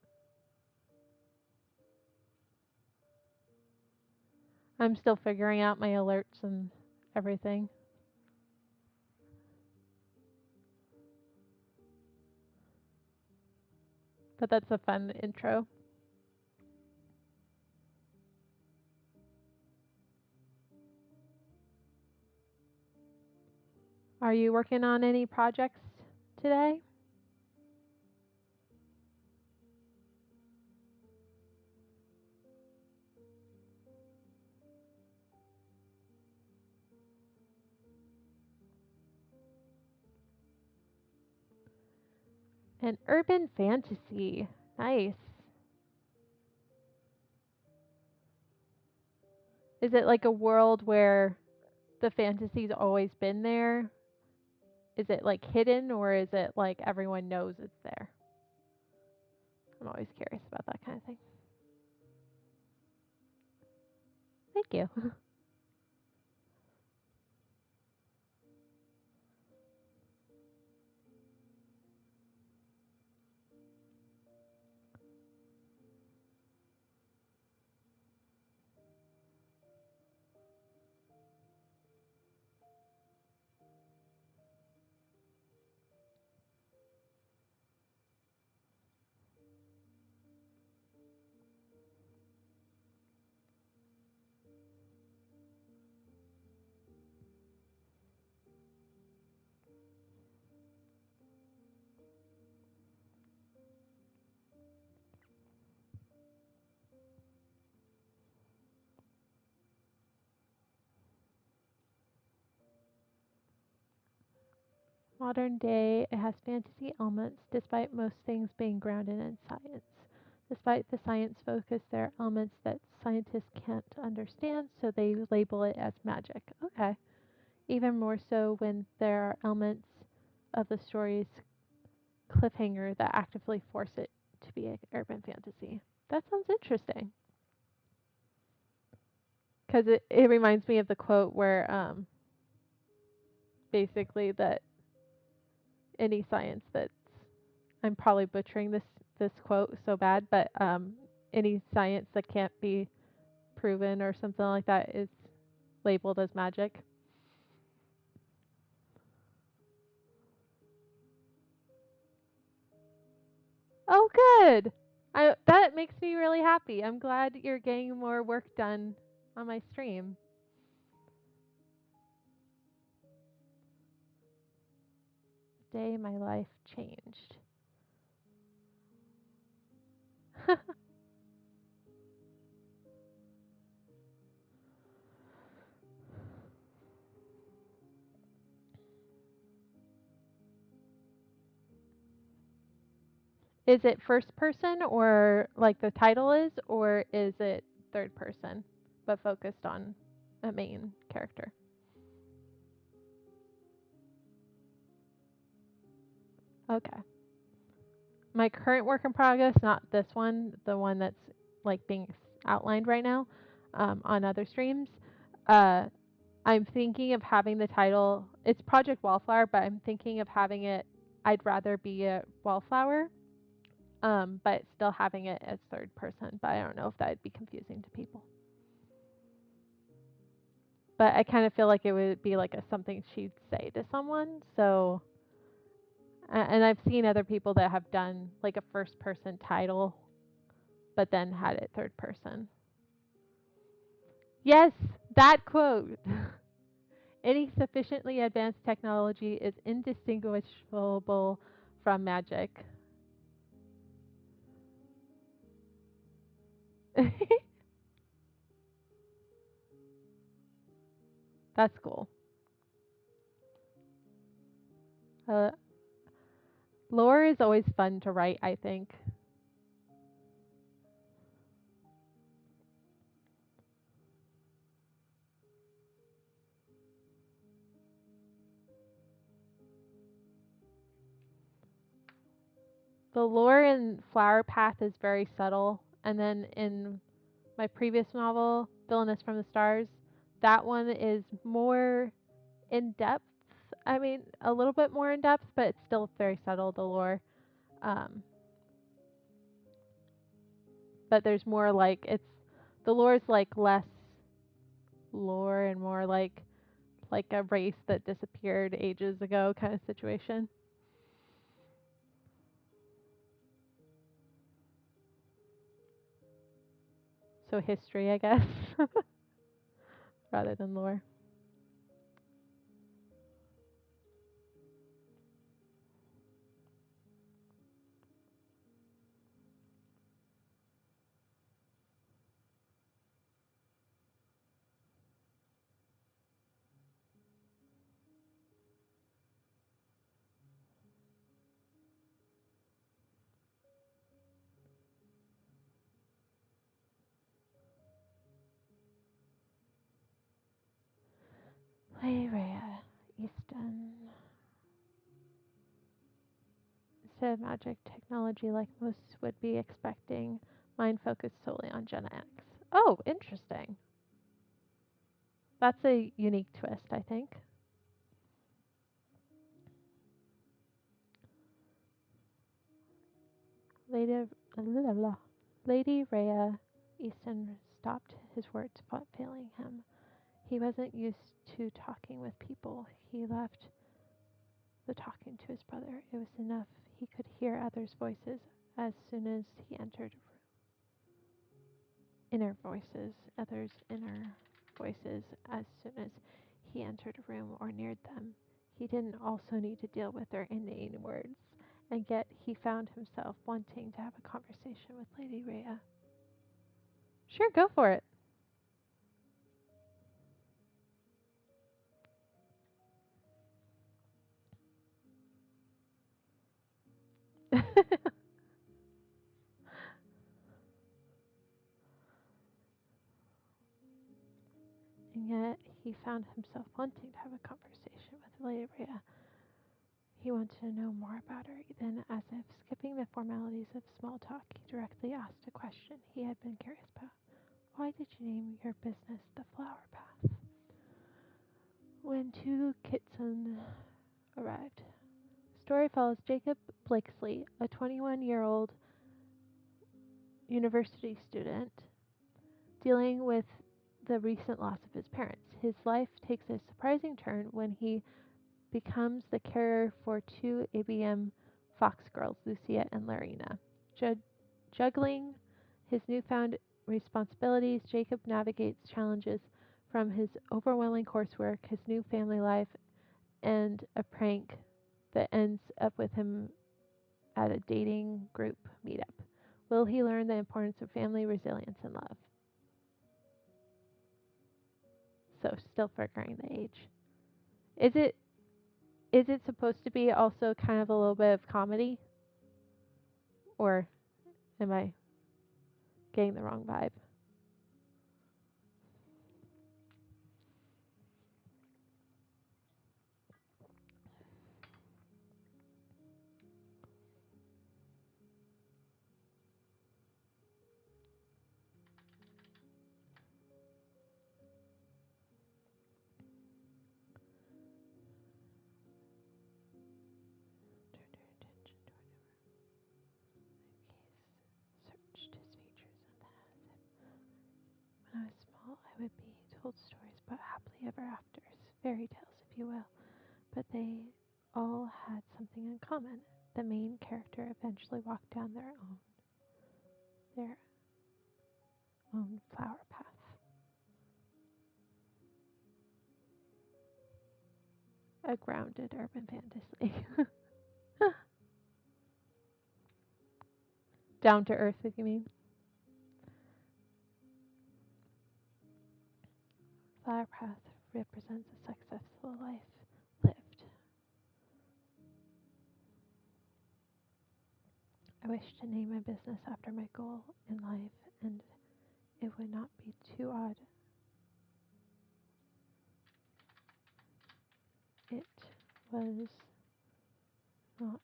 I'm still figuring out my alerts and everything. But that's a fun intro. Are you working on any projects today? An urban fantasy. Nice. Is it like a world where the fantasy's always been there? Is it like hidden or is it like everyone knows it's there? I'm always curious about that kind of thing. Thank you. Modern day, it has fantasy elements despite most things being grounded in science. Despite the science focus, there are elements that scientists can't understand, so they label it as magic. Okay. Even more so when there are elements of the story's cliffhanger that actively force it to be an urban fantasy. That sounds interesting. Because it reminds me of the quote where basically that any science that's, I'm probably butchering this quote so bad, but any science that can't be proven or something like that is labeled as magic. Oh, good. That makes me really happy. I'm glad you're getting more work done on my stream. The day my life changed. Is it first person or like the title is, or is it third person but focused on a main character? Okay. My current work in progress, not this one, the one that's like being outlined right now on other streams. Uh, I'm thinking of having the title. It's Project Wallflower, but I'm thinking of having it. I'd rather be a wallflower, but still having it as third person. But I don't know if that'd be confusing to people. But I kind of feel like it would be like something she'd say to someone. So, and I've seen other people that have done like a first person title, but then had it third person. Yes, that quote. Any sufficiently advanced technology is indistinguishable from magic. That's cool. Uh, Lore is always fun to write, I think. The lore in Flower Path is very subtle, and then in my previous novel, Villainess from the Stars, that one is more in depth. I mean, a little bit more in depth, but it's still very subtle, the lore. Um, but there's more like, the lore is like less lore and more like a race that disappeared ages ago kind of situation. So history, I guess, rather than lore. Lyria, Easton. Instead of magic technology like most would be expecting, mine focused solely on Gen X. Oh, interesting. That's a unique twist, I think. Lady, Lady Rhea Easton stopped his words failing him. He wasn't used to talking with people. He left the talking to his brother. It was enough. He could hear others' voices as soon as he entered inner voices, others' inner voices as soon as he entered a room or neared them. He didn't also need to deal with their inane words, and yet he found himself wanting to have a conversation with Lady Rhea. Sure, go for it. And yet he found himself wanting to have a conversation with Lady Rhea. He wanted to know more about her. Then, as if skipping the formalities of small talk, he directly asked a question he had been curious about. Why did you name your business The Flower Path? When two kitsune arrived. The story follows Jacob Blakesley, a 21-year-old university student, dealing with the recent loss of his parents. His life takes a surprising turn when he becomes the carer for two ABM Fox girls, Lucia and Larina. Juggling his newfound responsibilities, Jacob navigates challenges from his overwhelming coursework, his new family life, and a prank that ends up with him at a dating group meetup. Will he learn the importance of family, resilience, and love? So, still figuring the age. Is it supposed to be also kind of a little bit of comedy, or am I getting the wrong vibe? Searched his features and then when I was small, I would be told stories about happily ever afters, fairy tales, if you will, but they all had something in common. The main character eventually walked down their own flower path. A grounded urban fantasy. Down to earth, if you mean. Flower path represents a successful life lived. I wish to name my business after my goal in life, and it would not be too odd. It was not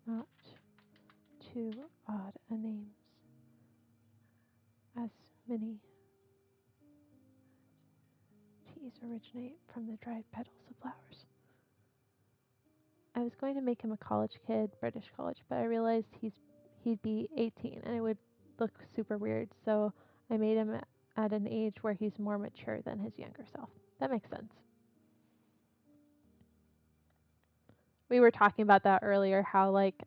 not too odd a names as many teas originate from the dried petals of flowers. I was going to make him a college kid, British college, but I realized he'd be 18 and it would look super weird, so I made him at an age where he's more mature than his younger self. That makes sense. We were talking about that earlier, how like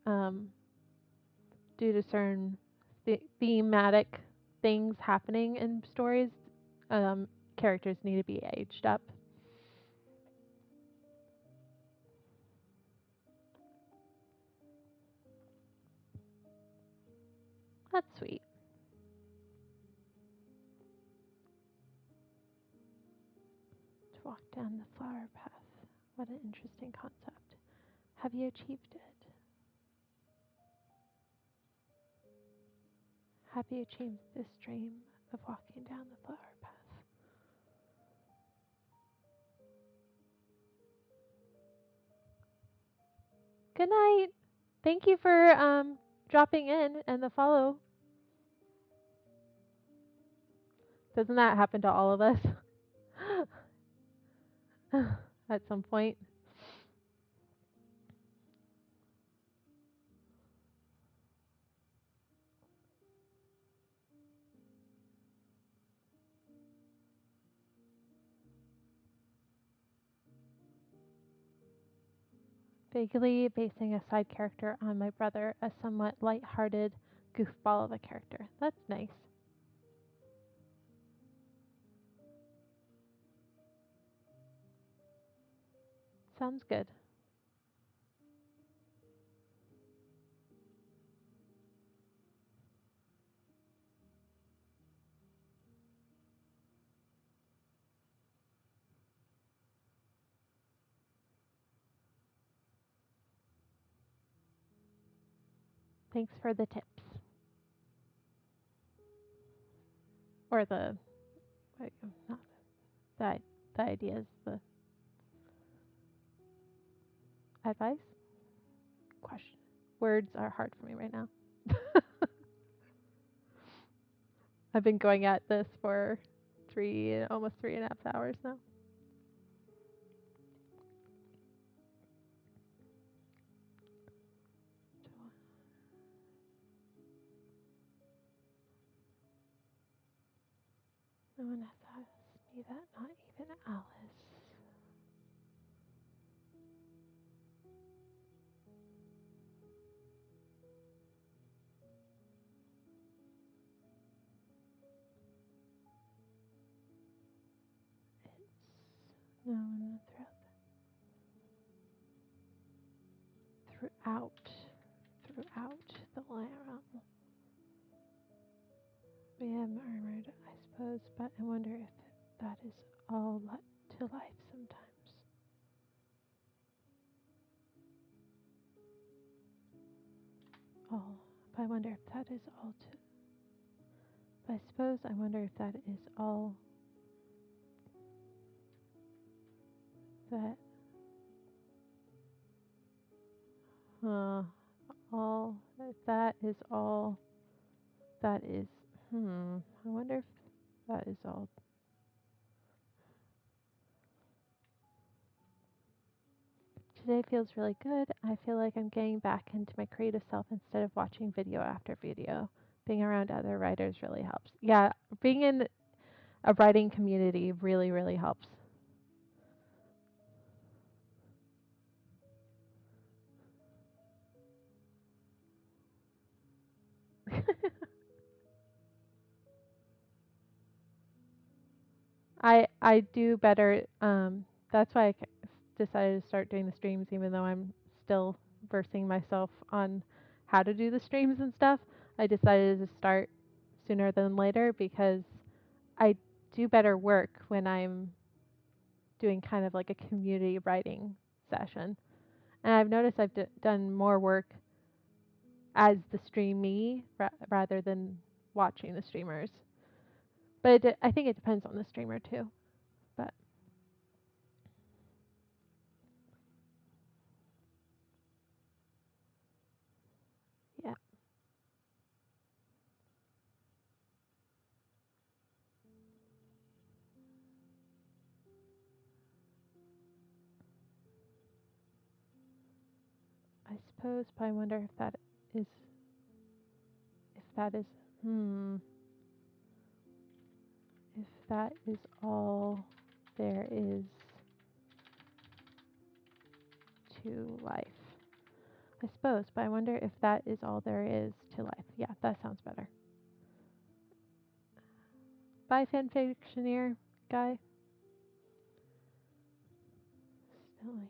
due to certain thematic things happening in stories, characters need to be aged up. That's sweet. To walk down the flower path. What an interesting concept. Have you achieved it? Have you achieved this dream of walking down the flower path? Good night. Thank you for dropping in and the follow. Doesn't that happen to all of us at some point? Vaguely basing a side character on my brother, a somewhat light-hearted goofball of a character. That's nice. Sounds good. Thanks for the tips. Or the, not the ideas, the advice? Question. Words are hard for me right now. I've been going at this for almost 3.5 hours now. No one has asked me that, not even Alice. It's known throughout the realm. We have murmured, I suppose, but I wonder if that is all to life sometimes. All. But I wonder if that is all to. But I suppose I wonder if that is all that. All. If that is all that is. I wonder if that is all. Today feels really good. I feel like I'm getting back into my creative self instead of watching video after video. Being around other writers really helps. Yeah, being in a writing community really, really helps. I do better. That's why decided to start doing the streams, even though I'm still versing myself on how to do the streams and stuff. I decided to start sooner than later because I do better work when I'm doing kind of like a community writing session. And I've noticed I've done more work as the streamee rather than watching the streamers. But I think it depends on the streamer too. But yeah, I suppose. But I wonder is if that is hmm if that is all there is to life. I suppose, but I wonder if that is all there is to life. Yeah, that sounds better. Bye, fanfictioneer guy. Still here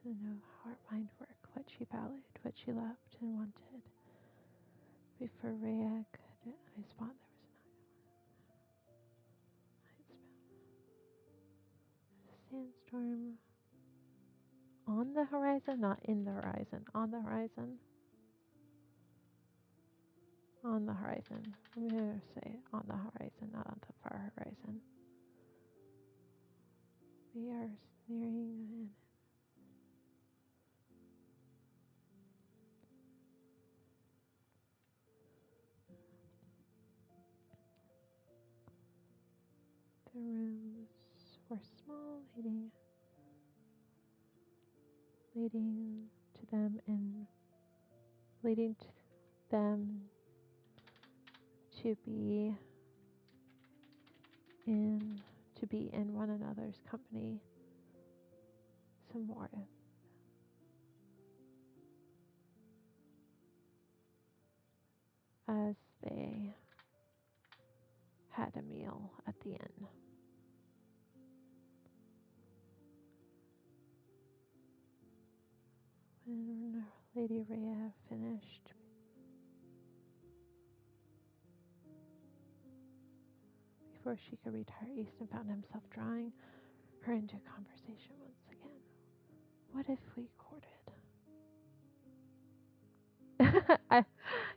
to know how her mind worked, what she valued, what she loved and wanted. Before Rhea could I spot there was a sandstorm on the horizon, not in the horizon. On the horizon. On the horizon. I'm going to say on the horizon, not on the far horizon. We are nearing the rooms were small, leading to them and leading to them to be in one another's company some more as they had a meal at the inn. When Lady Rhea finished, before she could retire, Easton found himself drawing her into conversation once again. What if we courted?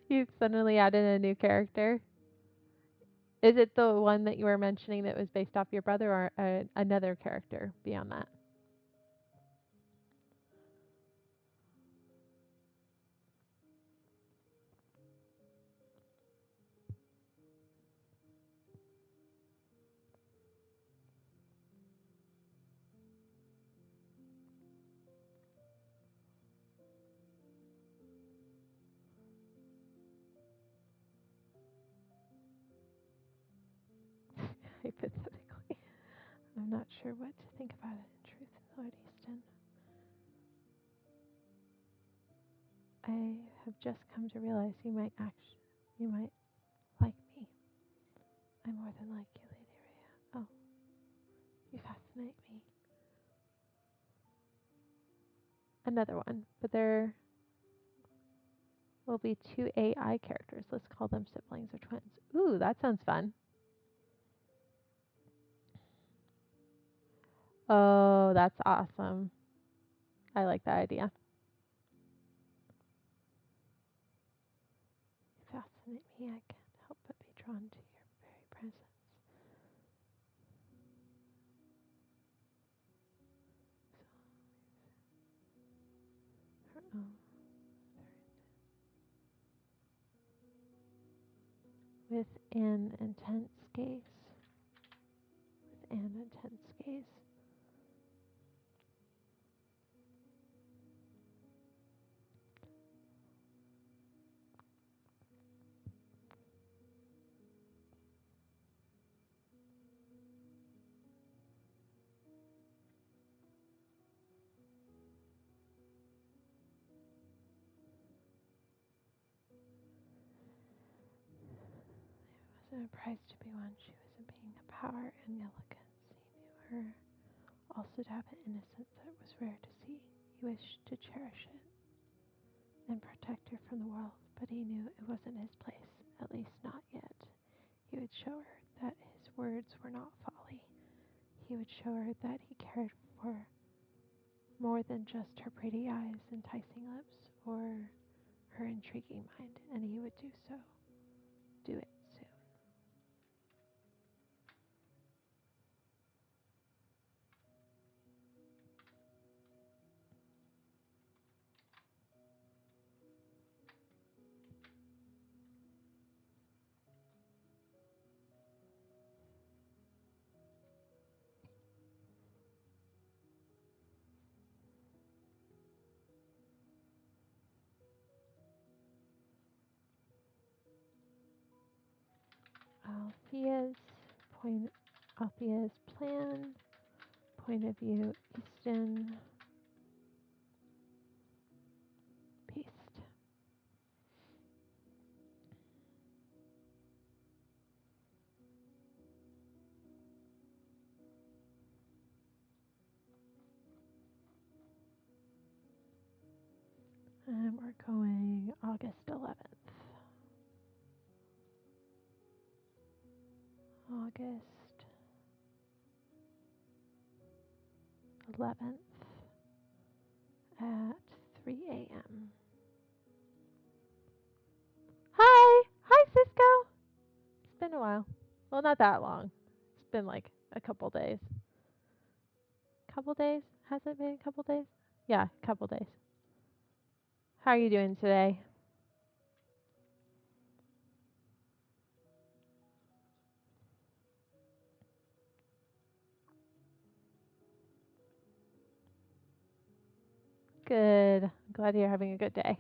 You suddenly added a new character. Is it the one that you were mentioning that was based off your brother, or another character beyond that? not sure what to think about it in truth, Lord Easton. I have just come to realize you might like me. I more than like you, Lady Rhea. Oh, you fascinate me. Another one, but there will be 2 AI characters. Let's call them siblings or twins. Ooh, that sounds fun. Oh, that's awesome. I like that idea. You fascinate me. I can't help but be drawn to your very presence. So, her own. With an intense gaze. With an intense gaze. Wasn't a prize to be won. She was a being of power and elegance. He knew her. Also to have an innocence that was rare to see. He wished to cherish it and protect her from the world, but he knew it wasn't his place, at least not yet. He would show her that his words were not folly. He would show her that he cared for more than just her pretty eyes, enticing lips, or her intriguing mind, and he would do so. Do it soon. Althea's plan, point of view, Easton, paste. And we're going August 11th. August 11th at 3 a.m. Hi! Hi, Cisco! It's been a while. Well, not that long. It's been like a couple days. Couple days? Has it been a couple days? Yeah, a couple days. How are you doing today? Good. I'm glad you're having a good day.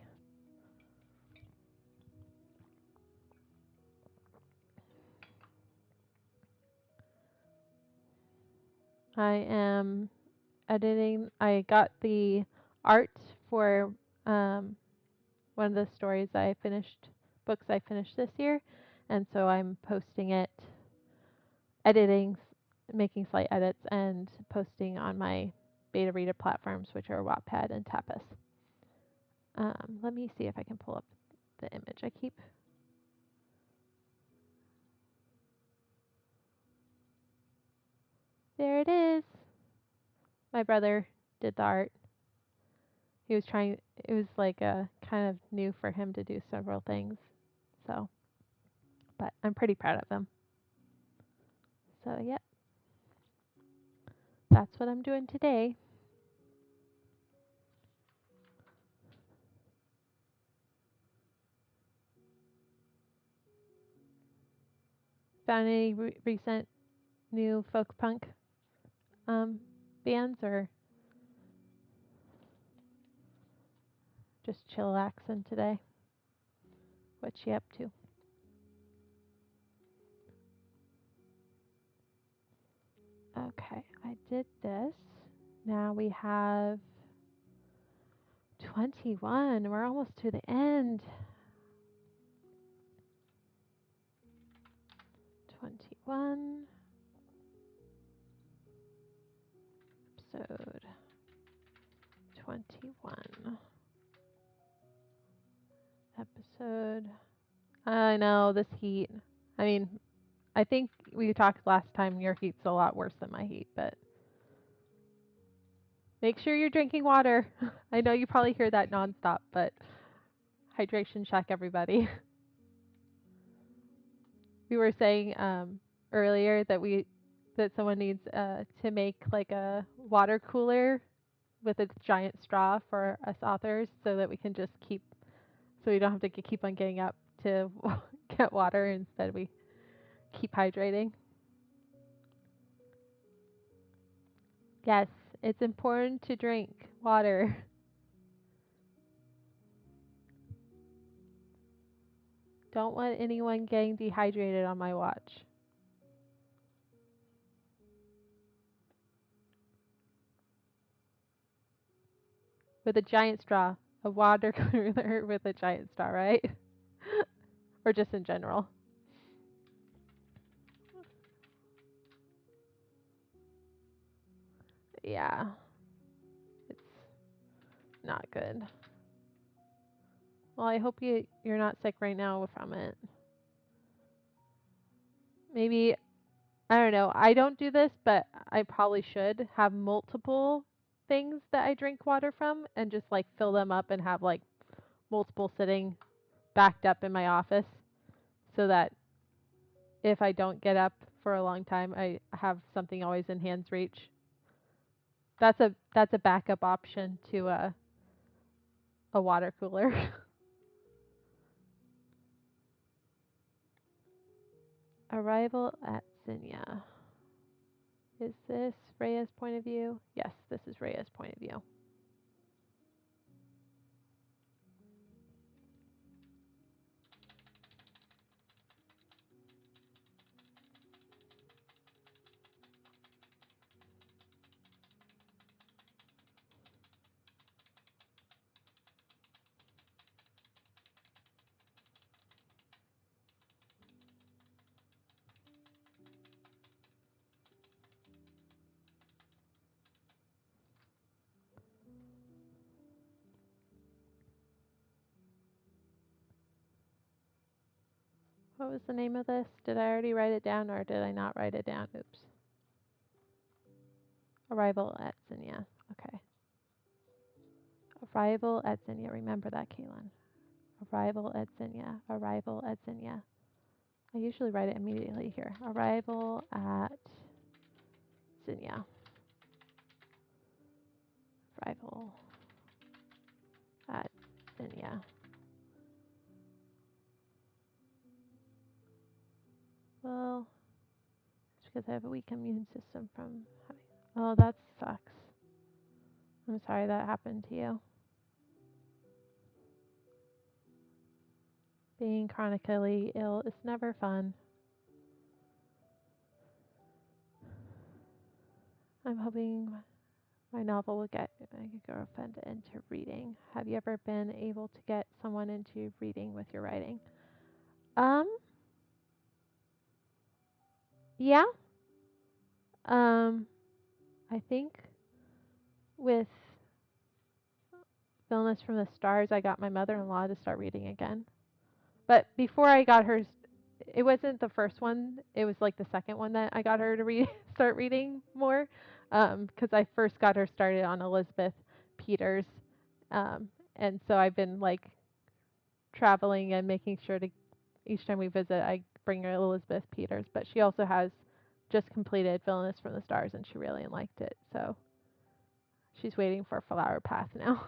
I am editing. I got the art for one of the books I finished this year, and so I'm posting it, editing, making slight edits, and posting on my beta reader platforms, which are Wattpad and Tapas. Let me see if I can pull up the image I keep. There it is. My brother did the art. He was trying. It was like a kind of new for him to do several things. So, but I'm pretty proud of him. So, yep. That's what I'm doing today. Found any recent new folk punk bands, or just chillaxing today? What's she up to? Okay, I I did this. Now we have 21. We're almost to the end. 21. Episode 21. Episode. I know, this heat. I mean, I think we talked last time your heat's a lot worse than my heat, but make sure you're drinking water. I know you probably hear that nonstop, but hydration check, everybody. We were saying earlier that someone needs to make like a water cooler with a giant straw for us authors, so that we can just so we don't have to keep on getting up to get water. Instead, we keep hydrating. Yes, it's important to drink water. Don't want anyone getting dehydrated on my watch. With a giant straw. A water cooler with a giant straw, right? Or just in general. Yeah, it's not good. Well, I hope you're not sick right now from it. Maybe, I don't know. I don't do this, but I probably should have multiple things that I drink water from and just like fill them up and have like multiple sitting backed up in my office, so that if I don't get up for a long time, I have something always in hand's reach. That's a backup option to a water cooler. Arrival at Zinnia. Is this Rhea's point of view? Yes, this is Rhea's point of view. What was the name of this? Did I already write it down, or did I not write it down? Oops. Arrival at Zinnia. Okay. Arrival at Zinnia. Remember that, Kaylin. Arrival at Zinnia. Arrival at Zinnia. I usually write it immediately here. Arrival at Zinnia. Arrival at Zinnia. Well, it's because I have a weak immune system from having. Oh, that sucks. I'm sorry that happened to you. Being chronically ill is never fun. I'm hoping my novel will get my girlfriend into reading. Have you ever been able to get someone into reading with your writing? Um, yeah. I think with Illness from the Stars, I got my mother-in-law to start reading again. But before I got her, it wasn't the first one. It was like the second one that I got her to start reading more. Because I first got her started on Elizabeth Peters. And so I've been like traveling and making sure to, each time we visit, I bring her Elizabeth Peters. But she also has just completed Villainous from the Stars, and she really liked it. So she's waiting for Flower Path now.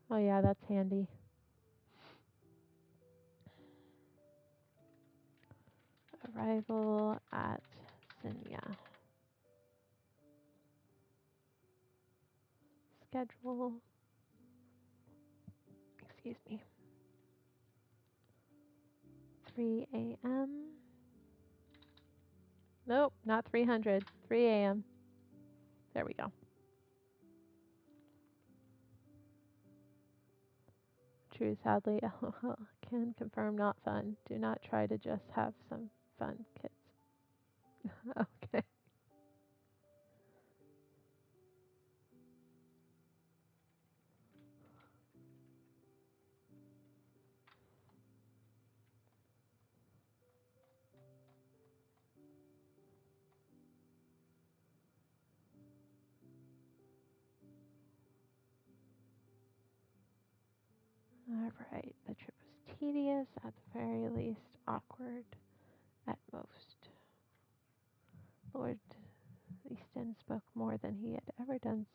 Oh yeah, that's handy. Arrival at Zinnia. schedule. Excuse me. 3 a.m. Nope, not 300. 3 a.m. There we go. True, sadly, LOL. Can confirm not fun. Do not try to just have some fun, kids. Okay. Alright, the trip was tedious, at the very least, awkward at most. Lord Easton spoke more than he had ever done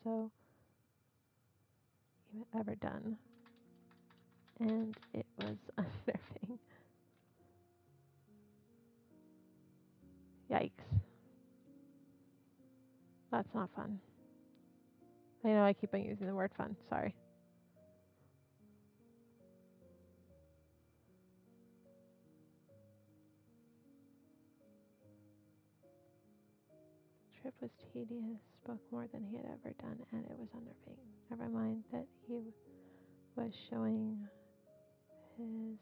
and it was unnerving. Yikes. That's not fun. I know I keep on using the word fun, sorry. Trip was tedious, spoke more than he had ever done, and it was unnerving. Never mind that he was showing his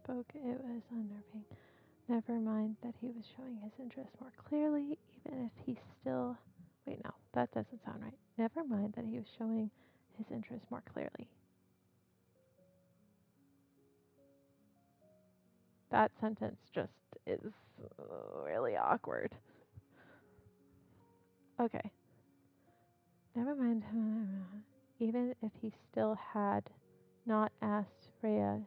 spoke. It was unnerving. Never mind that he was showing his interest more clearly, even if he still. Wait, no, that doesn't sound right. Never mind that he was showing his interest more clearly. That sentence just is really awkward. Okay. Never mind. Even if he still had not asked Rhea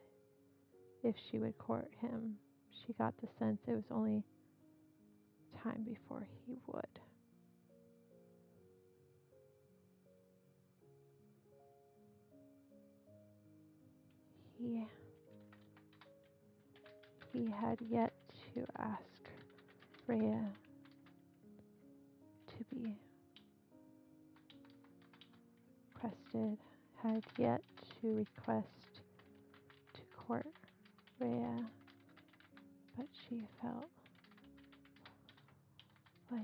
if she would court him, she got the sense it was only time before he would. He had yet to ask Rhea to be requested, had yet to request to court Rhea, but she felt like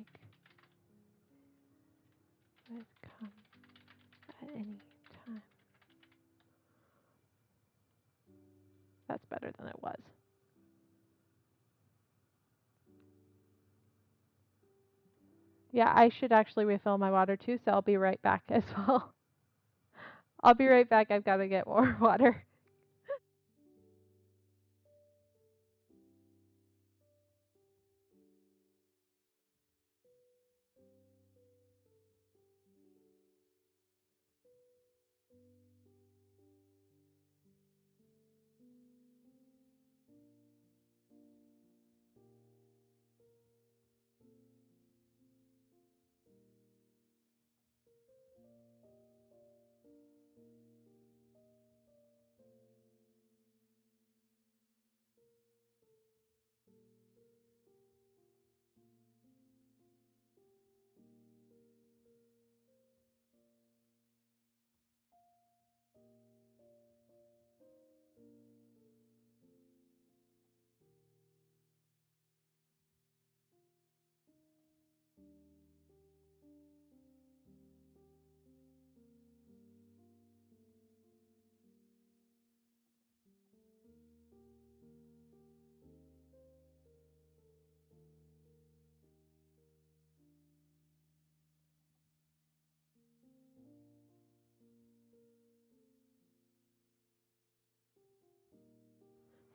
it would come at any time. That's better than it was. Yeah, I should actually refill my water too, so I'll be right back as well. I'll be right back. I've got to get more water.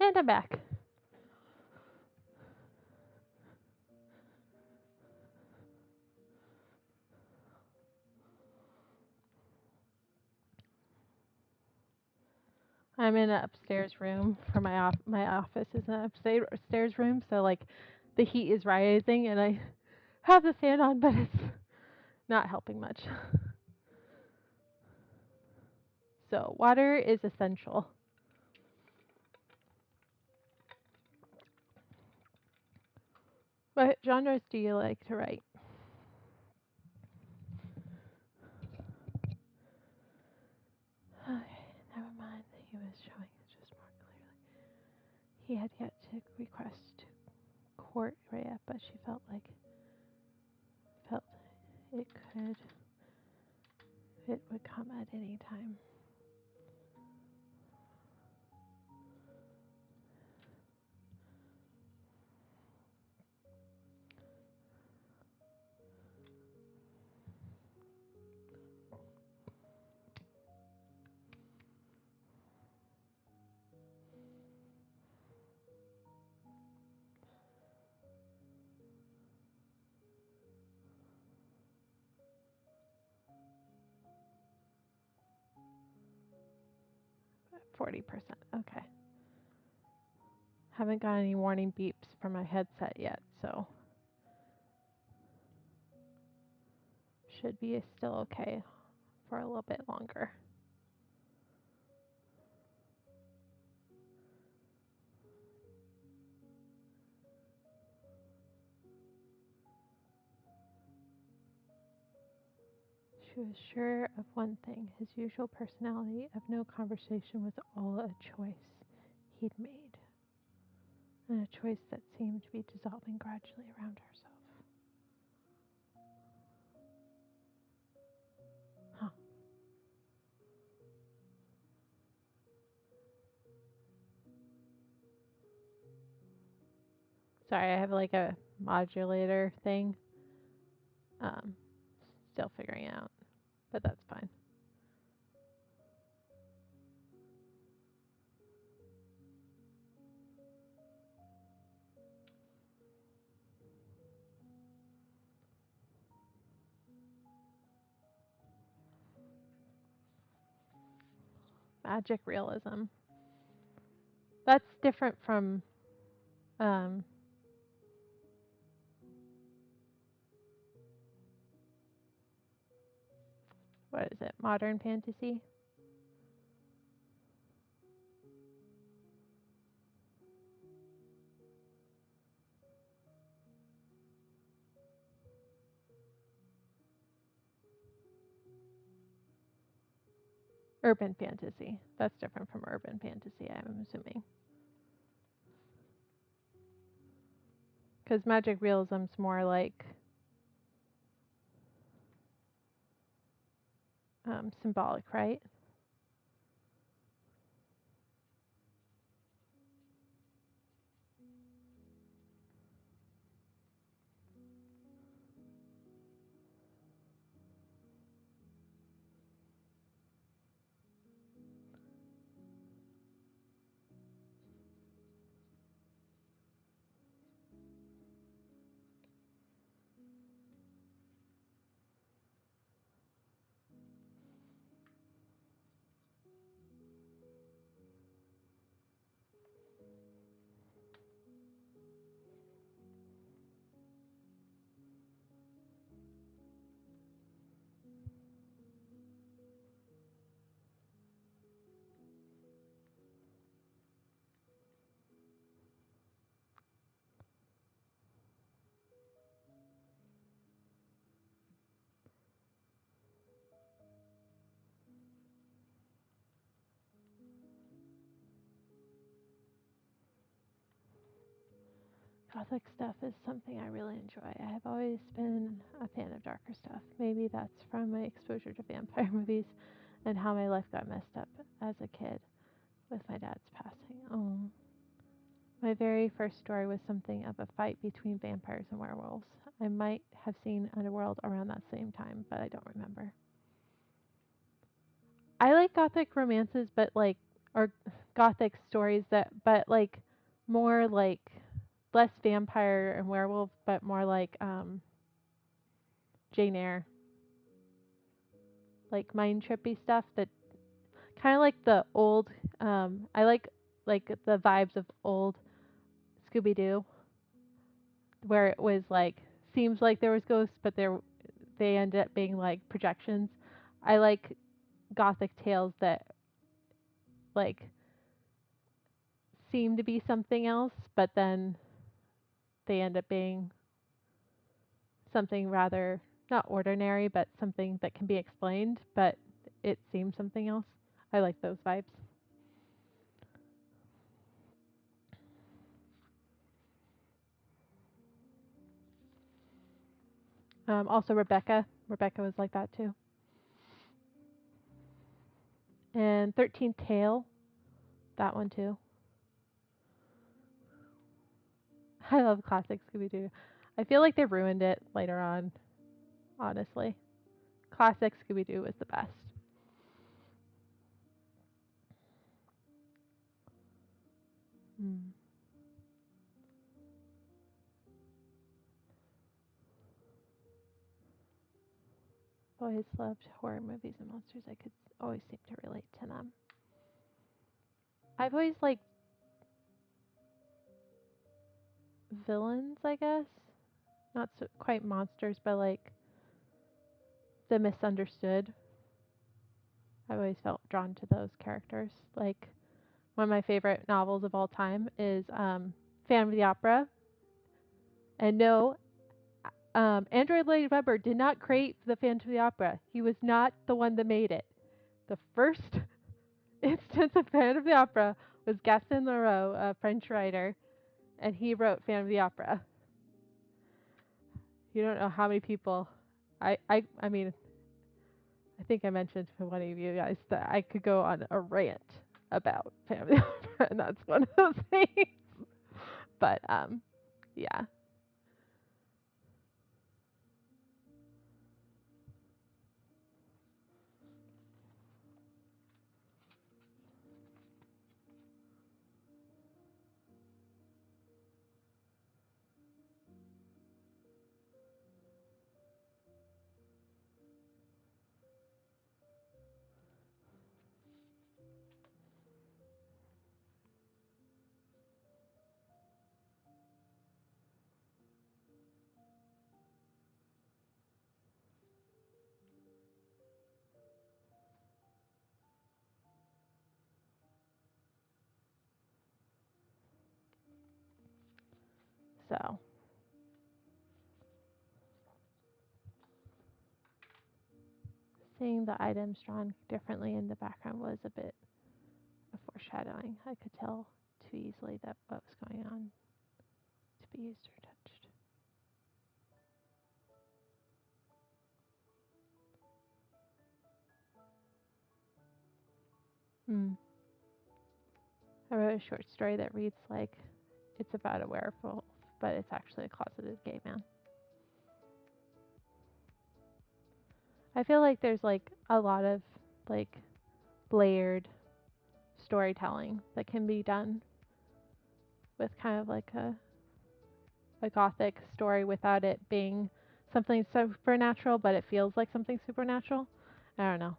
And I'm back. I'm in an upstairs room for my office is an upstairs room, so like the heat is rising and I have the fan on, but it's not helping much. So water is essential. What genres do you like to write? Okay, never mind. He was showing it just more clearly. He had yet to request to court Rhea, but she felt it could it would come at any time. 40%. Okay. Haven't got any warning beeps from my headset yet, so should be still okay for a little bit longer. She was sure of one thing: his usual personality of no conversation was all a choice he'd made, and a choice that seemed to be dissolving gradually around herself. Huh. Sorry, I have like a modulator thing. Um, Still figuring it out, but that's fine. Magic realism. That's different from um, what is it? Modern fantasy? Urban fantasy. That's different from urban fantasy, I'm assuming. Because magic realism's more like symbolic, right? Gothic stuff is something I really enjoy. I have always been a fan of darker stuff. Maybe that's from my exposure to vampire movies and how my life got messed up as a kid with my dad's passing. Oh. My very first story was something of a fight between vampires and werewolves. I might have seen Underworld around that same time, but I don't remember. I like gothic romances, but like or gothic stories that, but like more like less vampire and werewolf, but more like Jane Eyre, like mind trippy stuff that kind of like the old. I like the vibes of old Scooby Doo, where it was like seems like there was ghosts, but they ended up being like projections. I like gothic tales that like seem to be something else, but then they end up being something rather not ordinary, but something that can be explained, but it seems something else. I like those vibes. Also, Rebecca. Rebecca was like that too. And 13th Tale, that one too. I love classic Scooby Doo. I feel like they ruined it later on, honestly. Classic Scooby Doo was the best. Mm. Always loved horror movies and monsters. I could always seem to relate to them. I've always liked villains, I guess. Not so, quite monsters, but like the misunderstood. I've always felt drawn to those characters. Like one of my favorite novels of all time is Phantom of the Opera. And no, Andrew Lloyd Webber did not create the Phantom of the Opera. He was not the one that made it. The first instance of Phantom of the Opera was Gaston Leroux, a French writer, and he wrote Phantom of the Opera. You don't know how many people. I mean, I think I mentioned to one of you guys that I could go on a rant about Phantom of the Opera, and that's one of those things. But yeah. So seeing the items drawn differently in the background was a bit of foreshadowing. I could tell too easily that what was going on to be used or touched. Hmm. I wrote a short story that reads like it's about a werewolf, but it's actually a closeted gay man. I feel like there's like a lot of like layered storytelling that can be done with kind of like a gothic story without it being something supernatural, but it feels like something supernatural. I don't know.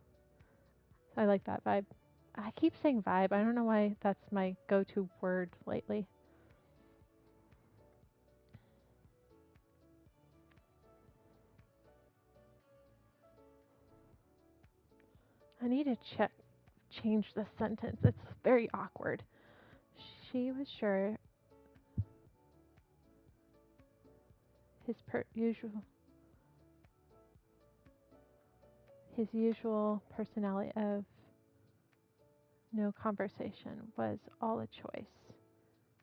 I like that vibe. I keep saying vibe. I don't know why that's my go-to word lately. I need to change the sentence. It's very awkward. She was sure his usual personality of no conversation was all a choice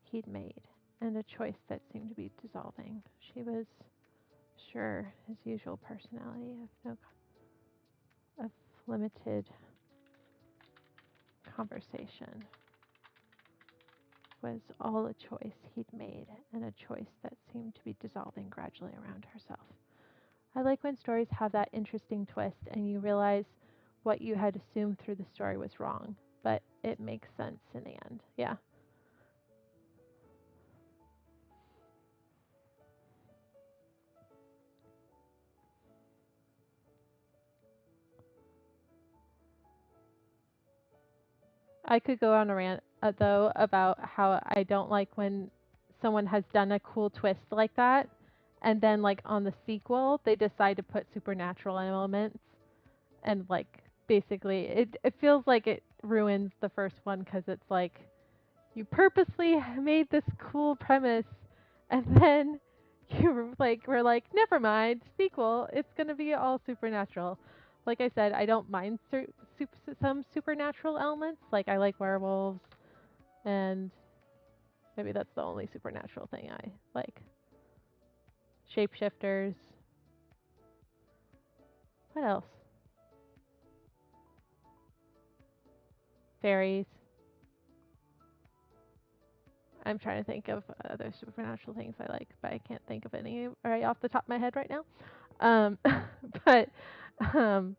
he'd made, and a choice that seemed to be dissolving. She was sure his usual personality of limited conversation was all a choice he'd made, and a choice that seemed to be dissolving gradually around herself. I like when stories have that interesting twist and you realize what you had assumed through the story was wrong. but it makes sense in the end. Yeah. I could go on a rant though about how I don't like when someone has done a cool twist like that, and then like on the sequel they decide to put supernatural elements, and like basically it feels like it ruins the first one because it's like you purposely made this cool premise, and then we're like, never mind, sequel, it's gonna be all supernatural. Like I said, I don't mind some supernatural elements. Like I like werewolves, and maybe that's the only supernatural thing I like. Shapeshifters. What else? Fairies. I'm trying to think of other supernatural things I like, but I can't think of any right off the top of my head right now. Um, but um,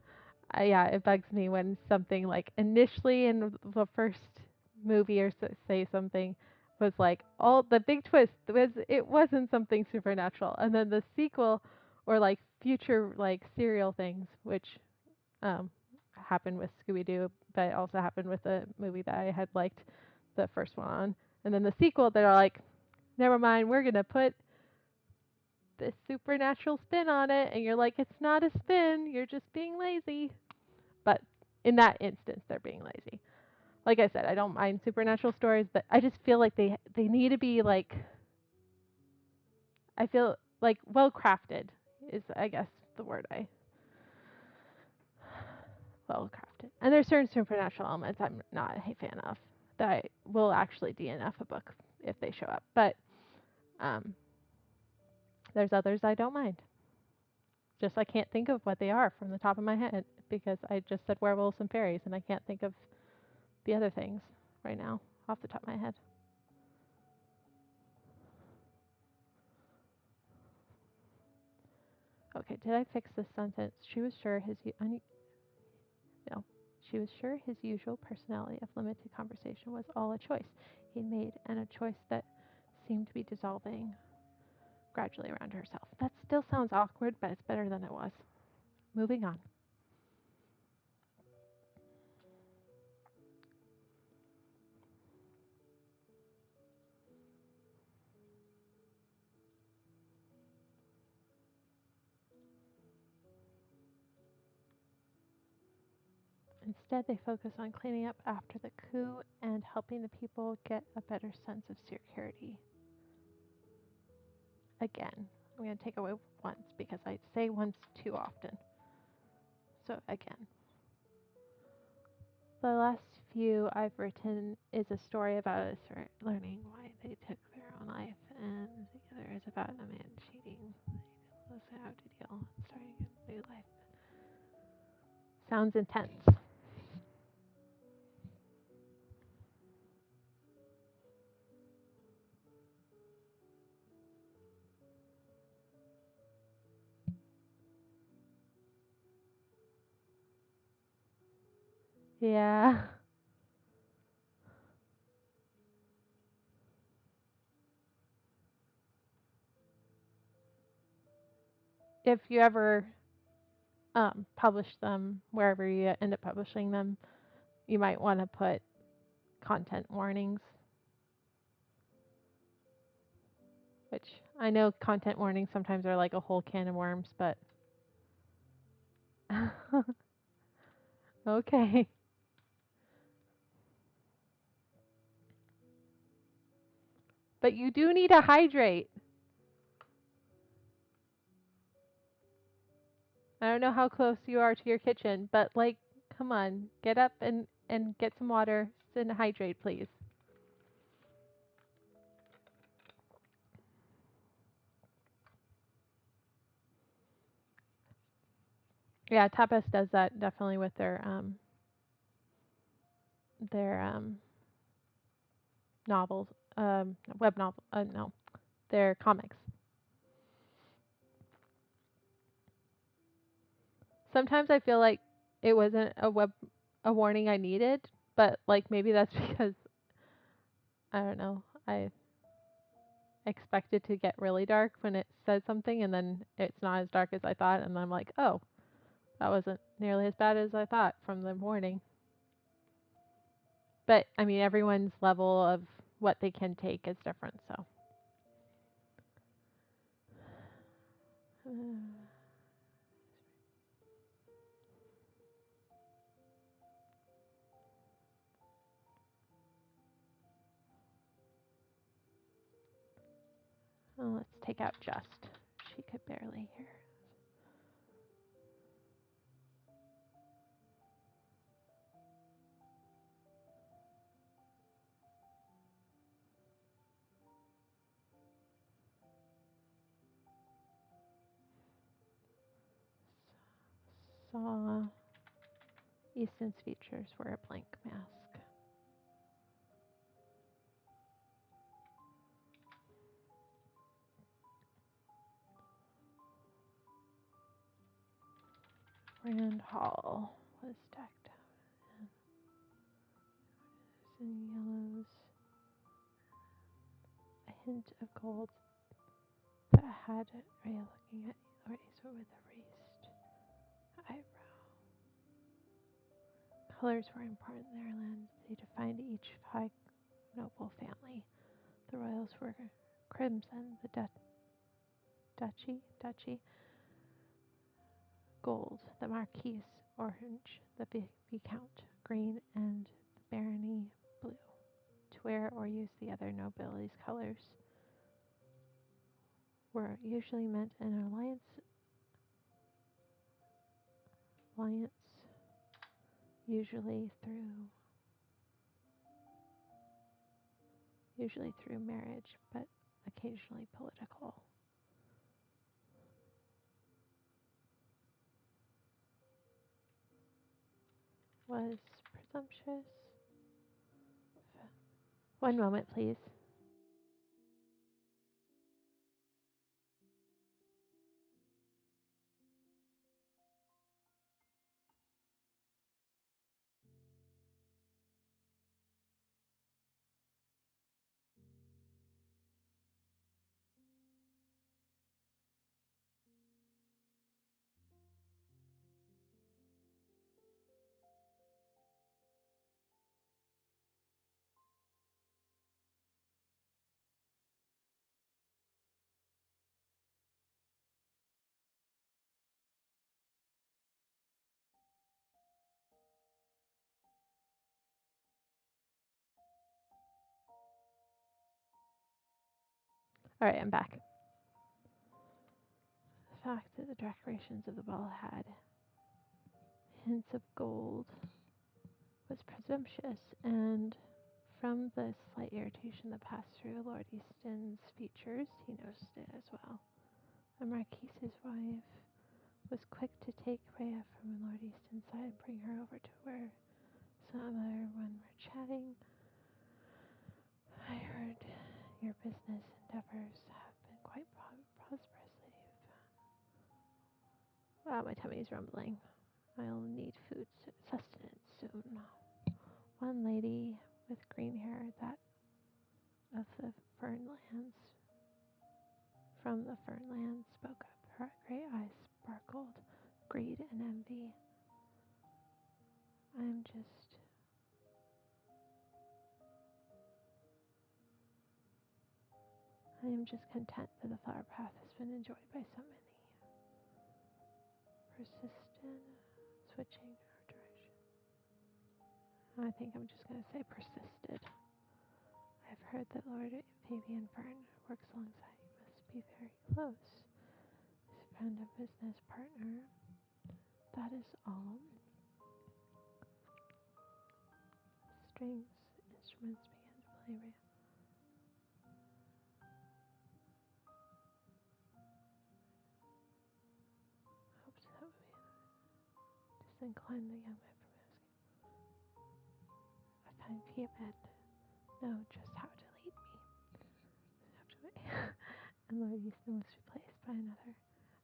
yeah, it bugs me when something like initially in the first movie or say something was like all the big twist was it wasn't something supernatural, and then the sequel or like future like serial things, which um, happened with Scooby Doo, but also happened with the movie that I had liked the first one on, and then the sequel they're like, never mind, we're gonna put this supernatural spin on it, and you're like, it's not a spin, you're just being lazy. But in that instance, they're being lazy. Like I said, I don't mind supernatural stories, but I just feel like they need to be like, I feel like well crafted is I guess the word I well crafted. And there's certain supernatural elements I'm not a fan of that I will actually DNF a book if they show up. But um, there's others I don't mind. Just I can't think of what they are from the top of my head because I just said werewolves and fairies, and I can't think of the other things right now off the top of my head. Okay, did I fix this sentence? She was sure no. She was sure his usual personality of limited conversation was all a choice he'd made, and a choice that seemed to be dissolving gradually around herself. That still sounds awkward, but it's better than it was. Moving on. Instead, they focus on cleaning up after the coup and helping the people get a better sense of security. Again, I'm going to take away once because I say once too often. So, again. The last few I've written is a story about a steward learning why they took their own life, and the other is about a man cheating. Listen how to deal and starting a new life. Sounds intense. Yeah. If you ever publish them, wherever you end up publishing them, you might want to put content warnings, which I know content warnings sometimes are like a whole can of worms, but okay. But you do need to hydrate. I don't know how close you are to your kitchen, but like, come on, get up and get some water and hydrate, please. Yeah, Tapas does that definitely with their novels, web novel, no, their comics. Sometimes I feel like it wasn't a warning I needed, But like maybe that's because I don't know. I expected to get really dark when it said something, and then it's not as dark as I thought, and I'm like, oh, that wasn't nearly as bad as I thought from the morning. But I mean, everyone's level of what they can take is different, so. Well, let's take out Just. She could barely hear. Saw Easton's features were a blank mask. Rand Hall was decked out in yellows, a hint of gold that had Rhea looking at Lord Eastwood with a raised eyebrow. Colors were important in their land. They defined each high noble family. The royals were crimson, the duchy gold, the marquise orange, the viscount green, and the barony blue. To wear or use the other nobility's colors were usually meant an alliance usually through marriage, but occasionally political. Was presumptuous. One moment, please. All right, I'm back. The fact that the decorations of the ball had hints of gold was presumptuous, and from the slight irritation that passed through Lord Easton's features, he noticed it as well. The Marquise's wife was quick to take Rhea from Lord Easton's side and bring her over to where some other one were chatting. I heard your business endeavors have been quite prosperous, Lady. Wow, my tummy's rumbling. I'll need food sustenance soon. One lady with green hair, that of the Fernlands, from the Fernlands, spoke up. Her gray eyes sparkled greed and envy. I'm just content that the flower path has been enjoyed by so many. Persistent, switching her direction. I think I'm just going to say persisted. I've heard that Lord Fabian Fern works alongside you. Must be very close. His friend and business partner. That is all. Strings, instruments began to play. Hoped that would be disinclined the young man from asking. I find Piedmont know just how to lead me. And Lord Easton was replaced by another.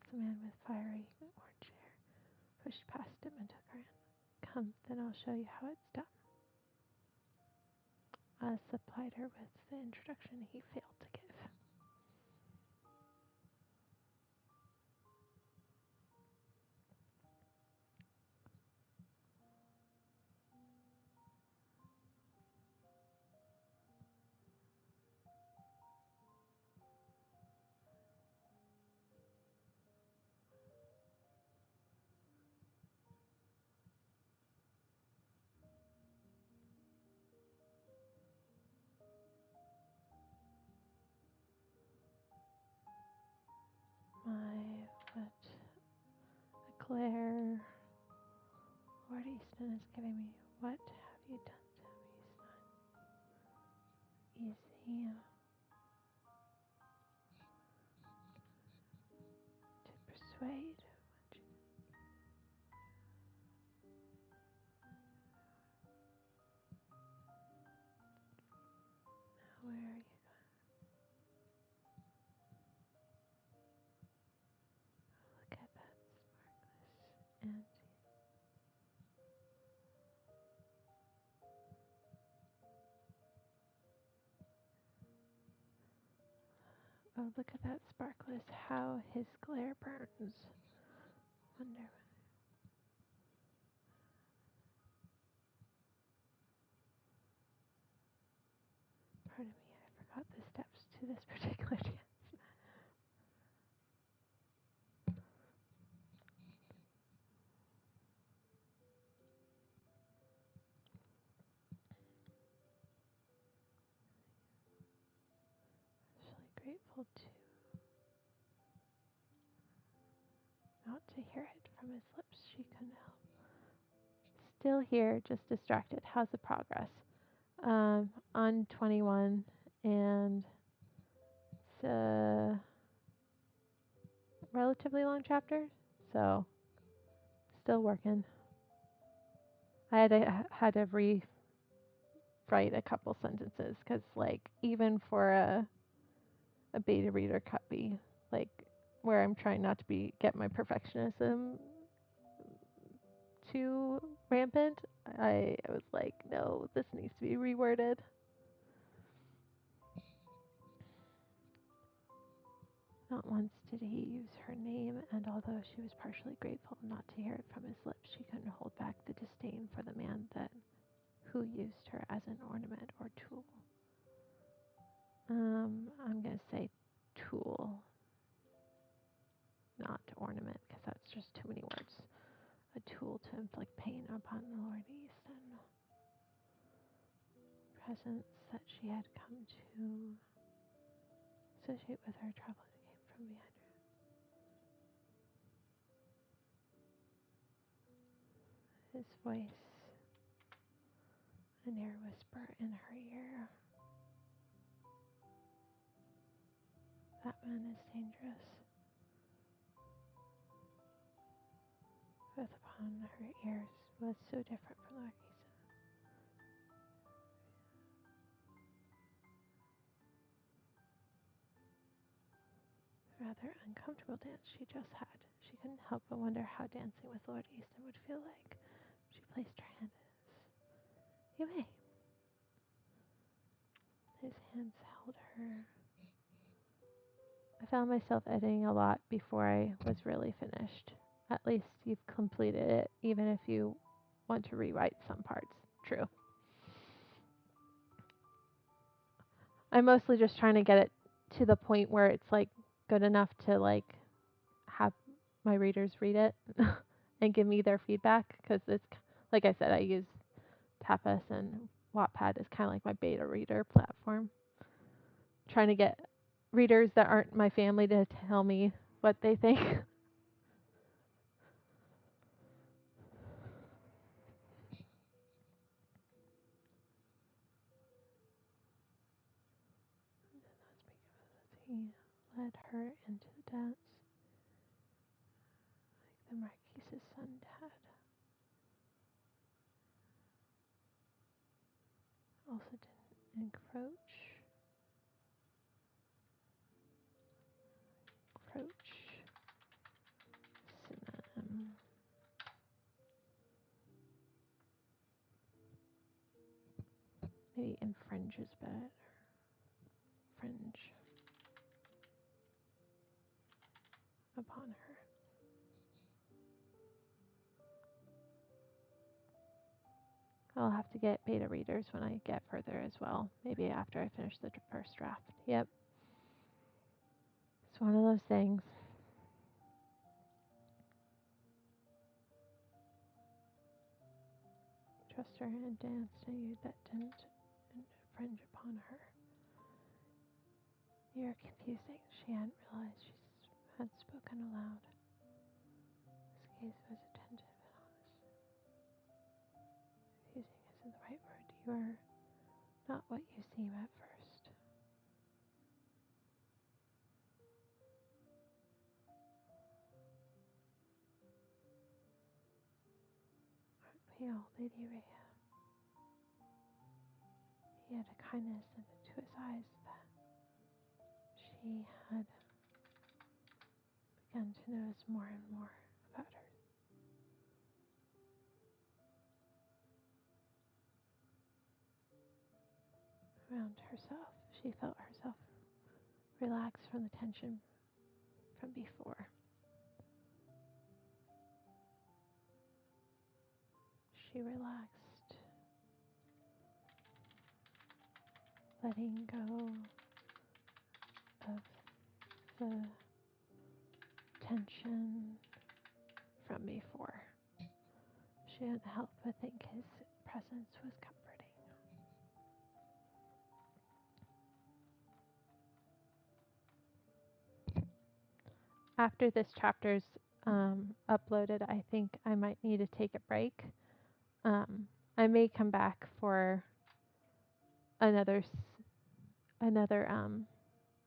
It's a man with fiery orange hair. Pushed past him and took her in. Come, then I'll show you how it's done. has supplied her with the introduction he failed to give. What Claire Lord Easton is giving me. What have you done to him? He's not easy to persuade. Where are you? Look at that sparkless and oh, look at that sparkless. How his glare burns. Wonder. Pardon me, I forgot the steps to this particular dance. Actually grateful not to hear it from his lips. She couldn't help. Still here, just distracted. How's the progress? On 21, and it's a relatively long chapter, so still working. I had to rewrite a couple sentences because, like, even for a beta reader copy, like where I'm trying not to get my perfectionism too rampant, I was like, no, this needs to be reworded. Not once did he use her name, and although she was partially grateful not to hear it from his lips, she couldn't hold back the disdain for the man who used her as an ornament or tool. I'm gonna say tool, not ornament, because that's just too many words. A tool to inflict pain upon Lord Easton. Presence that she had come to associate with her trouble came from behind her. His voice, a near whisper in her ear. That man is dangerous. Breath upon her ears was so different from Lord Easton. Rather uncomfortable dance she just had. She couldn't help but wonder how dancing with Lord Easton would feel like. She placed her hand in his. You may. His hands held her. I found myself editing a lot before I was really finished. At least you've completed it, even if you want to rewrite some parts. True. I'm mostly just trying to get it to the point where it's like good enough to like have my readers read it and give me their feedback, because it's like I said, I use Tapas, and Wattpad is kind of like my beta reader platform. Trying to get readers that aren't my family to tell me what they think. He led her into the dance like the Marquise's son had. Also didn't encroach. Maybe infringe is better. Fringe upon her. I'll have to get beta readers when I get further as well. Maybe after I finish the first draft. Yep. It's one of those things. Trust her and dance to you that didn't infringe upon her. You're confusing. She hadn't realized she had spoken aloud. His gaze was attentive and honest. Confusing isn't the right word. You are not what you seem at first. Aren't we all, Lady Rhea? He had a kindness into his eyes that she had begun to notice more and more about her. Around herself, she felt herself relax from the tension from before. She relaxed, letting go of the tension from before. She couldn't help but think his presence was comforting. After this chapter's uploaded, I think I might need to take a break. I may come back for another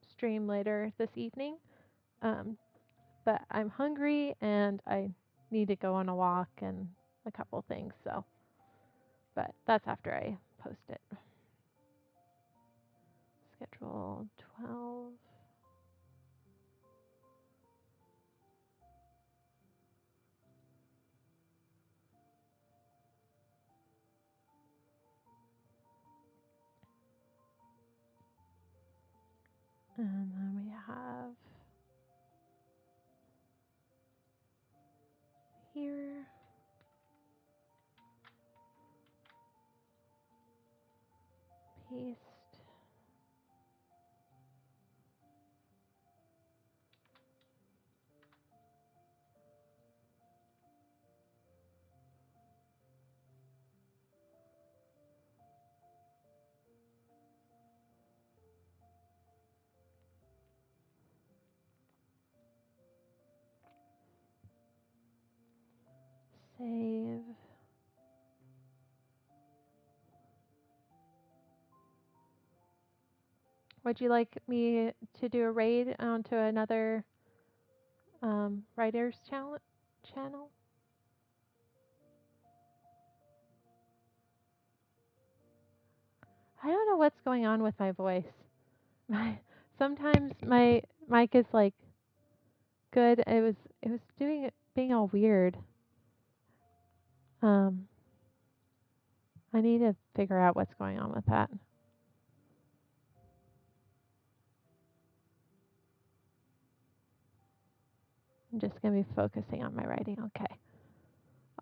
stream later this evening. But I'm hungry and I need to go on a walk and a couple things. So, but that's after I post it. Schedule 12. And then we have here. Paste. Save. Would you like me to do a raid onto another writer's channel? I don't know what's going on with my voice. Sometimes my mic is like good. It was being all weird. I need to figure out what's going on with that. I'm just going to be focusing on my writing. Okay.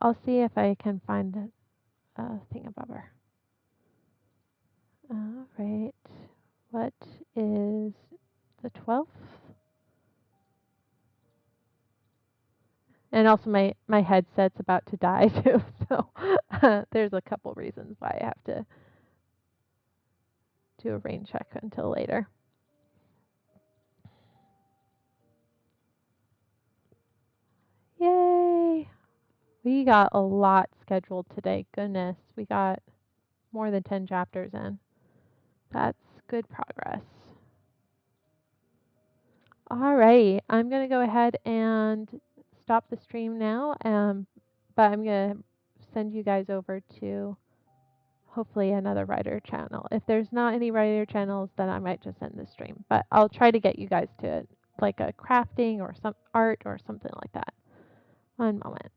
I'll see if I can find a thingamabobber. All right. What is the 12th? And also my headset's about to die too, so there's a couple reasons why I have to do a rain check until later. Yay! We got a lot scheduled today. Goodness, we got more than 10 chapters in. That's good progress. Alrighty, I'm going to go ahead and stop the stream now, but I'm going to send you guys over to hopefully another writer channel. If there's not any writer channels, then I might just end the stream, but I'll try to get you guys to like a crafting or some art or something like that. One moment.